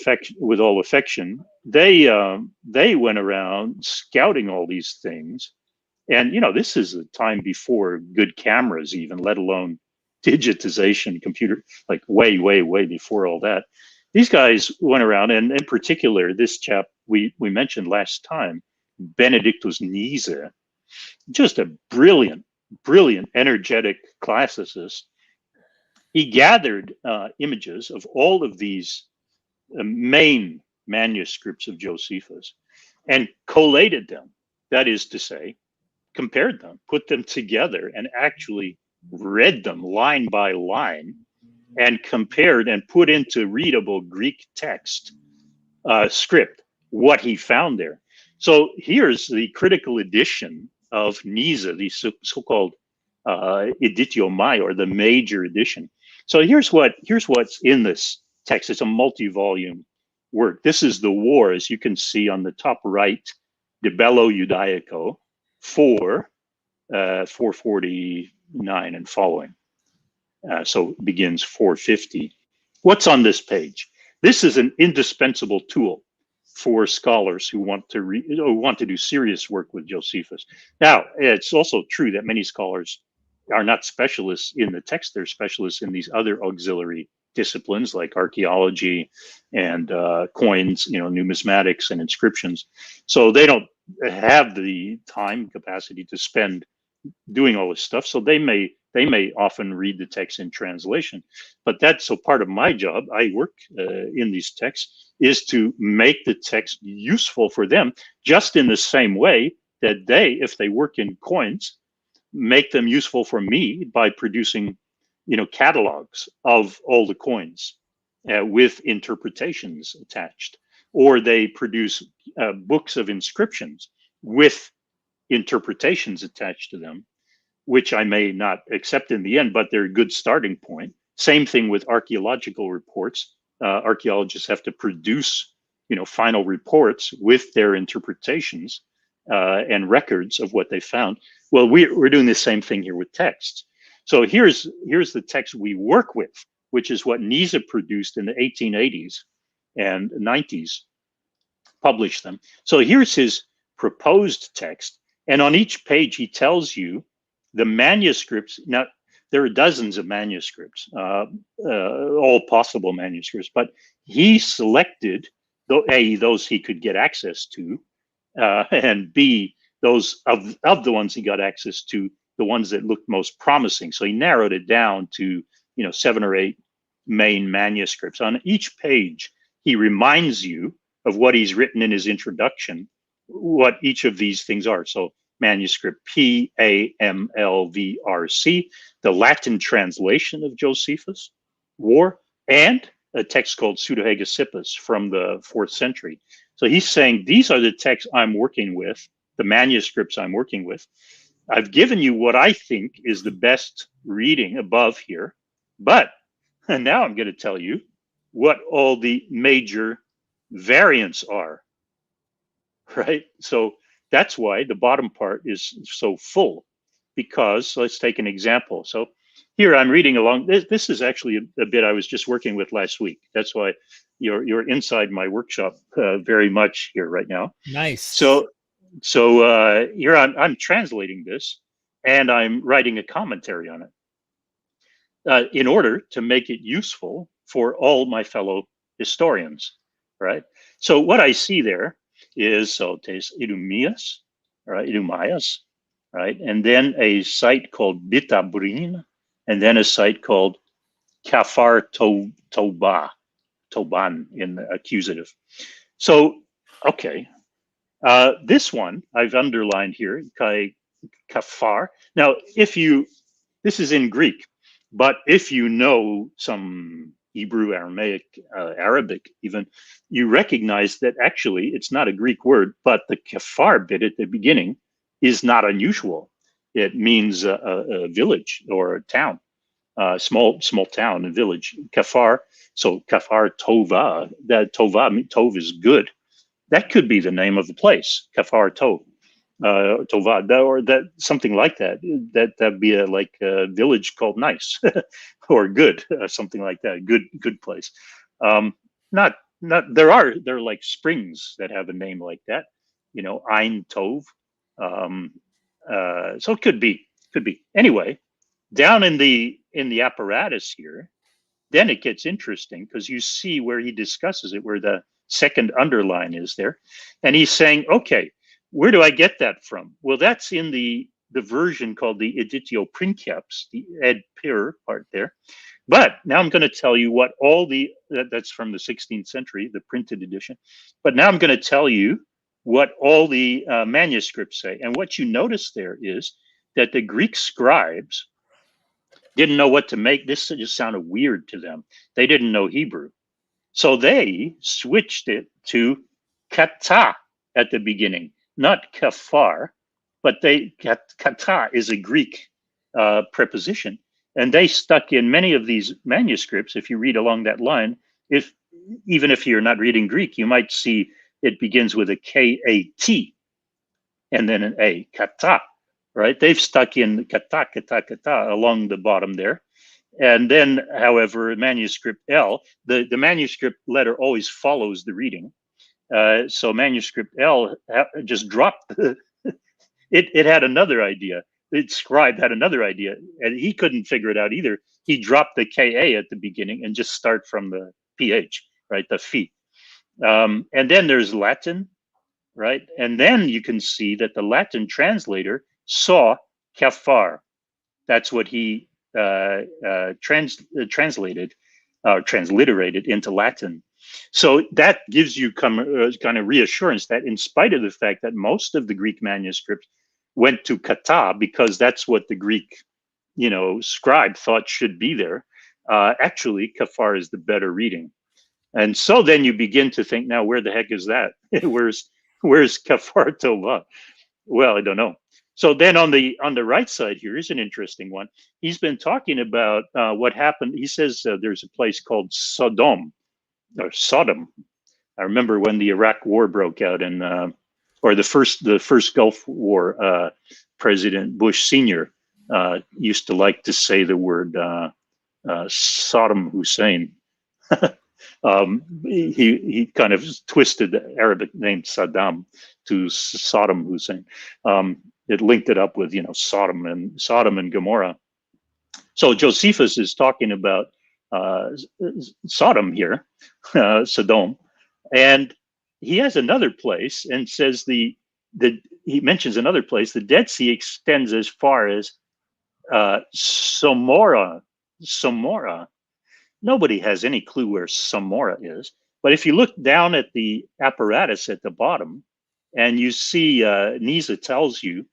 affection, they went around scouting all these things. And, this is a time before good cameras even, let alone digitization, computer, like way, way, way before all that. These guys went around, and in particular, this chap we mentioned last time, Benedictus Niese, just a brilliant, energetic classicist. He gathered images of all of these main manuscripts of Josephus and collated them. That is to say, compared them, put them together, and actually read them line by line and compared and put into readable Greek text script what he found there. So here's the critical edition of Niese, the so-called Editio Maior, the major edition. So here's what's in this text. It's a multi-volume work. This is the war, as you can see on the top right, De Bello Judaico, 449 and following. So it begins 450. What's on this page? This is an indispensable tool for scholars who want to do serious work with Josephus. Now, it's also true that many scholars are not specialists in the text; they're specialists in these other auxiliary disciplines like archaeology and coins, numismatics and inscriptions. So they don't have the time capacity to spend doing all this stuff. So they may often read the text in translation. But so part of my job, I work in these texts, is to make the text useful for them, just in the same way that they, if they work in coins, make them useful for me by producing, catalogs of all the coins with interpretations attached. or they produce books of inscriptions with interpretations attached to them, which I may not accept in the end, but they're a good starting point. Same thing with archaeological reports. Archaeologists have to produce, final reports with their interpretations and records of what they found. Well, we're doing the same thing here with texts. So here's the text we work with, which is what Nisa produced in the 1880s and 90s, published them. So here's his proposed text. And on each page, he tells you the manuscripts. Now, there are dozens of manuscripts, all possible manuscripts, but he selected A, those he could get access to, and B, those of the ones he got access to, the ones that looked most promising. So he narrowed it down to, 7 or 8 main manuscripts. On each page, he reminds you of what he's written in his introduction, what each of these things are. So manuscript PAMLVRC, the Latin translation of Josephus, and a text called Pseudo-history from the 4th century. So he's saying these are the texts I'm working with, the manuscripts I'm working with. I've given you what I think is the best reading above here, but now I'm going to tell you what all the major variants are, right? So that's why the bottom part is so full, because let's take an example. So here I'm reading along. This is actually a bit I was just working with last week. That's why you're inside my workshop very much here right now. Nice. So here I'm translating this, and I'm writing a commentary on it in order to make it useful for all my fellow historians, right? So what I see there is tes Idumias, right? Idumias, right? And then a site called Bitabrin, and then a site called Kafar Toban in the accusative. So, okay. This one I've underlined here, Kafar. Now, this is in Greek, but if you know some Hebrew, Aramaic, Arabic even, you recognize that actually it's not a Greek word, but the kafar bit at the beginning is not unusual. It means a village or a town, small town, a village. Kafar, so Kafar Tova, that Tov is good. That could be the name of the place, Kafar Tov. Tova, or that something like that. That'd be like a village called nice or good, something like that. Good place. Not there are like springs that have a name like that. Ein Tov. So it could be. Anyway, down in the apparatus here, then it gets interesting because you see where he discusses it, where the second underline is there, and he's saying, okay, where do I get that from? Well, that's in the version called the Editio Princeps, the Ed Pir part there. But now I'm going to tell you what all that's from the 16th century, the printed edition. But now I'm going to tell you what all the manuscripts say. And what you notice there is that the Greek scribes didn't know what to make. This just sounded weird to them. They didn't know Hebrew. So they switched it to kata at the beginning. Not kafar, but kata is a Greek preposition. And they stuck in many of these manuscripts. If you read along that line, even if you're not reading Greek, you might see it begins with a K-A-T and then an A, kata, right? They've stuck in kata along the bottom there. And then, however, manuscript L, the manuscript letter always follows the reading. So manuscript L just dropped. It had another idea. Its scribe had another idea, and he couldn't figure it out either. He dropped the Ka at the beginning and just start from the ph, right? The phi. And then there's Latin, right? And then you can see that the Latin translator saw kafar. That's what he transliterated into Latin. So that gives you kind of reassurance that in spite of the fact that most of the Greek manuscripts went to kata because that's what the Greek, scribe thought should be there, actually kafar is the better reading. And so then you begin to think, now where the heck is that? where's Kafar Tova? Well, I don't know. So then on the right side here is an interesting one. He's been talking about what happened. He says there's a place called Sodom. I remember when the Iraq War broke out, and or the first Gulf War. President Bush Sr. Used to like to say the word Saddam Hussein. He kind of twisted the Arabic name Saddam to Saddam Hussein. It linked it up with Sodom and Gomorrah. So Josephus is talking about Sodom here, Sodom, and he has another place and says he mentions another place. The Dead Sea extends as far as Samora. Nobody has any clue where Samora is. But if you look down at the apparatus at the bottom, and you see Nisa tells you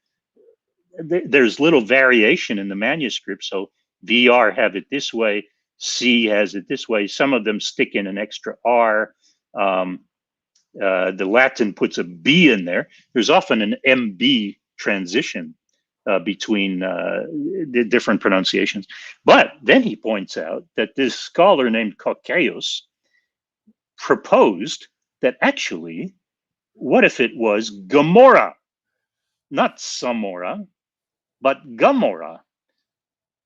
there's little variation in the manuscript. So VR have it this way, C has it this way. Some of them stick in an extra R. The Latin puts a B in there. There's often an MB transition between the different pronunciations. But then he points out that this scholar named Kokaios proposed that actually, what if it was Gomorrah? Not Samora, but Gomorrah.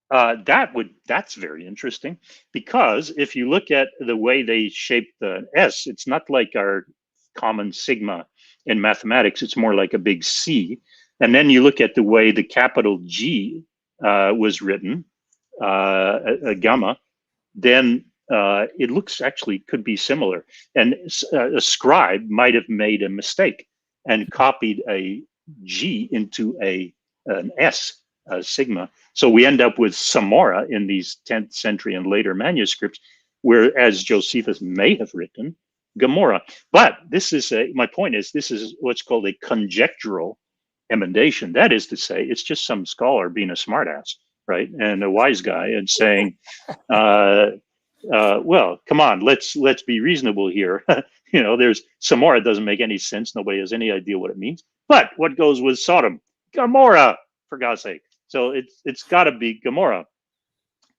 That's very interesting, because if you look at the way they shape the S, it's not like our common sigma in mathematics. It's more like a big C. And then you look at the way the capital G was written, a gamma, then it looks actually could be similar. And a scribe might have made a mistake and copied a G into an S, sigma. So we end up with Samora in these 10th century and later manuscripts, whereas Josephus may have written Gomorrah. But this is my point is, this is what's called a conjectural emendation. That is to say, it's just some scholar being a smartass, right? And a wise guy and saying, well, come on, let's be reasonable here. There's Samora doesn't make any sense. Nobody has any idea what it means. But what goes with Sodom? Gomorrah, for God's sake. So it's got to be Gomorrah.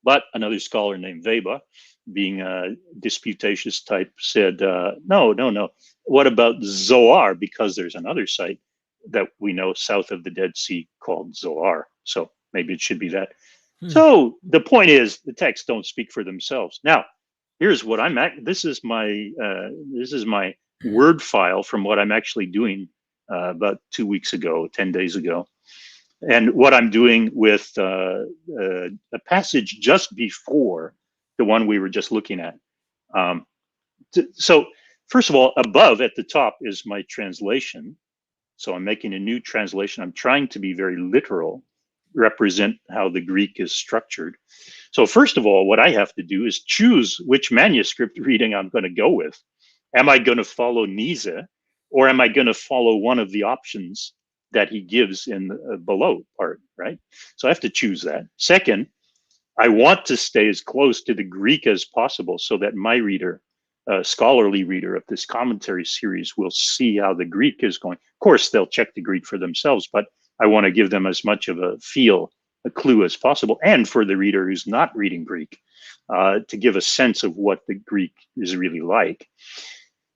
But another scholar named Weber, being a disputatious type, said, no. What about Zoar? Because there's another site that we know south of the Dead Sea called Zoar. So maybe it should be that. So the point is, the texts don't speak for themselves. Now, here's what I'm at. This is my Word file from what I'm actually doing about 2 weeks ago, 10 days ago. And what I'm doing with a passage just before the one we were just looking at. So first of all, above at the top is my translation. So I'm making a new translation. I'm trying to be very literal, represent how the Greek is structured. So first of all, what I have to do is choose which manuscript reading I'm going to go with. Am I going to follow Nisa, or am I going to follow one of the options that he gives in the below part, right? So I have to choose that. Second, I want to stay as close to the Greek as possible so that my reader, scholarly reader of this commentary series, will see how the Greek is going. Of course, they'll check the Greek for themselves, but I want to give them as much of a clue as possible, and for the reader who's not reading Greek, to give a sense of what the Greek is really like.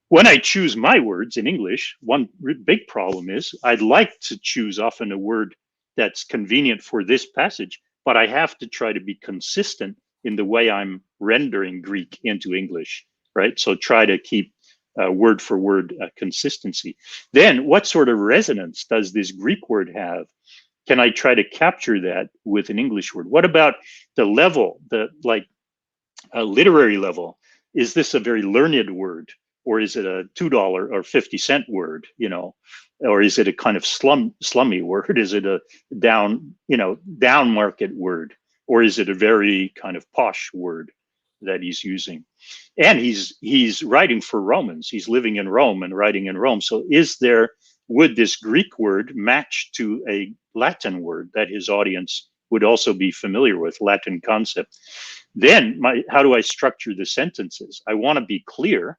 When I choose my words in English, one big problem is I'd like to choose often a word that's convenient for this passage, but I have to try to be consistent in the way I'm rendering Greek into English, right? So try to keep word for word consistency. Then what sort of resonance does this Greek word have? Can I try to capture that with an English word? What about the level, literary level? Is this a very learned word? Or is it a $2 or 50-cent word, or is it a kind of slummy word? Is it a down market word? Or is it a very kind of posh word that he's using? And he's writing for Romans. He's living in Rome and writing in Rome. So would this Greek word match to a Latin word that his audience would also be familiar with, Latin concept? Then how do I structure the sentences? I want to be clear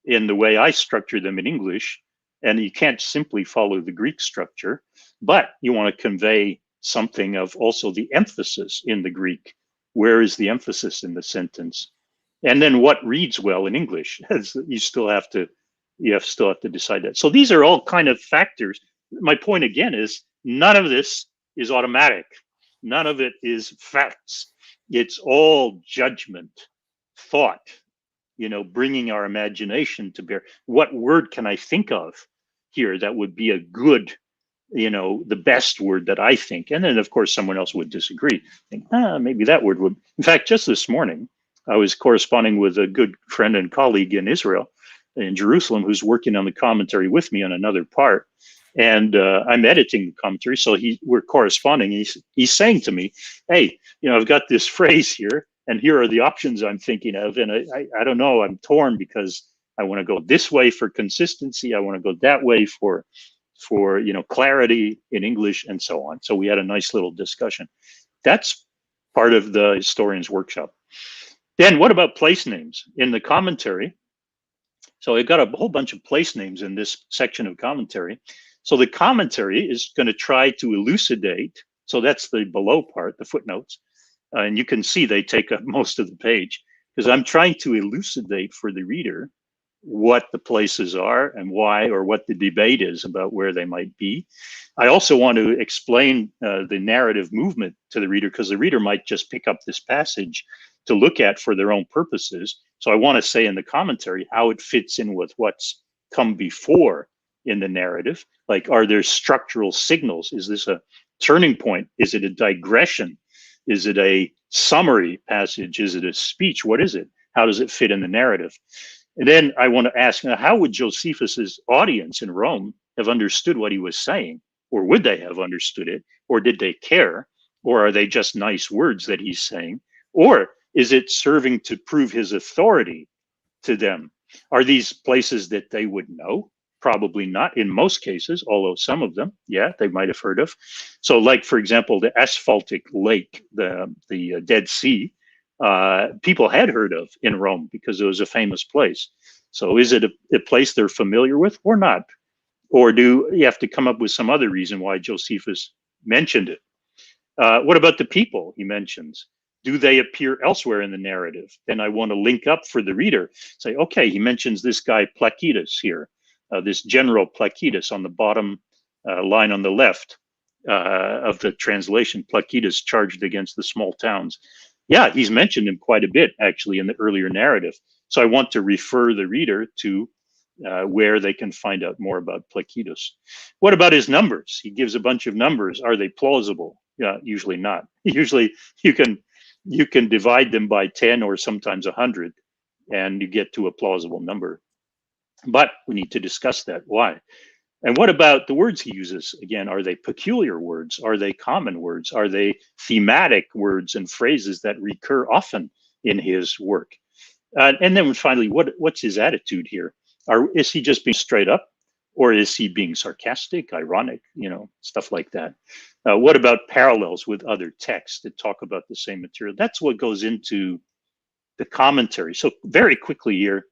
in the way I structure them in English, and you can't simply follow the Greek structure, but you want to convey something of also the emphasis in the Greek. Where is the emphasis in the sentence? And then what reads well in English? You still have to decide that. So these are all kind of factors. My point again is none of this is automatic. None of it is facts. It's all judgment, thought, bringing our imagination to bear. What word can I think of here that would be a good, the best word that I think? And then, of course, someone else would disagree. Think, maybe that word would. In fact, just this morning, I was corresponding with a good friend and colleague in Israel, in Jerusalem, who's working on the commentary with me on another part. And I'm editing the commentary, so we're corresponding. He's saying to me, hey, I've got this phrase here, and here are the options I'm thinking of. And I don't know, I'm torn because I want to go this way for consistency. I want to go that way for clarity in English and so on. So we had a nice little discussion. That's part of the historian's workshop. Then what about place names in the commentary? So I've got a whole bunch of place names in this section of commentary. So the commentary is going to try to elucidate. So that's the below part, the footnotes. And you can see they take up most of the page because I'm trying to elucidate for the reader what the places are and why, or what the debate is about where they might be. I also want to explain the narrative movement to the reader, because the reader might just pick up this passage to look at for their own purposes. So I want to say in the commentary how it fits in with what's come before in the narrative. Like, are there structural signals? Is this a turning point? Is it a digression? Is it a summary passage? Is it a speech? What is it? How does it fit in the narrative? And then I want to ask, how would Josephus's audience in Rome have understood what he was saying? Or would they have understood it? Or did they care? Or are they just nice words that he's saying? Or is it serving to prove his authority to them? Are these places that they would know? Probably not in most cases, although some of them, yeah, they might have heard of. So like, for example, the asphaltic lake, the Dead Sea, people had heard of in Rome because it was a famous place. So is it a place they're familiar with or not? Or do you have to come up with some other reason why Josephus mentioned it? What about the people he mentions? Do they appear elsewhere in the narrative? Then I want to link up for the reader. Say, okay, he mentions this guy Placidas here, this general Placidas on the bottom line on the left of the translation. Placidas charged against the small towns. Yeah, he's mentioned him quite a bit, actually, in the earlier narrative. So I want to refer the reader to where they can find out more about Placidas. What about his numbers? He gives a bunch of numbers. Are they plausible? Yeah, usually not. Usually you can divide them by 10 or sometimes 100, and you get to a plausible number. But we need to discuss that. Why? And what about the words he uses? Again, are they peculiar words? Are they common words? Are they thematic words and phrases that recur often in his work? And then finally, what's his attitude here? Is he just being straight up, or is he being sarcastic, ironic, stuff like that? What about parallels with other texts that talk about the same material? That's what goes into the commentary. So very quickly here,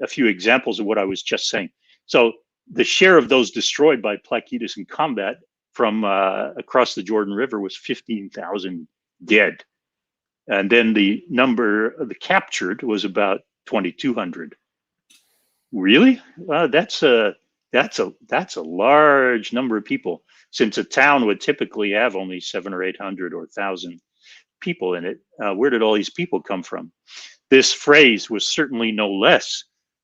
a few examples of what I was just saying. So the share of those destroyed by Placidas in combat from across the Jordan River was 15,000 dead. And then the number of the captured was about 2,200. Really? That's a large number of people, since a town would typically have only 700 or 800 or 1,000 people in it. Where did all these people come from? This phrase was certainly no less.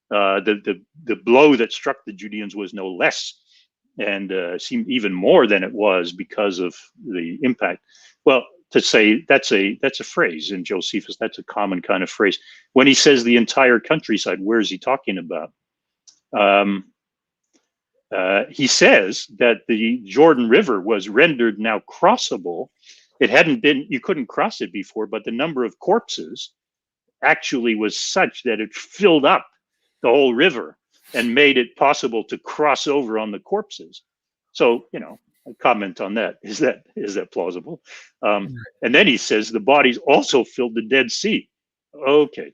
The blow that struck the Judeans was no less, and seemed even more than it was because of the impact. Well, to say that's a phrase in Josephus. That's a common kind of phrase. When he says the entire countryside, where is he talking about? He says that the Jordan River was rendered now crossable. It hadn't been, you couldn't cross it before, but the number of corpses actually was such that it filled up the whole river and made it possible to cross over on the corpses. So, comment on that. Is that plausible? And then he says the bodies also filled the Dead Sea. Okay.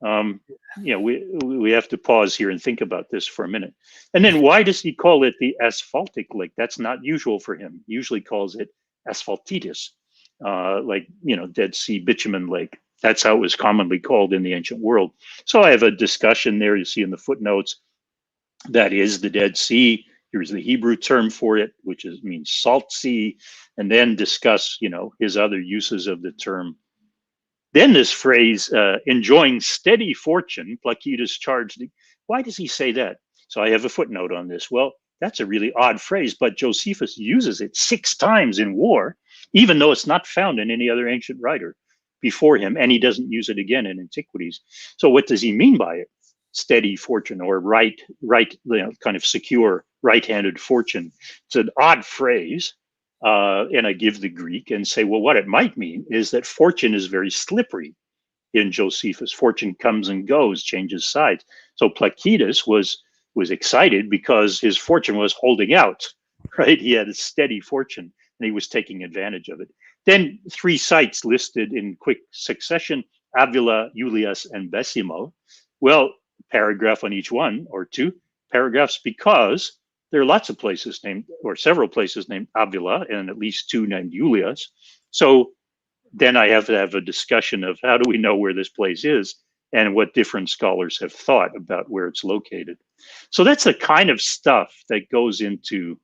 We have to pause here and think about this for a minute. And then why does he call it the asphaltic lake? That's not usual for him. He usually calls it asphaltitis, Dead Sea bitumen lake. That's how it was commonly called in the ancient world. So I have a discussion there, you see in the footnotes, that is the Dead Sea. Here's the Hebrew term for it, which means salt sea, and then discuss, his other uses of the term. Then this phrase, enjoying steady fortune, Placitas charged. Why does he say that? So I have a footnote on this. Well, that's a really odd phrase, but Josephus uses it 6 times in war, even though it's not found in any other ancient writer before him, and he doesn't use it again in Antiquities. So what does he mean by it? Steady fortune, or right, kind of secure right-handed fortune. It's an odd phrase. And I give the Greek and say, well, what it might mean is that fortune is very slippery in Josephus. Fortune comes and goes, changes sides. So Placitas was excited because his fortune was holding out, right? He had a steady fortune and he was taking advantage of it. Then 3 sites listed in quick succession: Avila, Iulias, and Besimo. Well, paragraph on each one, or 2 paragraphs, because there are lots of places named, or several places named Avila, and at least 2 named Iulias. So then I have to have a discussion of how do we know where this place is and what different scholars have thought about where it's located. So that's the kind of stuff that goes into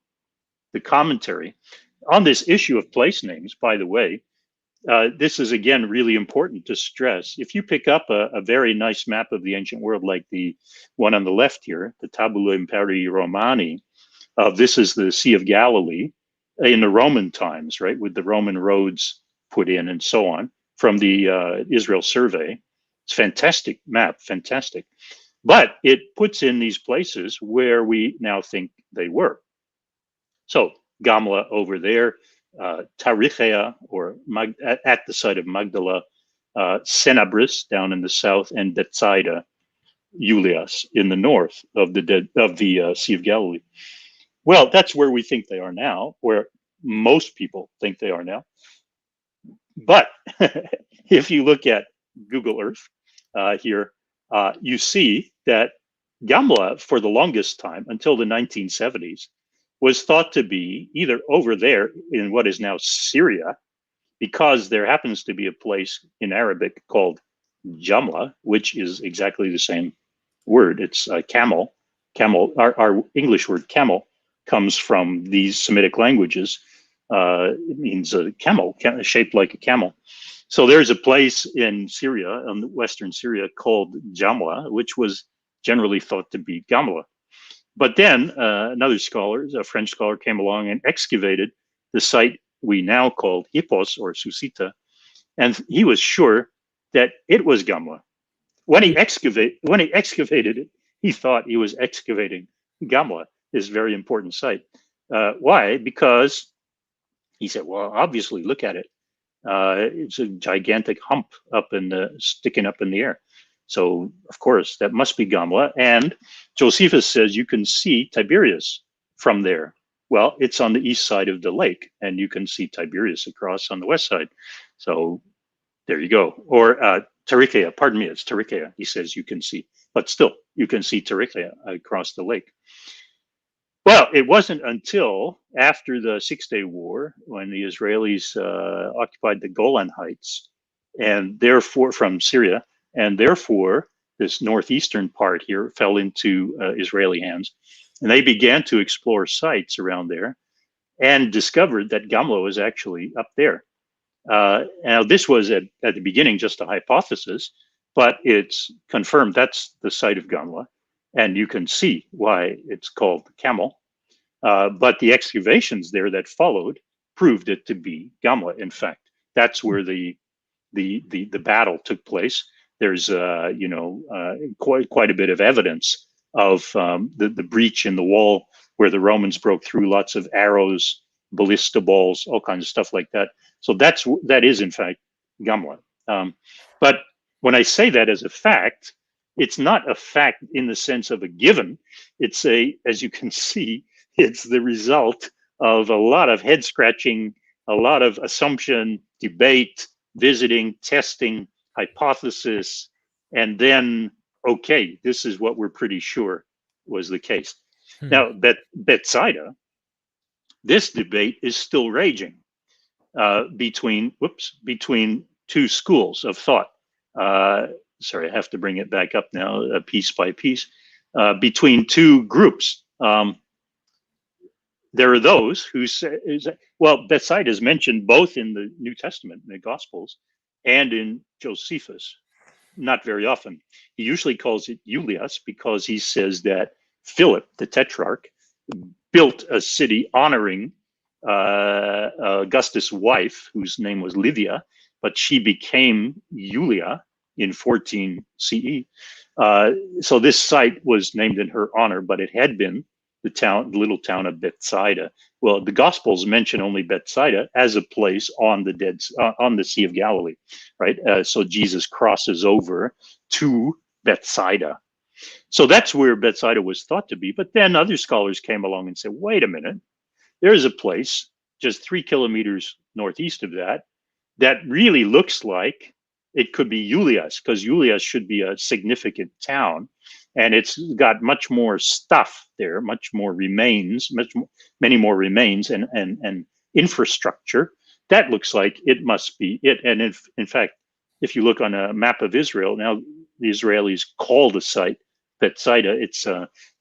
the commentary. On this issue of place names, by the way, this is, again, really important to stress. If you pick up a very nice map of the ancient world, like the one on the left here, the Tabula Imperii Romani, this is the Sea of Galilee in the Roman times, right, with the Roman roads put in and so on, from the Israel survey. It's a fantastic map, fantastic. But it puts in these places where we now think they were. So Gamla over there, Tarichea, or at the site of Magdala, Senabris down in the south, and Bethsaida, Iulias in the north of the Sea of Galilee. Well, that's where we think they are now, where most people think they are now. But if you look at Google Earth here, you see that Gamla, for the longest time, until the 1970s, was thought to be either over there in what is now Syria, because there happens to be a place in Arabic called Jamla, which is exactly the same word. It's camel. Camel, our English word camel, comes from these Semitic languages. It means a camel, shaped like a camel. So there's a place in Syria, in western Syria, called Jamla, which was generally thought to be Gamla. But then another scholar, a French scholar, came along and excavated the site we now call Hippos, or Susita, and he was sure that it was Gamla. When he excavated it, he thought he was excavating Gamla, this very important site. Why? Because he said, well, obviously, look at it. It's a gigantic hump sticking up in the air. So, of course, that must be Gamla. And Josephus says you can see Tiberias from there. Well, it's on the east side of the lake, and you can see Tiberias across on the west side. So there you go. Or Tarichea, pardon me, it's Tarichea, he says you can see. But still, you can see Tarichea across the lake. Well, it wasn't until after the Six-Day War, when the Israelis occupied the Golan Heights, and therefore from Syria, and therefore this northeastern part here fell into Israeli hands, and they began to explore sites around there and discovered that Gamla was actually up there. Now, this was at the beginning just a hypothesis, but it's confirmed that's the site of Gamla, and you can see why it's called Camel. But the excavations there that followed proved it to be Gamla. In fact, that's where the battle took place. There's quite a bit of evidence of the breach in the wall where the Romans broke through, lots of arrows, ballista balls, all kinds of stuff like that. So that is in fact Gamla. But when I say that as a fact, it's not a fact in the sense of a given. It's as you can see, it's the result of a lot of head scratching, a lot of assumption, debate, visiting, testing, hypothesis, and then, okay, this is what we're pretty sure was the case. Now, Bethsaida, this debate is still raging between two schools of thought. Sorry, I have to bring it back up now, piece by piece. Between two groups. There are those who say, well, Bethsaida is mentioned both in the New Testament, in the Gospels, and in Josephus. Not very often. He usually calls it Julias because he says that Philip, the tetrarch, built a city honoring Augustus' wife, whose name was Livia, but she became Julia in 14 CE. So this site was named in her honor, but it had been the little town of Bethsaida. Well, the Gospels mention only Bethsaida as a place on the Sea of Galilee, right? So Jesus crosses over to Bethsaida. So that's where Bethsaida was thought to be. But then other scholars came along and said, wait a minute, there's a place just 3 kilometers northeast of that really looks like it could be Julias, because Julias should be a significant town. And it's got much more stuff there, much more remains, many more remains and infrastructure. That looks like it must be it. And in fact, if you look on a map of Israel, now the Israelis call the site Bethsaida. It's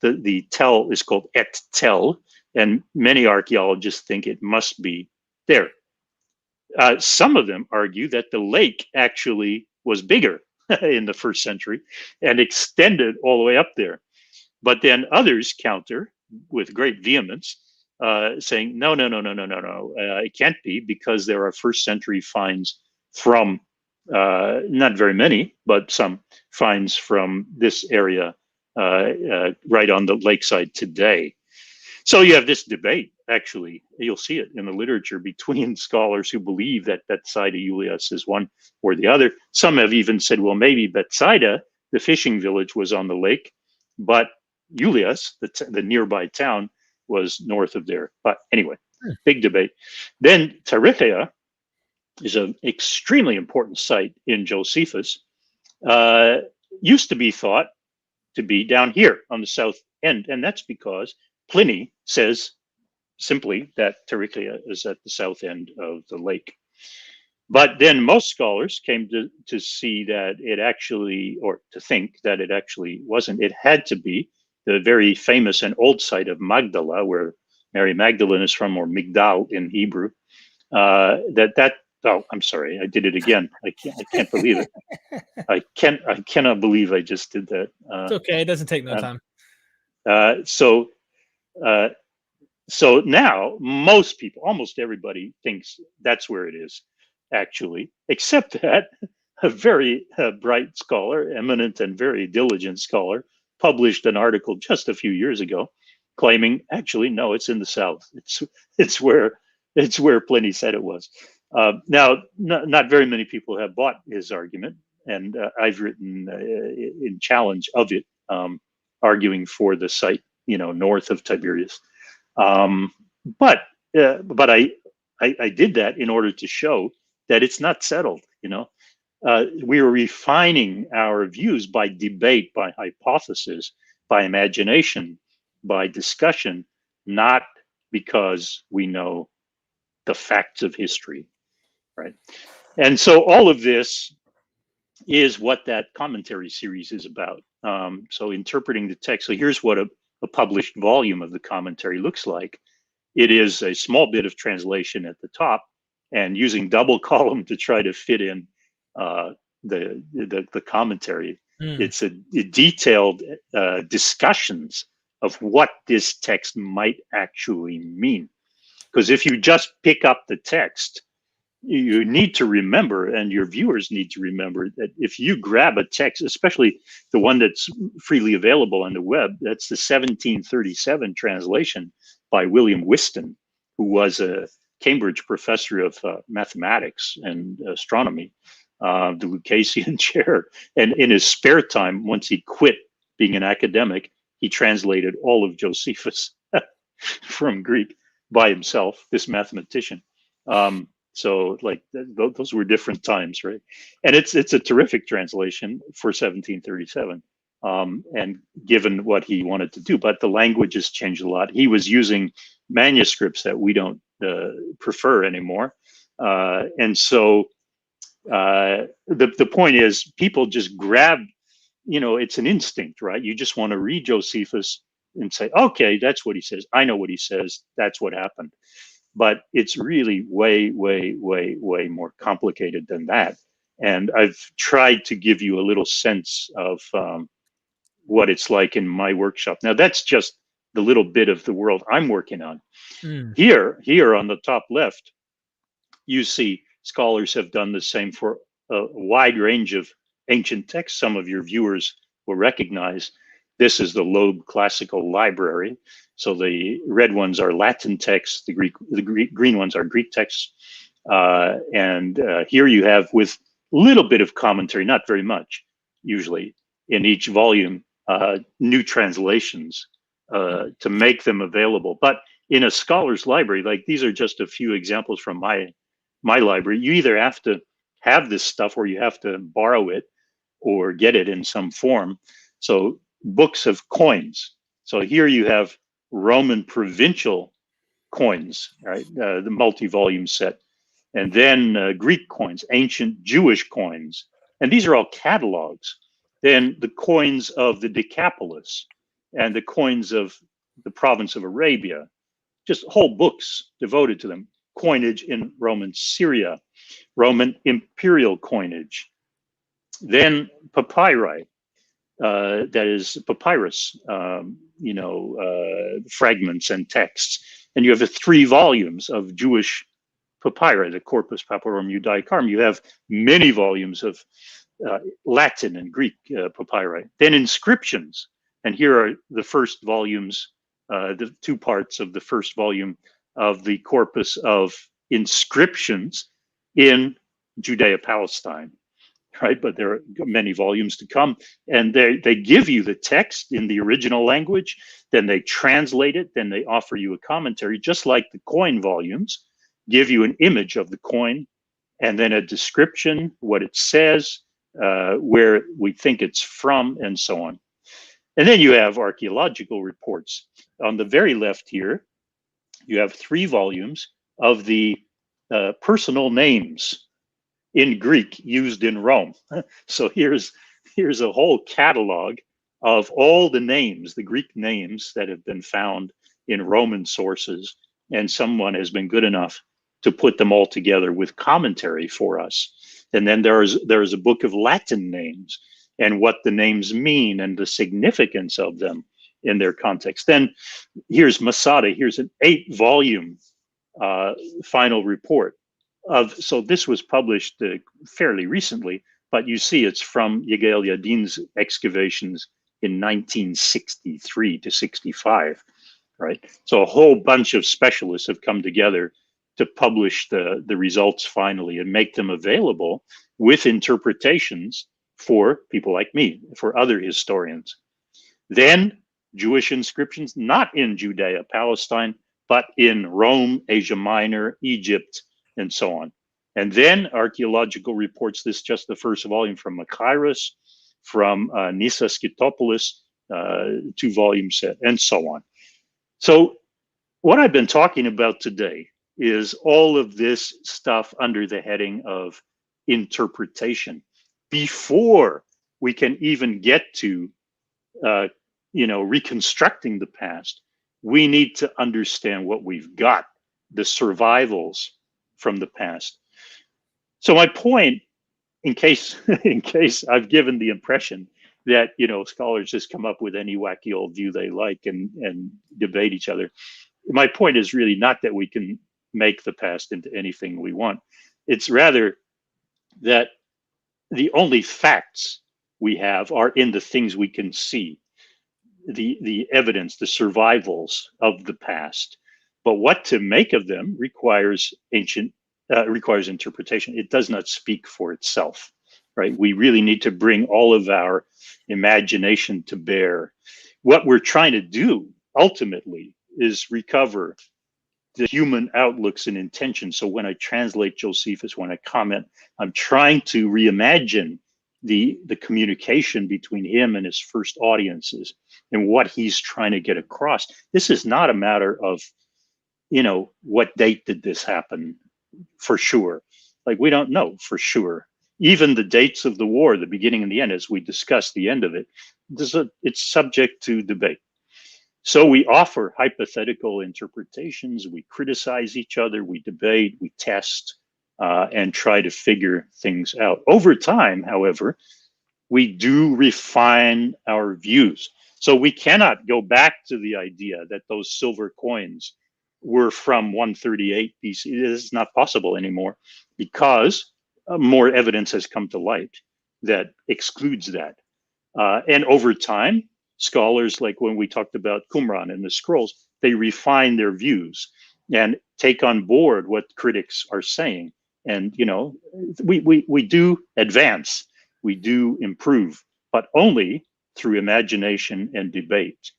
the tel is called Et Tel, and many archaeologists think it must be there. Some of them argue that the lake actually was bigger in the 1st century and extended all the way up there. But then others counter with great vehemence, saying, no, it can't be, because there are 1st century finds from, not very many, but some finds from this area right on the lakeside today. So you have this debate, actually, you'll see it in the literature between scholars who believe that Bethsaida Julias is one or the other. Some have even said, well, maybe Bethsaida, the fishing village, was on the lake, but Julias, the nearby town, was north of there. But anyway, big debate. Then Tarichaea is an extremely important site in Josephus. Used to be thought to be down here on the south end, and that's because Pliny says simply that Tarichaea is at the south end of the lake. But then most scholars came to see that it actually, or to think that it actually wasn't. It had to be the very famous and old site of Magdala, where Mary Magdalene is from, or Migdal in Hebrew. Oh, I'm sorry, I did it again. I can't believe it. I cannot believe I just did that. It's okay. It doesn't take no time. So now most people, almost everybody, thinks that's where it is, actually, except that a very bright scholar, eminent and very diligent scholar, published an article just a few years ago claiming, actually, no, it's in the south. It's where Pliny said it was. Now, not very many people have bought his argument, and I've written in challenge of it, arguing for the site, north of Tiberias. But I did that in order to show that it's not settled. We are refining our views by debate, by hypothesis, by imagination, by discussion, not because we know the facts of history, right? And so all of this is what that commentary series is about. So interpreting the text. So here's what a published volume of the commentary looks like. It is a small bit of translation at the top, and using double column to try to fit in the commentary. It's a detailed discussions of what this text might actually mean. Because if you just pick up the text, you need to remember, and your viewers need to remember, that if you grab a text, especially the one that's freely available on the web, that's the 1737 translation by William Whiston, who was a Cambridge professor of mathematics and astronomy, the Lucasian chair. And in his spare time, once he quit being an academic, he translated all of Josephus from Greek. by himself, this mathematician. So like those were different times, right? And it's a terrific translation for 1737. And given what he wanted to do, but the language has changed a lot. He was using manuscripts that we don't prefer anymore. And so the point is, people just grab, it's an instinct, right? You just want to read Josephus and say, okay, that's what he says. I know what he says. That's what happened. But it's really way, way, way, way more complicated than that. And I've tried to give you a little sense of what it's like in my workshop. Now, that's just the little bit of the world I'm working on. Here on the top left, you see scholars have done the same for a wide range of ancient texts. Some of your viewers will recognize this is the Loeb Classical Library. So the red ones are Latin texts, the green ones are Greek texts. And here you have, with a little bit of commentary, not very much, usually, in each volume, new translations to make them available. But in a scholar's library, like these are just a few examples from my library, you either have to have this stuff or you have to borrow it or get it in some form. So books of coins. So here you have Roman provincial coins, right? The multi-volume set. And then Greek coins, ancient Jewish coins. And these are all catalogs. Then the coins of the Decapolis and the coins of the province of Arabia, just whole books devoted to them. Coinage in Roman Syria, Roman imperial coinage. Then papyri, that is papyrus, fragments and texts. And you have 3 volumes of Jewish papyri, the Corpus Papyrorum Judaicarum. You have many volumes of Latin and Greek papyri. Then inscriptions. And here are the first volumes, the 2 parts of the first volume of the corpus of inscriptions in Judea, Palestine, right? But there are many volumes to come, and they give you the text in the original language, then they translate it, then they offer you a commentary, just like the coin volumes, give you an image of the coin, and then a description, what it says, where we think it's from, and so on. And then you have archaeological reports. On the very left here, you have 3 volumes of the personal names in Greek used in Rome. So here's a whole catalog of all the names, the Greek names that have been found in Roman sources, and someone has been good enough to put them all together with commentary for us. And then there's a book of Latin names and what the names mean and the significance of them in their context. Then here's Masada. Here's an 8-volume final report of. So this was published fairly recently, but you see it's from Yegel Yadin's excavations in 1963 to 65, right? So a whole bunch of specialists have come together to publish the results finally and make them available with interpretations for people like me, for other historians. Then Jewish inscriptions, not in Judea, Palestine, but in Rome, Asia Minor, Egypt, and so on. And then archaeological reports, this just the first volume from Machaerus, from Nisa Skytopoulos, 2-volume set, and so on. So what I've been talking about today is all of this stuff under the heading of interpretation. Before we can even get to reconstructing the past, we need to understand what we've got, the survivals from the past. So my point, in case I've given the impression that scholars just come up with any wacky old view they like and debate each other, my point is really not that we can make the past into anything we want. It's rather that the only facts we have are in the things we can see, the evidence, the survivals of the past. But what to make of them requires interpretation. It does not speak for itself, right? We really need to bring all of our imagination to bear. What we're trying to do ultimately is recover the human outlooks and intentions. So when I translate Josephus, when I comment, I'm trying to reimagine the communication between him and his first audiences and what he's trying to get across. This is not a matter of, what date did this happen for sure? Like, we don't know for sure. Even the dates of the war, the beginning and the end, as we discussed the end of it, it's subject to debate. So we offer hypothetical interpretations, we criticize each other, we debate, we test, and try to figure things out. Over time, however, we do refine our views. So we cannot go back to the idea that those silver coins were from 138 BC. It is not possible anymore because more evidence has come to light that excludes that. And over time, scholars, like when we talked about Qumran and the scrolls, they refine their views and take on board what critics are saying. And, we do advance, we do improve, but only through imagination and debate.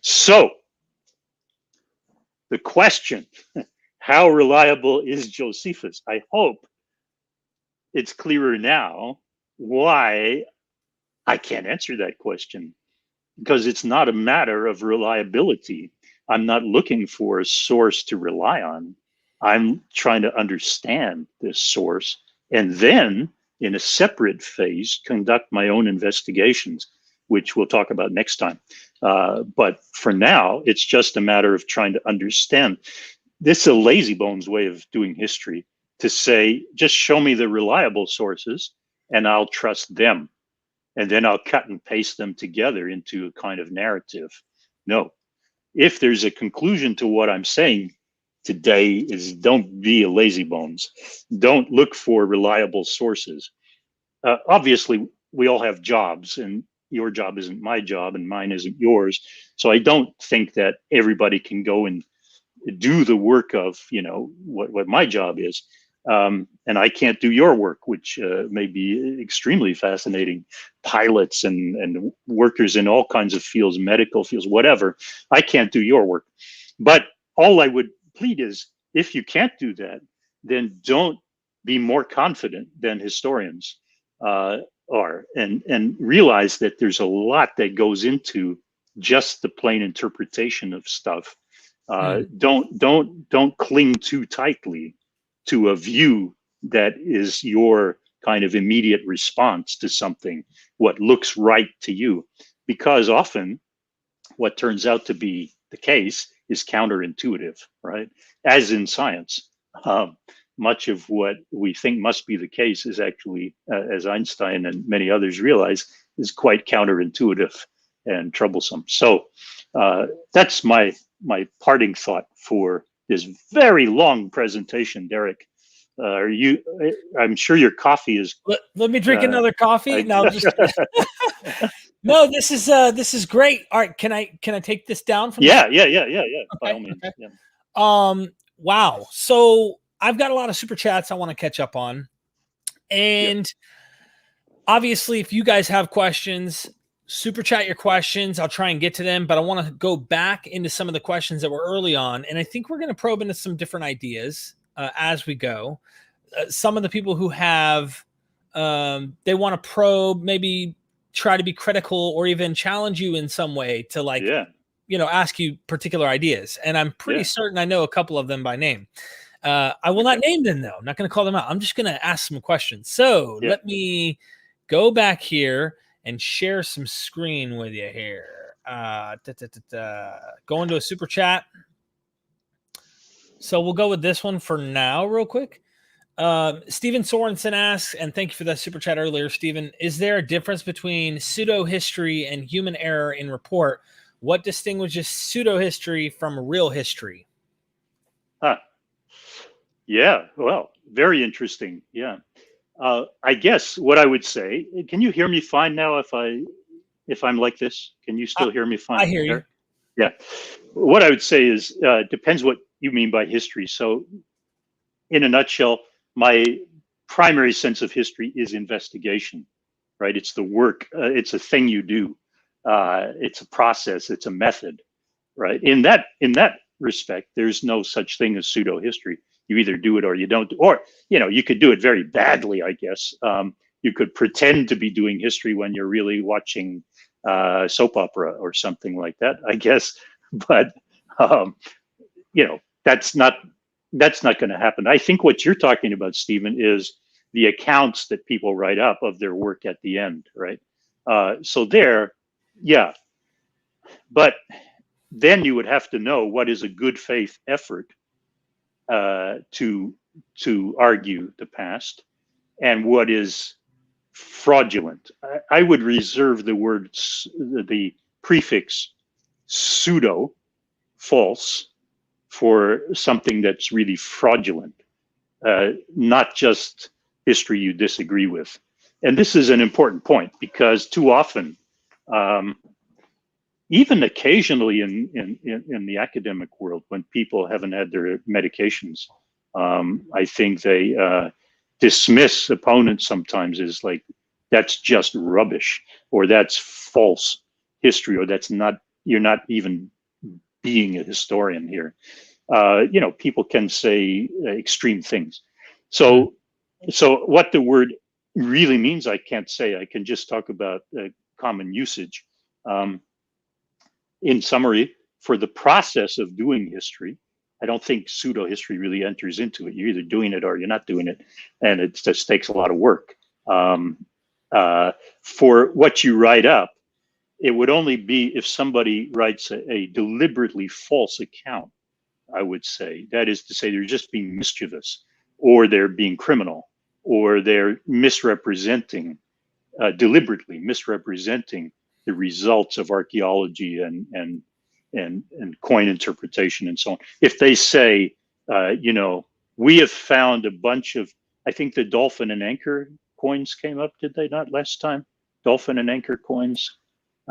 So the question, how reliable is Josephus? I hope it's clearer now why I can't answer that question, because it's not a matter of reliability. I'm not looking for a source to rely on. I'm trying to understand this source and then, in a separate phase, conduct my own investigations, which we'll talk about next time. But for now, it's just a matter of trying to understand. This is a lazybones way of doing history, to say, just show me the reliable sources and I'll trust them. And then I'll cut and paste them together into a kind of narrative. No, if there's a conclusion to what I'm saying today, is don't be a lazybones. Don't look for reliable sources. Obviously, we all have jobs, and your job isn't my job and mine isn't yours. So I don't think that everybody can go and do the work of, what my job is. And I can't do your work, which may be extremely fascinating. Pilots and workers in all kinds of fields, medical fields, whatever. I can't do your work. But all I would plead is, if you can't do that, then don't be more confident than historians are, and realize that there's a lot that goes into just the plain interpretation of stuff. Don't cling too tightly to a view that is your kind of immediate response to something, what looks right to you, because often what turns out to be the case is counterintuitive, right? As in science, much of what we think must be the case is actually, as Einstein and many others realize, is quite counterintuitive and troublesome. So that's my parting thought for this very long presentation, Derek. I'm sure your coffee is. Let me drink another coffee. No, no, this is great. All right, can I take this down from? Yeah. Okay, by all means. okay. Yeah. Wow. So I've got a lot of super chats I want to catch up on, and obviously, if you guys have questions, super chat your questions. I'll try and get to them, but I want to go back into some of the questions that were early on, and I think we're going to probe into some different ideas as we go. Some of the people who have, they want to probe, maybe try to be critical or even challenge you in some way to ask you particular ideas. And I'm pretty certain I know a couple of them by name. I will not name them though. I'm not going to call them out. I'm just going to ask some questions. So let me go back here and share some screen with you here. Go into a super chat. So we'll go with this one for now real quick. Stephen Sorensen asks, and thank you for that super chat earlier, Stephen, is there a difference between pseudo-history and human error in report? What distinguishes pseudo-history from real history? Yeah, well, very interesting. Yeah. I guess what I would say, can you hear me fine now if I'm like this? Can you still hear me fine? I hear you. Yeah. What I would say is, depends what you mean by history. So in a nutshell, my primary sense of history is investigation, right? It's the work, it's a thing you do. It's a process, it's a method, right? In that respect, there's no such thing as pseudo history. You either do it or you don't, or you could do it very badly, I guess. You could pretend to be doing history when you're really watching soap opera or something like that, I guess. But that's not going to happen. I think what you're talking about, Stephen, is the accounts that people write up of their work at the end, right? So there, yeah. But then you would have to know what is a good faith effort to argue the past, and what is fraudulent. I would reserve the prefix pseudo, false, for something that's really fraudulent, not just history you disagree with. And this is an important point, because too often, even occasionally in the academic world, when people haven't had their medications, I think they dismiss opponents sometimes as like, that's just rubbish, or that's false history, or you're not even being a historian here. People can say extreme things. So what the word really means, I can't say. I can just talk about common usage. In summary, for the process of doing history, I don't think pseudo history really enters into it. You're either doing it or you're not doing it, and it just takes a lot of work. For what you write up, it would only be if somebody writes a deliberately false account, I would say. That is to say, they're just being mischievous, or they're being criminal, or they're deliberately misrepresenting the results of archaeology and coin interpretation and so on. If they say, we have found a bunch of, I think the dolphin and anchor coins came up, did they not, last time? Dolphin and anchor coins.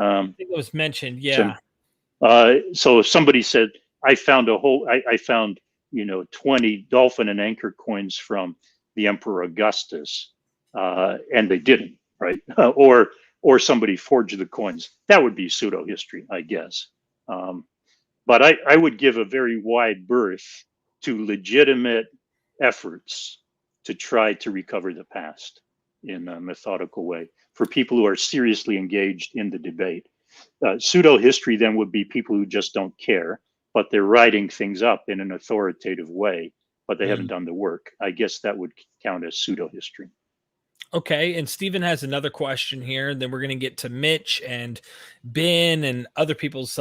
I think it was mentioned, yeah. So if somebody said, I found 20 dolphin and anchor coins from the Emperor Augustus, and they didn't, right? Or somebody forged the coins. That would be pseudo history, I guess. But I would give a very wide berth to legitimate efforts to try to recover the past in a methodical way for people who are seriously engaged in the debate. Pseudo history then would be people who just don't care, but they're writing things up in an authoritative way, but they haven't done the work. I guess that would count as pseudo history. Okay, and Stephen has another question here, and then we're going to get to Mitch and Ben and other people's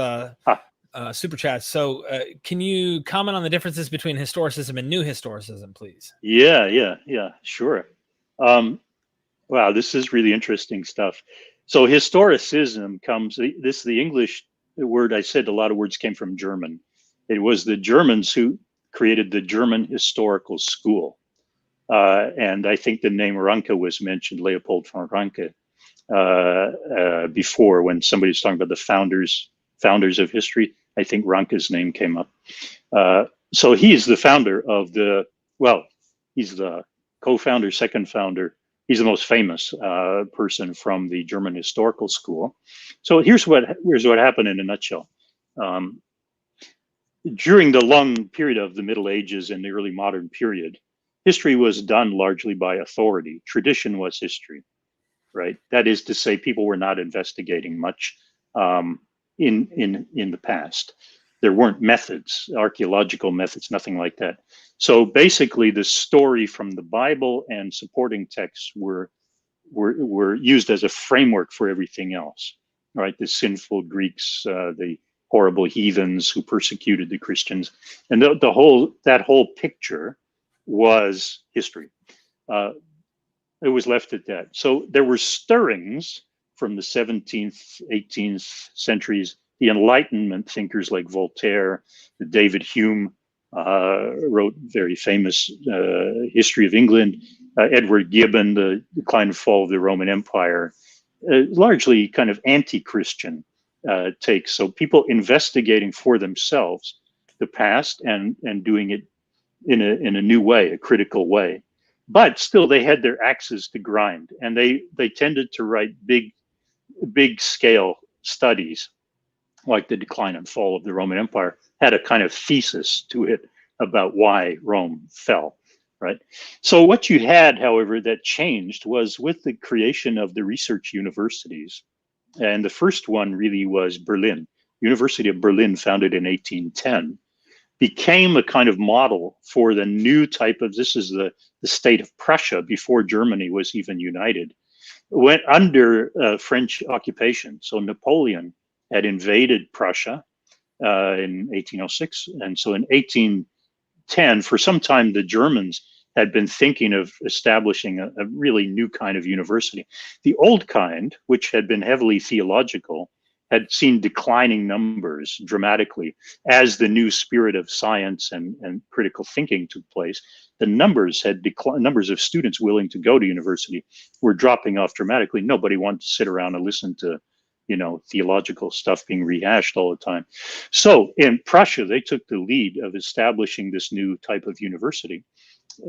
super chats. So can you comment on the differences between historicism and new historicism, please? Yeah, sure. Wow, this is really interesting stuff. So historicism the English word, I said a lot of words came from German. It was the Germans who created the German historical school. And I think the name Ranke was mentioned, Leopold von Ranke, before, when somebody was talking about the founders of history. I think Ranke's name came up. So he's the founder of he's the co-founder, second founder. He's the most famous person from the German historical school. So here's what happened in a nutshell. During the long period of the Middle Ages and the early modern period, history was done largely by authority. Tradition was history, right? That is to say, people were not investigating much in the past. There weren't methods, archaeological methods, nothing like that. So basically, the story from the Bible and supporting texts were used as a framework for everything else, right? The sinful Greeks, the horrible heathens who persecuted the Christians, and that whole picture was history. It was left at that. So there were stirrings from the 17th, 18th centuries. The Enlightenment thinkers like Voltaire, David Hume wrote very famous history of England. Edward Gibbon, the decline and fall of the Roman Empire, largely kind of anti-Christian takes. So people investigating for themselves the past and doing it in a new way, a critical way. But still, they had their axes to grind, and they tended to write big scale studies. like the decline and fall of the Roman Empire, had a kind of thesis to it about why Rome fell, right? So what you had, however, that changed was with the creation of the research universities. And the first one really was Berlin. University of Berlin, founded in 1810, became a kind of model for the new type of, this is the state of Prussia before Germany was even united, went under French occupation. So Napoleon had invaded Prussia in 1806. And so in 1810, for some time, the Germans had been thinking of establishing a really new kind of university. The old kind, which had been heavily theological, had seen declining numbers dramatically as the new spirit of science and critical thinking took place. The numbers had declined. Numbers of students willing to go to university were dropping off dramatically. Nobody wanted to sit around and listen to, you know, theological stuff being rehashed all the time. So in Prussia, they took the lead of establishing this new type of university,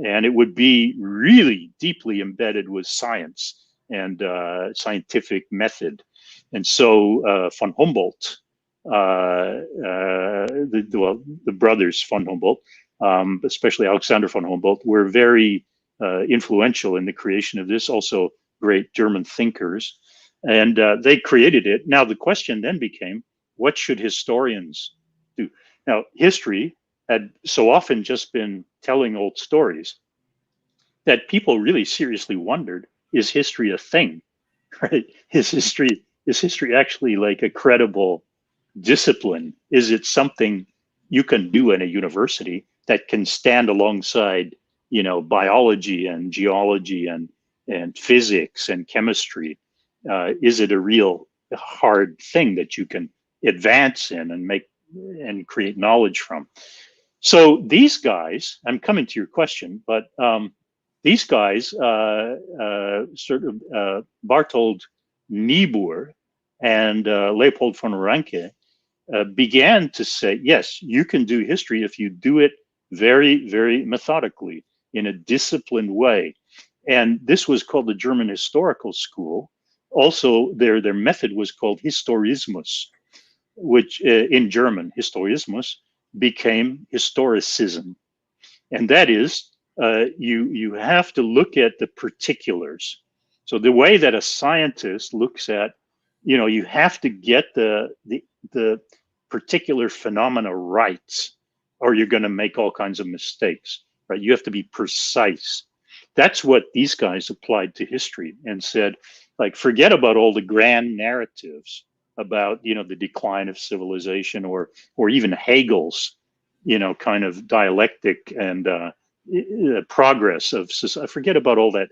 and it would be really deeply embedded with science and scientific method. And so von Humboldt, the brothers von Humboldt, especially Alexander von Humboldt, were very influential in the creation of this, also great German thinkers. And they created it. Now, the question then became, what should historians do? Now, history had so often just been telling old stories that people really seriously wondered, is history a thing? Right? Is history actually like a credible discipline? Is it something you can do in a university that can stand alongside, you know, biology and geology and physics and chemistry? Is it a real hard thing that you can advance in and make and create knowledge from? So these guys, I'm coming to your question, but these guys, Barthold Niebuhr and Leopold von Ranke, began to say, yes, you can do history if you do it very, very methodically in a disciplined way. And this was called the German Historical School. Also, their method was called Historismus, which in German, Historismus became Historicism. And that is, you have to look at the particulars. So the way that a scientist looks at, you know, you have to get the particular phenomena right, or you're going to make all kinds of mistakes, right? You have to be precise. That's what these guys applied to history and said, like, forget about all the grand narratives about, you know, the decline of civilization, or even Hegel's, you know, kind of dialectic and progress of society. Forget about all that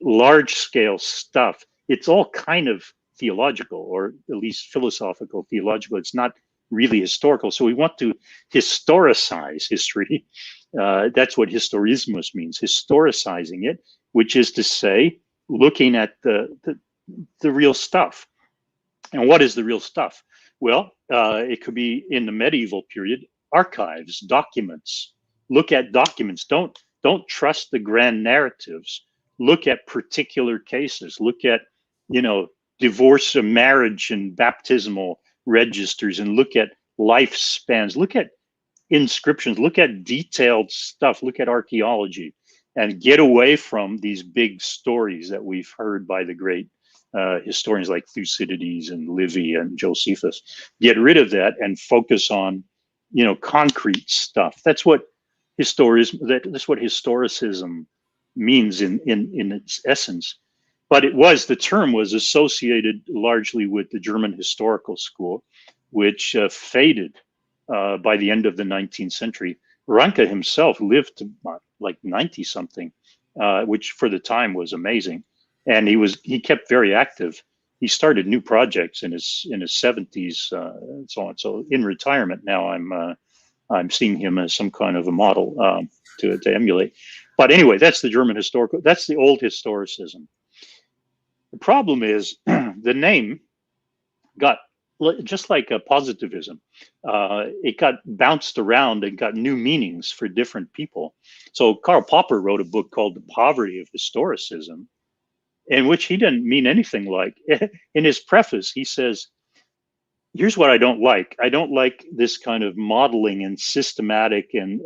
large scale stuff. It's all kind of theological, or at least philosophical theological. It's not really historical. So we want to historicize history. That's what historismus means, historicizing it, which is to say, looking at the real stuff. And what is the real stuff? Well, it could be in the medieval period, archives, documents. Look at documents. Don't trust the grand narratives. Look at particular cases. Look at, you know, divorce or marriage and baptismal registers, and look at lifespans. Look at inscriptions. Look at detailed stuff. Look at archaeology, and get away from these big stories that we've heard by the great historians like Thucydides and Livy and Josephus. Get rid of that and focus on, you know, concrete stuff. That's what that's what historicism means in its essence. But the term was associated largely with the German historical school, which faded by the end of the 19th century. Ranke himself lived to like 90 something, which for the time was amazing. And he kept very active. He started new projects in his 70s and so on. So in retirement now, I'm seeing him as some kind of a model to emulate. But anyway, that's the German historical. That's the old historicism. The problem is the name got, just like positivism, it got bounced around and got new meanings for different people. So Karl Popper wrote a book called The Poverty of Historicism, in which he didn't mean anything like. In his preface, he says, here's what I don't like. I don't like this kind of modeling and systematic and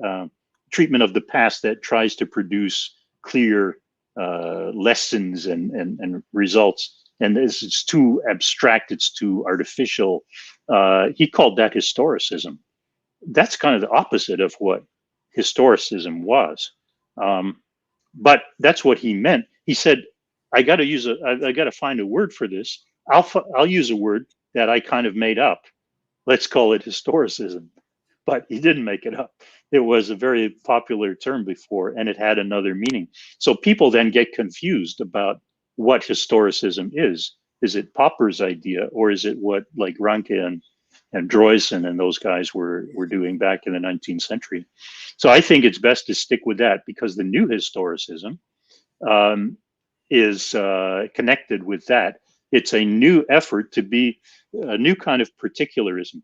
treatment of the past that tries to produce clear lessons and results. And this is too abstract. It's too artificial. He called that historicism. That's kind of the opposite of what historicism was. But that's what he meant. He said, I got to find a word for this. I'll use a word that I kind of made up. Let's call it historicism. But he didn't make it up. It was a very popular term before, and it had another meaning. So people then get confused about what historicism is. Is it Popper's idea, or is it what like Ranke and Droysen and those guys were doing back in the 19th century? So I think it's best to stick with that, because the new historicism is connected with that. It's a new effort to be a new kind of particularism.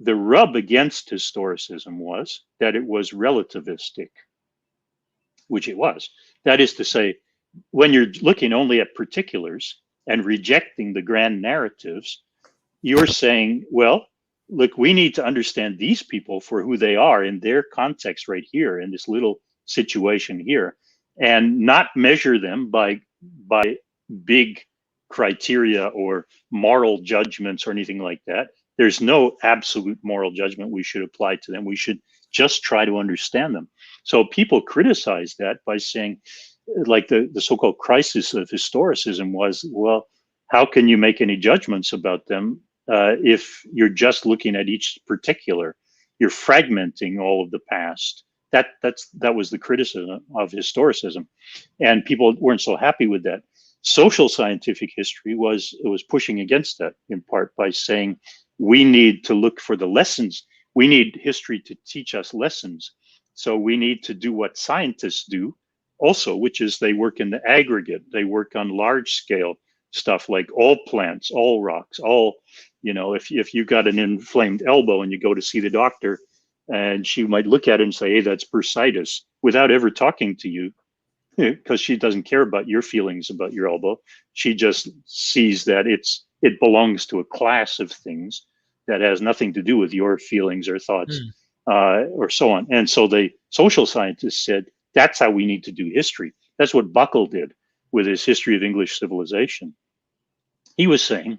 The rub against historicism was that it was relativistic, which it was. That is to say, when you're looking only at particulars and rejecting the grand narratives, you're saying, well, look, we need to understand these people for who they are in their context right here, in this little situation here, and not measure them by big criteria or moral judgments or anything like that. There's no absolute moral judgment we should apply to them. We should just try to understand them. So people criticize that by saying, like the so-called crisis of historicism was, well, how can you make any judgments about them if you're just looking at each particular? You're fragmenting all of the past. That was the criticism of historicism, and people weren't so happy with that. Social scientific history was pushing against that, in part by saying we need to look for the lessons. We need history to teach us lessons. So we need to do what scientists do also, which is they work in the aggregate. They work on large scale stuff like all plants, all rocks, all, if you got an inflamed elbow and you go to see the doctor, and she might look at it and say, hey, that's bursitis, without ever talking to you, because she doesn't care about your feelings about your elbow. She just sees that it belongs to a class of things that has nothing to do with your feelings or thoughts, or so on. And so the social scientists said, that's how we need to do history. That's what Buckle did with his History of English Civilization. He was saying,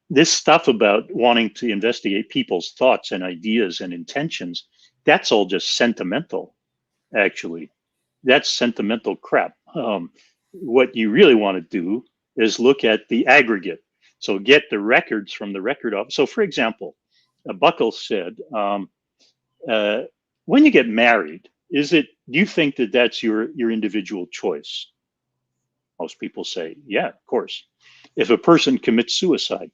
this stuff about wanting to investigate people's thoughts and ideas and intentions, that's all just sentimental, actually. That's sentimental crap. What you really want to do is look at the aggregate. So get the records from the record office. So for example, Buckle said, when you get married, do you think that that's your individual choice? Most people say, yeah, of course. If a person commits suicide,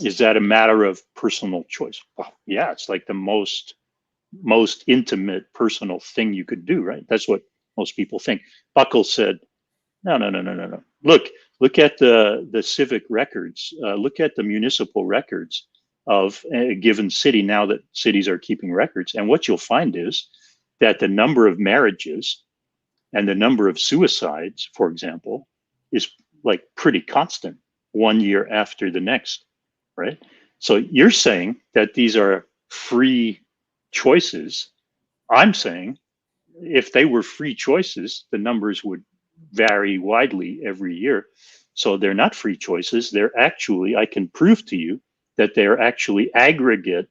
is that a matter of personal choice? Well, yeah, it's like the most intimate personal thing you could do, right? That's what most people think. Buckle said, no. Look at the civic records. Look at the municipal records of a given city now that cities are keeping records. And what you'll find is that the number of marriages and the number of suicides, for example, is like pretty constant one year after the next, right? So you're saying that these are free choices. I'm saying if they were free choices, the numbers would vary widely every year. So they're not free choices. They're actually, I can prove to you that they're actually aggregate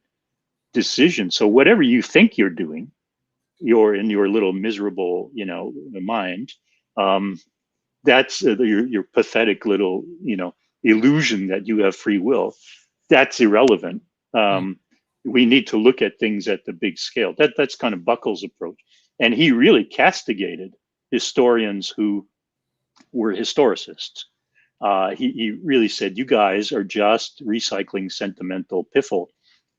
decisions. So whatever you think you're doing, you're in your little miserable, mind. That's your pathetic little, illusion that you have free will. That's irrelevant. We need to look at things at the big scale. That's kind of Buckle's approach. And he really castigated historians who were historicists. He really said, you guys are just recycling sentimental piffle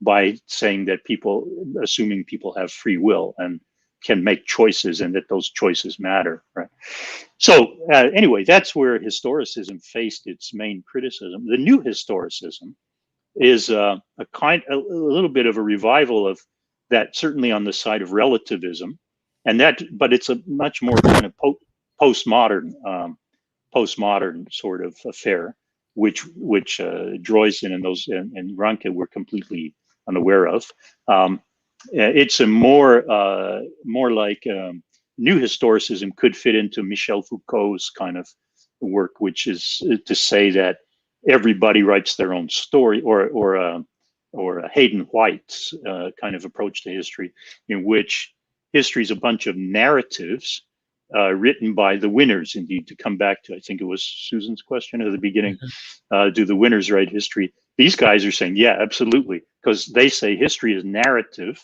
by saying that assuming people have free will and can make choices and that those choices matter, right? So anyway, that's where historicism faced its main criticism. The new historicism is a little bit of a revival of that, certainly on the side of relativism, but it's a much more kind of postmodern sort of affair. Droysen and those and Ranke were completely unaware of. It's a more like new historicism could fit into Michel Foucault's kind of work, which is to say that everybody writes their own story, or Hayden White's kind of approach to history, in which history is a bunch of narratives written by the winners. Indeed, to come back to, I think it was Susan's question at the beginning, do the winners write history? These guys are saying, yeah, absolutely, because they say history is narrative,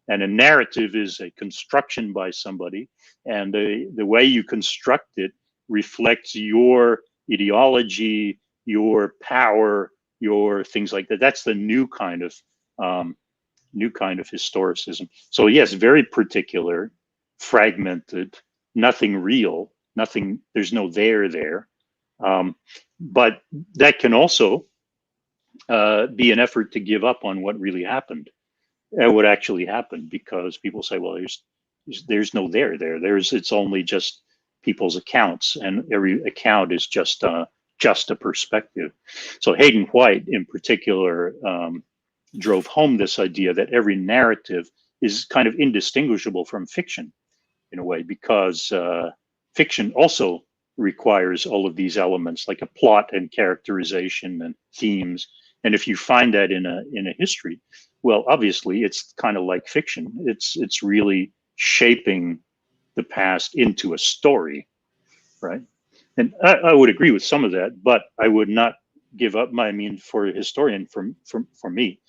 and a narrative is a construction by somebody, and the way you construct it reflects your ideology, your power, your things like that. That's the new kind of historicism. So yes, very particular, fragmented, nothing real, nothing. There's no there. But that can also be an effort to give up on what really happened, what actually happened, because people say, well, there's no there. It's only just people's accounts, and every account is just a perspective. So Hayden White, in particular, drove home this idea that every narrative is kind of indistinguishable from fiction, in a way, because fiction also requires all of these elements, like a plot and characterization and themes. And if you find that in a history, well, obviously it's kind of like fiction. It's really shaping the past into a story, right? And I would agree with some of that, but I would not give up for a historian, for me,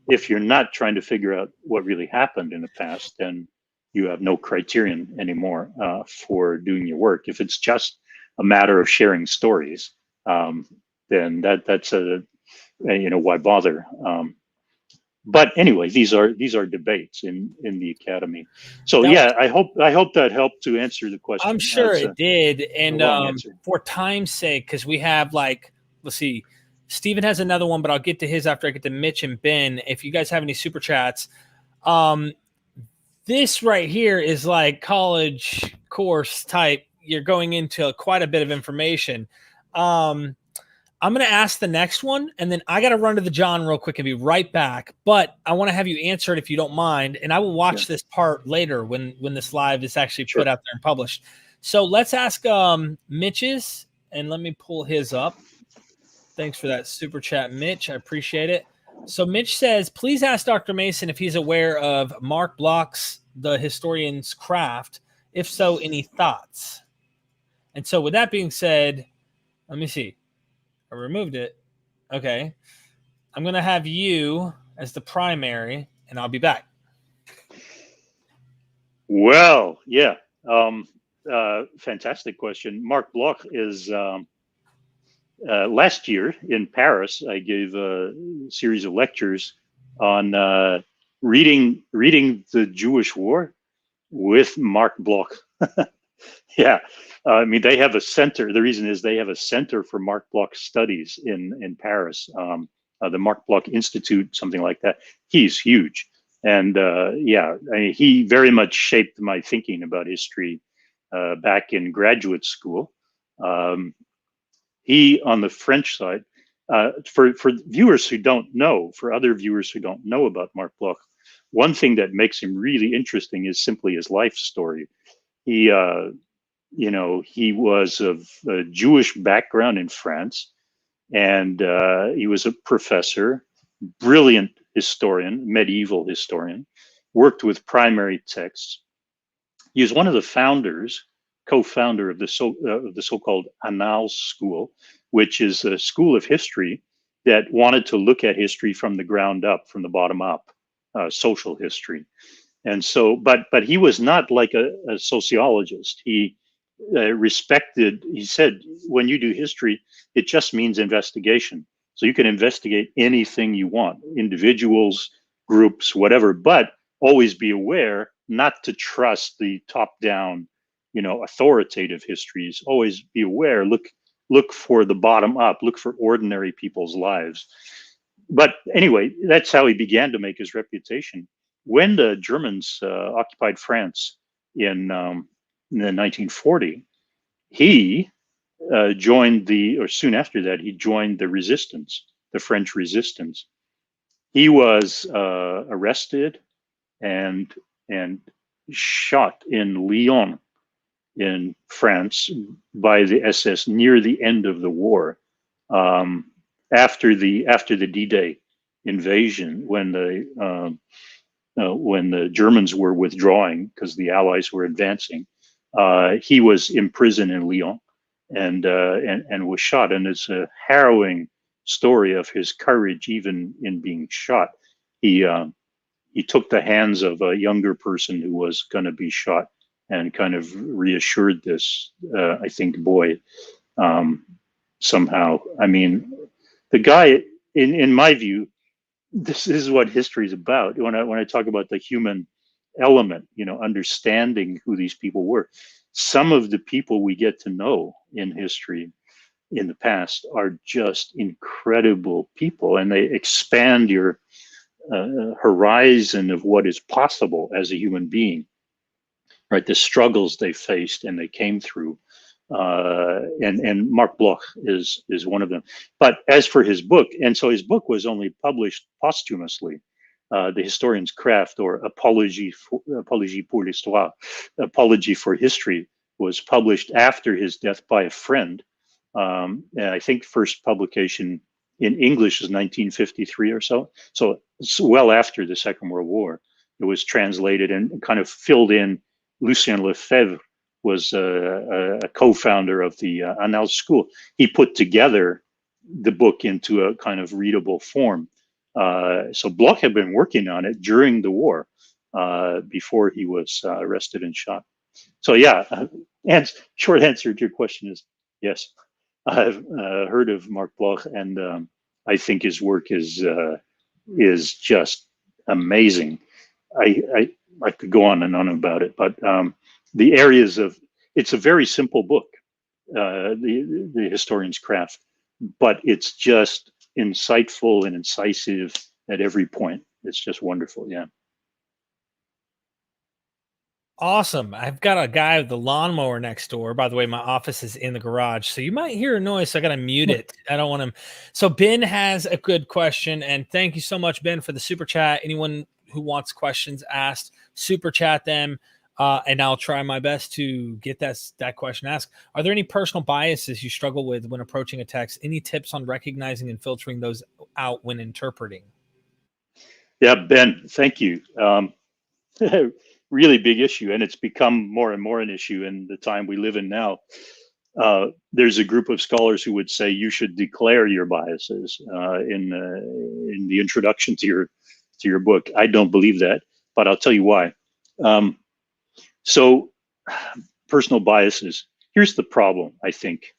if you're not trying to figure out what really happened in the past, then you have no criterion anymore for doing your work. If it's just a matter of sharing stories, then that's why bother? But anyway, these are debates in the academy. So yeah, I hope that helped to answer the question. I'm sure it did. And for time's sake, because we have let's see, Stephen has another one, but I'll get to his after I get to Mitch and Ben. If you guys have any super chats, this right here is like college course type. You're going into quite a bit of information. I'm going to ask the next one, and then I got to run to the John real quick and be right back. But I want to have you answer it if you don't mind, and I will watch this part later when this live is actually put out there and published. So let's ask Mitch's, and let me pull his up. Thanks for that super chat, Mitch. I appreciate it. So Mitch says, please ask Dr. Mason if he's aware of Mark Bloch's The Historian's Craft. If so, any thoughts? And so with that being said, let me see. I removed it. Okay. I'm going to have you as the primary, and I'll be back. Well, yeah. Fantastic question. Mark Bloch is, last year in Paris, I gave a series of lectures on reading the Jewish War with Mark Bloch. Yeah. They have a center. The reason is they have a center for Mark Bloch studies in Paris, the Mark Bloch Institute, something like that. He's huge. And he very much shaped my thinking about history back in graduate school. He, on the French side, for viewers who don't know, for other viewers who don't know about Mark Bloch, one thing that makes him really interesting is simply his life story. He was of a Jewish background in France, and he was a professor, brilliant historian, medieval historian, worked with primary texts. He was one of the co-founder of the so-called Annales School, which is a school of history that wanted to look at history from the ground up, from the bottom up, social history. And so, but he was not like a sociologist. He he said, when you do history, it just means investigation. So you can investigate anything you want, individuals, groups, whatever, but always be aware not to trust the top-down, authoritative histories. Always be aware, look for the bottom up, look for ordinary people's lives. But anyway, that's how he began to make his reputation. When the Germans occupied France in 1940, he joined or soon after that, he joined the resistance, the French resistance. He was arrested and shot in Lyon, in France, by the SS near the end of the war, after the D-Day invasion, when the Germans were withdrawing because the Allies were advancing. He was imprisoned in Lyon and was shot, and it's a harrowing story of his courage, even in being shot. He took the hands of a younger person who was going to be shot and kind of reassured this, I think, boy, somehow. I mean, the guy, in my view, this is what history is about. When I talk about the human element, understanding who these people were, some of the people we get to know in history in the past are just incredible people, and they expand your horizon of what is possible as a human being, right? The struggles they faced and they came through. And Mark Bloch is one of them. But as for his book, and so his book was only published posthumously, The Historian's Craft, or Apologie pour l'Histoire, Apology for History, was published after his death by a friend. And I think first publication in English is 1953 or so. So it's well after the Second World War. It was translated and kind of filled in. Lucien Lefebvre was a co-founder of the Annales School. He put together the book into a kind of readable form. So Bloch had been working on it during the war, before he was arrested and shot. So yeah, and short answer to your question is yes. I've heard of Mark Bloch, and I think his work is just amazing. I could go on and on about it, but the areas of, it's a very simple book, the Historian's Craft, but it's just insightful and incisive at every point. It's just wonderful. Yeah. Awesome. I've got a guy with the lawnmower next door. By the way, my office is in the garage, so you might hear a noise. So I got to mute it. I don't want him. So Ben has a good question, and thank you so much, Ben, for the super chat. Anyone who wants questions asked, super chat them, and I'll try my best to get that question asked. Are there any personal biases you struggle with when approaching a text? Any tips on recognizing and filtering those out when interpreting? Yeah, Ben, thank you. Really big issue, and it's become more and more an issue in the time we live in now. There's a group of scholars who would say you should declare your biases in the introduction to your book. I don't believe that, but I'll tell you why. So, personal biases. Here's the problem, I think,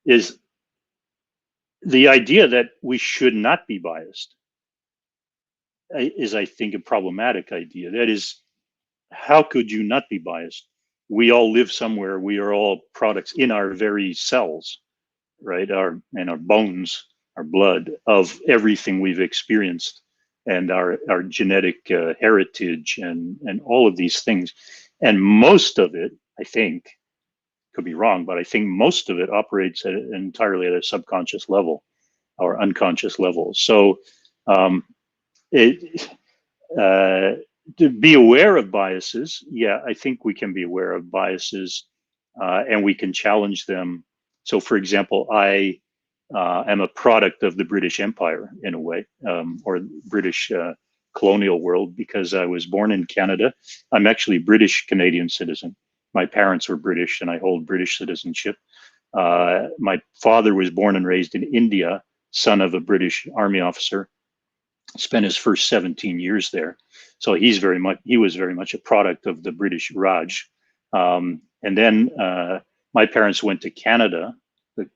is the idea that we should not be biased is, I think, a problematic idea. That is, how could you not be biased? We all live somewhere. We are all products in our very cells, right? Our bones, our blood, of everything we've experienced, and our genetic heritage, and all of these things. And most of it, I think, could be wrong, but I think most of it operates entirely at a subconscious level or unconscious level. So to be aware of biases, yeah, I think we can be aware of biases, and we can challenge them. So, for example, I am a product of the British Empire in a way, or British colonial world, because I was born in Canada. I'm actually a British Canadian citizen. My parents were British, and I hold British citizenship. My father was born and raised in India, son of a British Army officer. Spent his first 17 years there. So he was very much a product of the British Raj. And then my parents went to Canada, the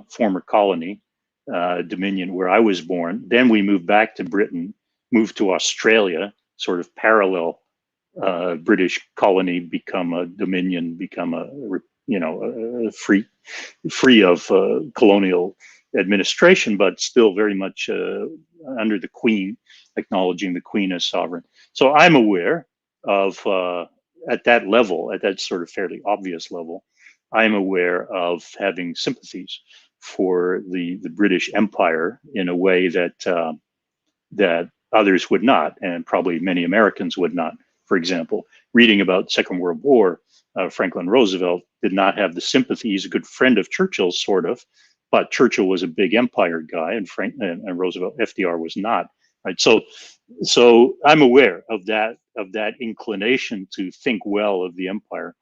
former colony, Dominion, where I was born. Then we moved back to Britain, moved to Australia, sort of parallel British colony, become a Dominion, become a free of colonial administration, but still very much under the Queen, acknowledging the Queen as sovereign. So I'm aware of, at that level, at that sort of fairly obvious level, I'm aware of having sympathies for the British Empire in a way that that others would not, and probably many Americans would not. For example, reading about Second World War, Franklin Roosevelt did not have the sympathy. He's a good friend of Churchill's, sort of, but Churchill was a big empire guy, and Roosevelt, FDR, was not. Right. So I'm aware of that inclination to think well of the empire.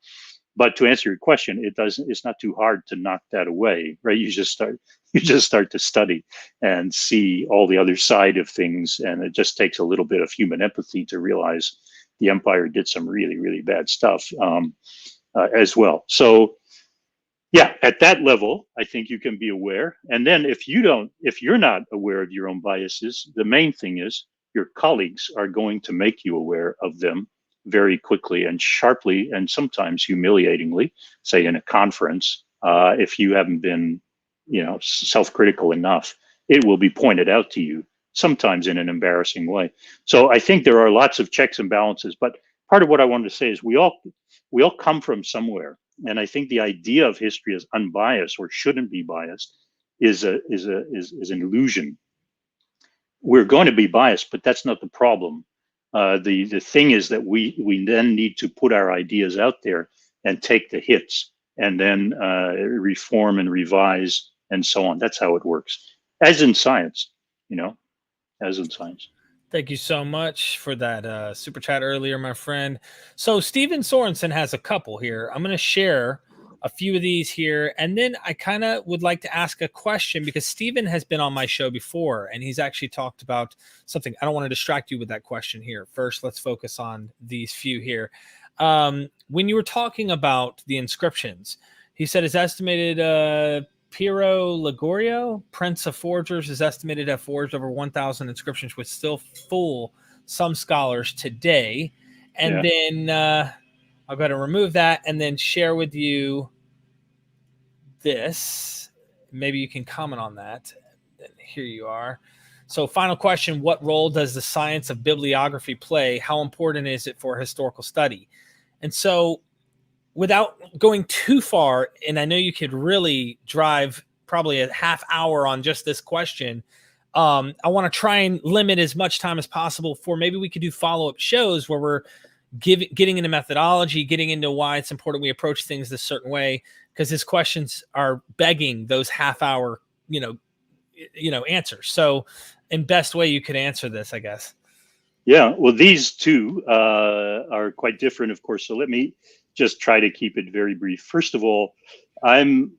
But to answer your question, it's not too hard to knock that away, right? You just start to study and see all the other side of things, and it just takes a little bit of human empathy to realize the empire did some really, really bad stuff as well. So yeah, at that level, I think you can be aware. And then if you're not aware of your own biases, the main thing is your colleagues are going to make you aware of them very quickly and sharply, and sometimes humiliatingly, say in a conference. If you haven't been, self-critical enough, it will be pointed out to you, sometimes in an embarrassing way. So I think there are lots of checks and balances, but part of what I wanted to say is we all come from somewhere. And I think the idea of history as unbiased or shouldn't be biased is an illusion. We're going to be biased, but that's not the problem. The thing is that we then need to put our ideas out there and take the hits, and then reform and revise and so on. That's how it works, as in science, as in science. Thank you so much for that super chat earlier, my friend. So Steven Sorensen has a couple here. I'm going to share a few of these here, and then I kind of would like to ask a question, because Steven has been on my show before, and he's actually talked about something. I don't want to distract you with that question here. First, let's focus on these few here. When you were talking about the inscriptions, he said his estimated Piero Ligorio, Prince of Forgers, is estimated to have forged over 1,000 inscriptions, which still fool some scholars today. And then I'll go ahead and remove that and then share with you this. Maybe you can comment on that. Here you are. So final question, what role does the science of bibliography play? How important is it for historical study? And so without going too far, and I know you could really drive probably a half hour on just this question, I want to try and limit as much time as possible for maybe we could do follow-up shows where we're getting into methodology, getting into why it's important we approach things this certain way, because his questions are begging those half-hour, answers. So in best way you could answer this, I guess. Yeah, well, these two are quite different, of course. So let me just try to keep it very brief. First of all, I'm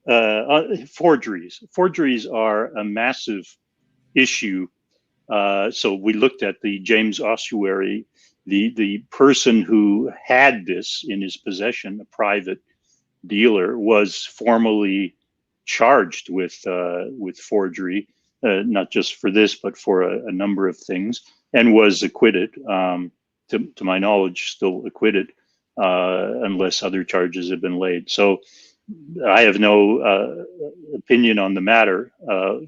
forgeries. Forgeries are a massive issue. So we looked at the James Ossuary, the person who had this in his possession, a private dealer, was formally charged with forgery, not just for this, but for a number of things, and was acquitted. To my knowledge, still acquitted, unless other charges have been laid. So I have no opinion on the matter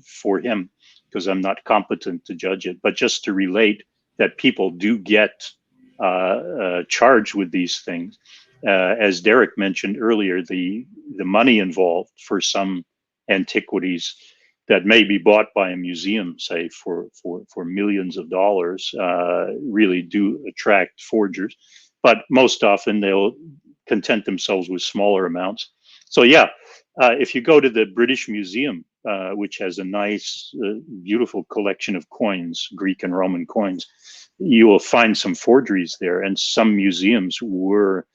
for him, because I'm not competent to judge it. But just to relate that people do get charged with these things. As Derek mentioned earlier, the money involved for some antiquities that may be bought by a museum, say for millions of dollars, really do attract forgers. But most often they'll content themselves with smaller amounts. So yeah, if you go to the British Museum, which has a nice, beautiful collection of coins, Greek and Roman coins, you will find some forgeries there, and some museums were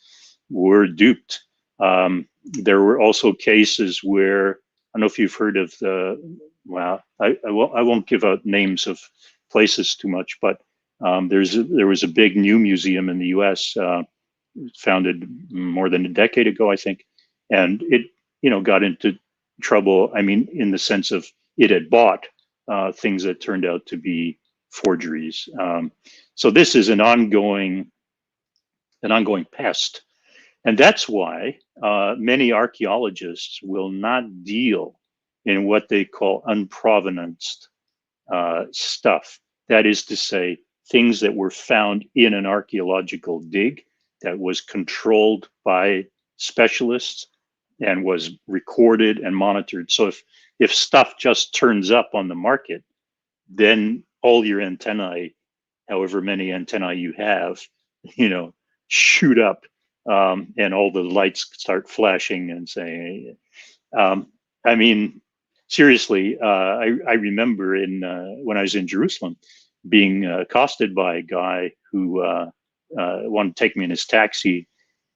duped. There were also cases where, I don't know if you've heard of I won't give out names of places too much, but there was a big new museum in the U.S. Founded more than a decade ago, I think, and it got into trouble. I mean, in the sense of it had bought things that turned out to be forgeries. So this is an ongoing pest, and that's why many archaeologists will not deal in what they call unprovenanced stuff. That is to say, things that were found in an archaeological dig that was controlled by specialists, and was recorded and monitored. So if stuff just turns up on the market, then all your antennae, however many antennae you have, shoot up, and all the lights start flashing and saying, I mean, seriously, I remember when I was in Jerusalem being accosted by a guy who wanted to take me in his taxi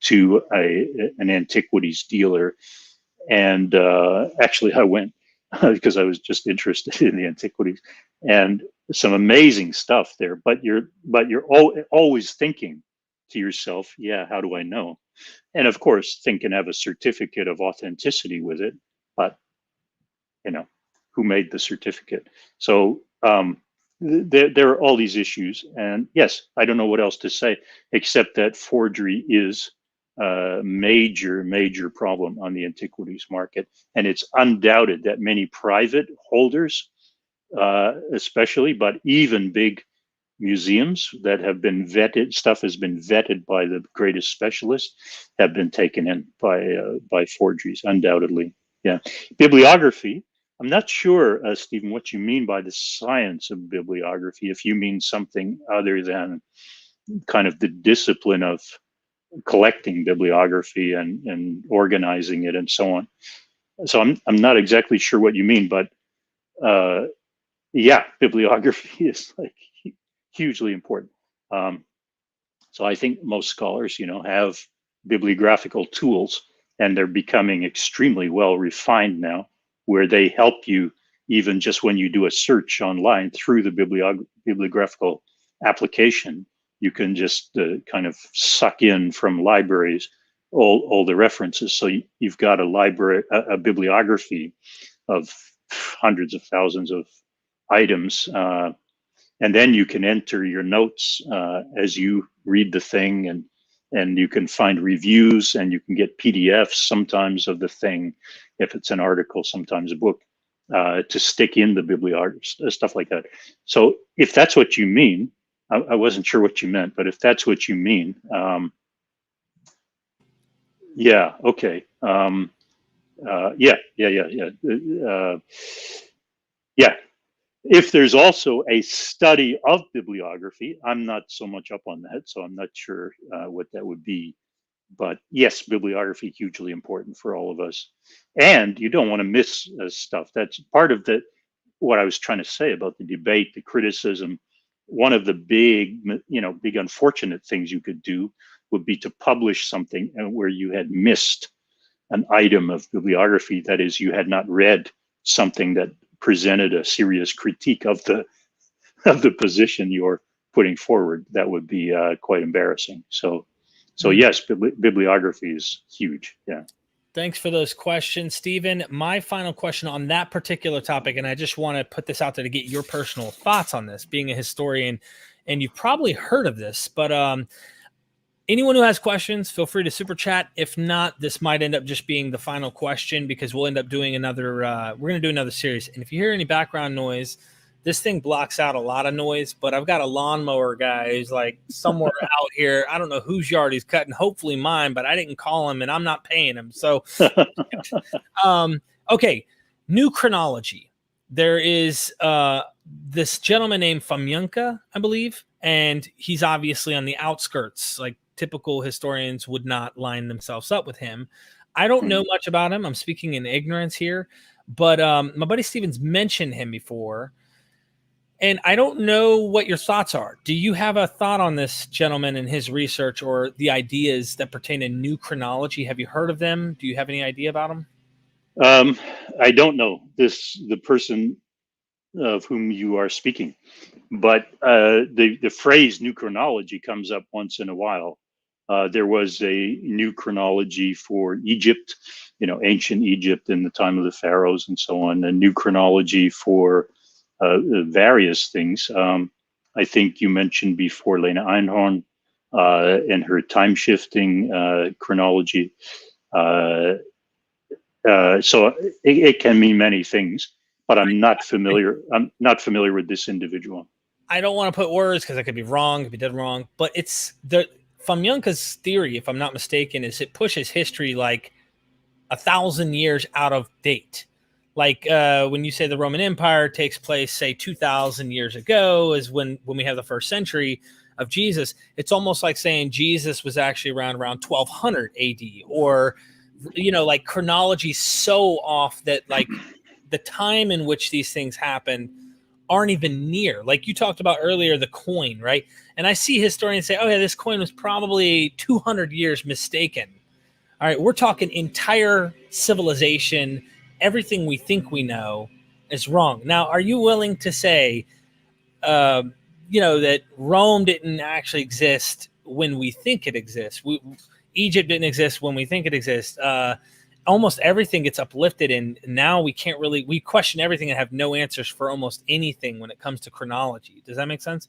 to an antiquities dealer. And actually I went because I was just interested in the antiquities, and some amazing stuff there. But you're always thinking to yourself, yeah, how do I know? And of course, think and have a certificate of authenticity with it, but who made the certificate? So there are all these issues, and yes, I don't know what else to say except that forgery is a major problem on the antiquities market, and it's undoubted that many private holders, especially, but even big museums that have been vetted, stuff has been vetted by the greatest specialists, have been taken in by forgeries, undoubtedly. Yeah, bibliography. I'm not sure, Stephen, what you mean by the science of bibliography. If you mean something other than kind of the discipline of collecting bibliography and organizing it and so on. So I'm not exactly sure what you mean, but yeah, bibliography is like hugely important. So I think most scholars, have bibliographical tools, and they're becoming extremely well refined now, where they help you even just when you do a search online through the bibliographical application. You can just kind of suck in from libraries all the references. So you've got a bibliography of hundreds of thousands of items, and then you can enter your notes as you read the thing, and you can find reviews, and you can get PDFs sometimes of the thing, if it's an article, sometimes a book, to stick in the bibliography, stuff like that. So if that's what you mean, I wasn't sure what you meant, but if that's what you mean, yeah, okay. Yeah. If there's also a study of bibliography, I'm not so much up on that, so I'm not sure what that would be. But yes, bibliography, hugely important for all of us. And you don't want to miss stuff. That's part of what I was trying to say about the debate, the criticism. One of the big unfortunate things you could do would be to publish something where you had missed an item of bibliography. That is, you had not read something that presented a serious critique of the position you're putting forward. That would be quite embarrassing. So yes, bibliography is huge. Yeah. Thanks for those questions, Stephen. My final question on that particular topic, and I just want to put this out there to get your personal thoughts on this, being a historian, and you've probably heard of this, but anyone who has questions, feel free to super chat. If not, this might end up just being the final question, because we'll end up doing another, we're going to do another series. And if you hear any background noise, this thing blocks out a lot of noise, but I've got a lawnmower guy who's like somewhere out here. I don't know whose yard he's cutting, hopefully mine, but I didn't call him and I'm not paying him. So, okay. New chronology. There is this gentleman named Famyunka, I believe, and he's obviously on the outskirts. Like typical historians would not line themselves up with him. I don't know much about him. I'm speaking in ignorance here, but my buddy Steven's mentioned him before. And I don't know what your thoughts are. Do you have a thought on this gentleman and his research, or the ideas that pertain to new chronology? Have you heard of them? Do you have any idea about them? I don't know the person of whom you are speaking, but the phrase new chronology comes up once in a while. There was a new chronology for Egypt, ancient Egypt in the time of the pharaohs and so on, a new chronology for various things. I think you mentioned before Lena Einhorn and her time-shifting chronology. So it can mean many things, but I'm not familiar with this individual. I don't want to put words, because I could be wrong, could be dead wrong, but it's the Famyunka's theory, if I'm not mistaken, is it pushes history like 1,000 years out of date. Like when you say the Roman Empire takes place, say 2,000 years ago, is when we have the first century of Jesus. It's almost like saying Jesus was actually around 1200 AD, or like chronology so off that like the time in which these things happen aren't even near. Like you talked about earlier, the coin, right? And I see historians say, oh yeah, this coin was probably 200 years mistaken. All right, we're talking entire civilization. Everything we think we know is wrong. Now, are you willing to say, that Rome didn't actually exist when we think it exists? Egypt didn't exist when we think it exists. Almost everything gets uplifted, and now we question everything and have no answers for almost anything when it comes to chronology. Does that make sense?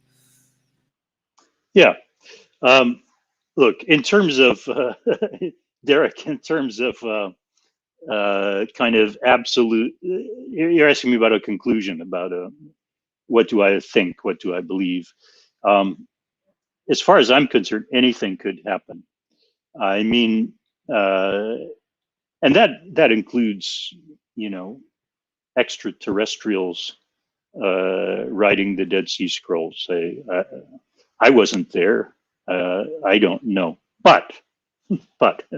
Yeah. Look, in terms of Derek, in terms of kind of absolute, you're asking me about a conclusion, about what do I think, what do I believe. As far as I'm concerned, anything could happen. I mean, and that includes, extraterrestrials writing the Dead Sea Scrolls. I wasn't there. I don't know. But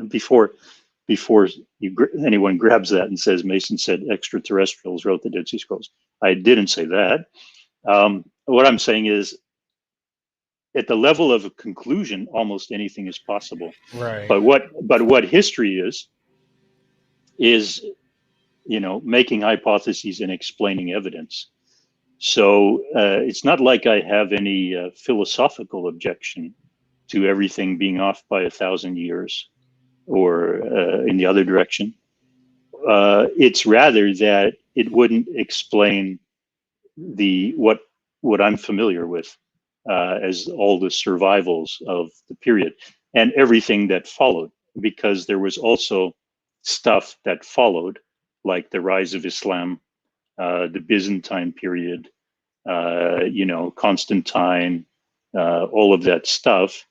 before anyone grabs that and says Mason said extraterrestrials wrote the Dead Sea Scrolls, I didn't say that. What I'm saying is, at the level of a conclusion, almost anything is possible. Right. But what history is making hypotheses and explaining evidence. So it's not like I have any philosophical objection to everything being off by 1,000 years or in the other direction. It's rather that it wouldn't explain what I'm familiar with as all the survivals of the period and everything that followed, because there was also stuff that followed, like the rise of Islam, the Byzantine period, Constantine, all of that stuff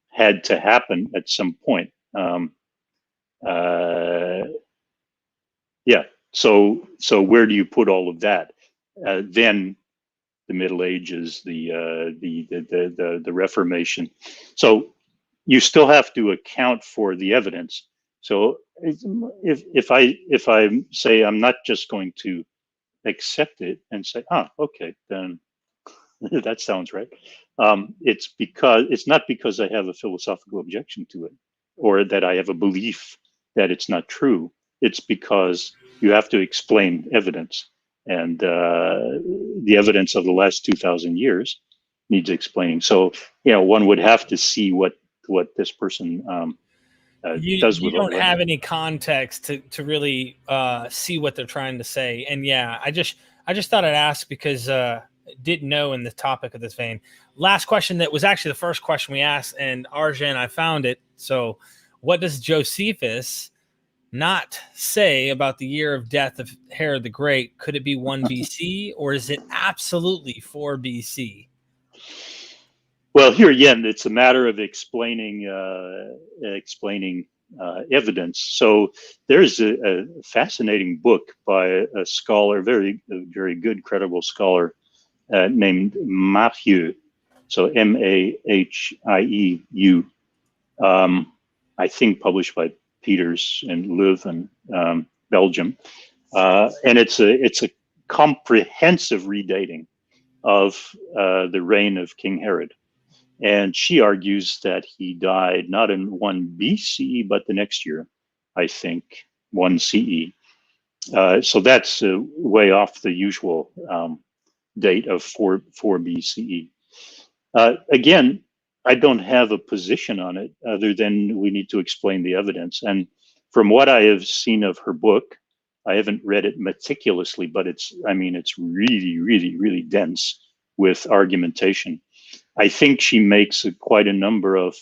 had to happen at some point. So where do you put all of that? Then the Middle Ages, the Reformation. So you still have to account for the evidence. So if I say I'm not just going to accept it and say, okay, then that sounds right. It's not because I have a philosophical objection to it, or that I have a belief that it's not true. It's because you have to explain evidence, and the evidence of the last 2,000 years needs explaining. So one would have to see what this person does with it. You don't have any context to really see what they're trying to say. And yeah, I just thought I'd ask because didn't know in the topic of this vein. Last question that was actually the first question we asked, and Arjen, I found it. So what does Josephus not say about the year of death of Herod the Great? Could it be 1 BC or is it absolutely 4 BC? Well, here again, it's a matter of explaining evidence. So there's a fascinating book by a scholar, very good, credible scholar named Mathieu. So Mahieu. I think published by Peters and Leuven, Belgium, and it's a comprehensive redating of the reign of King Herod. And she argues that he died not in 1 BC, but the next year, I think, 1 CE. So that's way off the usual date of 4 BCE. Again, I don't have a position on it other than we need to explain the evidence. And from what I have seen of her book, I haven't read it meticulously, but it's really, really, really dense with argumentation. I think she makes quite a number of,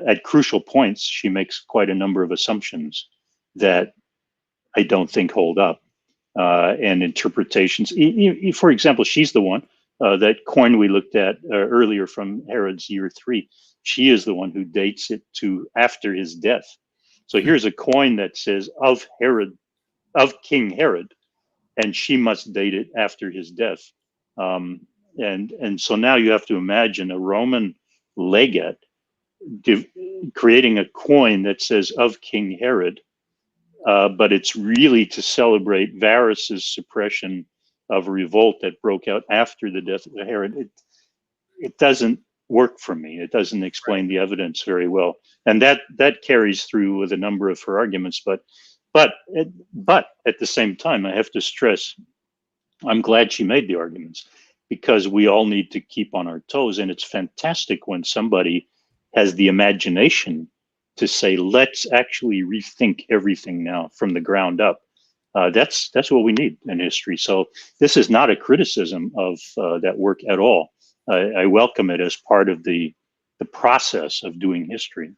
at crucial points, she makes quite a number of assumptions that I don't think hold up, and interpretations. For example, she's the one, that coin we looked at earlier from Herod's year 3. She is the one who dates it to after his death. So here's a coin that says of King Herod, and she must date it after his death. And so now you have to imagine a Roman legate creating a coin that says of King Herod, but it's really to celebrate Varus's suppression of a revolt that broke out after the death of Herod. It doesn't work for me. It doesn't explain the evidence very well, and that carries through with a number of her arguments. But at the same time, I have to stress, I'm glad she made the arguments, because we all need to keep on our toes, and it's fantastic when somebody has the imagination to say, let's actually rethink everything now from the ground up. That's what we need in history. So this is not a criticism of that work at all. I welcome it as part of the process of doing history.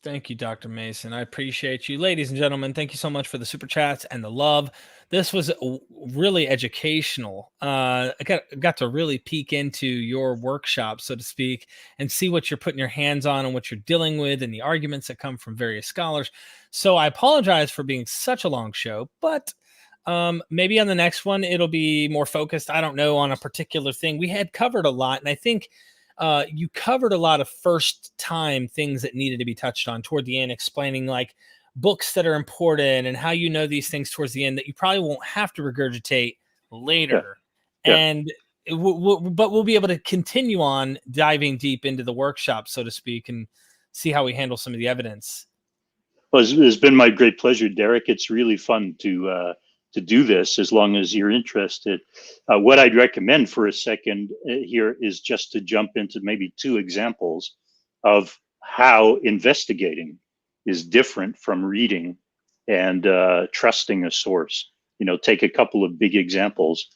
Thank you, Dr. Mason. I appreciate you. Ladies and gentlemen, thank you so much for the super chats and the love. This was really educational. I got to really peek into your workshop, so to speak, and see what you're putting your hands on and what you're dealing with and the arguments that come from various scholars. So I apologize for being such a long show, but maybe on the next one, it'll be more focused. I don't know, on a particular thing. We had covered a lot, and I think you covered a lot of first time things that needed to be touched on toward the end, explaining like books that are important and how you know these things towards the end that you probably won't have to regurgitate later. Yeah. And but we'll be able to continue on diving deep into the workshop, so to speak, and see how we handle some of the evidence. Well, it's been my great pleasure, Derek. It's really fun to do this, as long as you're interested. What I'd recommend for a second here is just to jump into maybe 2 examples of how investigating is different from reading and trusting a source. You know, take a couple of big examples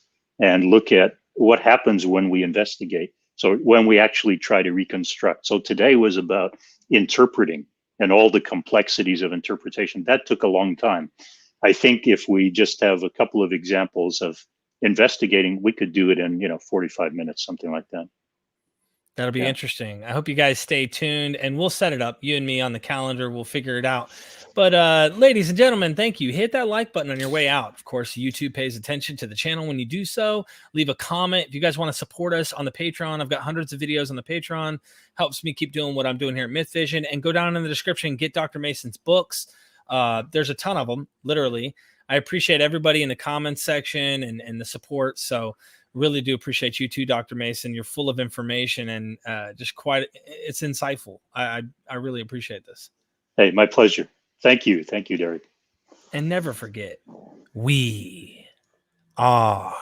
and look at what happens when we investigate. So when we actually try to reconstruct. So today was about interpreting and all the complexities of interpretation. That took a long time. I think if we just have a couple of examples of investigating, we could do it in 45 minutes, something like that. That'll be interesting. I hope you guys stay tuned, and we'll set it up. You and me on the calendar. We'll figure it out. But ladies and gentlemen, thank you. Hit that like button on your way out. Of course, YouTube pays attention to the channel when you do so. Leave a comment. If you guys want to support us on the Patreon, I've got hundreds of videos on the Patreon. Helps me keep doing what I'm doing here at MythVision. And go down in the description, get Dr. Mason's books. There's a ton of them, literally. I appreciate everybody in the comments section and the support. So really do appreciate you too, Dr. Mason. You're full of information and just it's insightful. I really appreciate this. Hey, my pleasure. Thank you. Thank you, Derek. And never forget, we are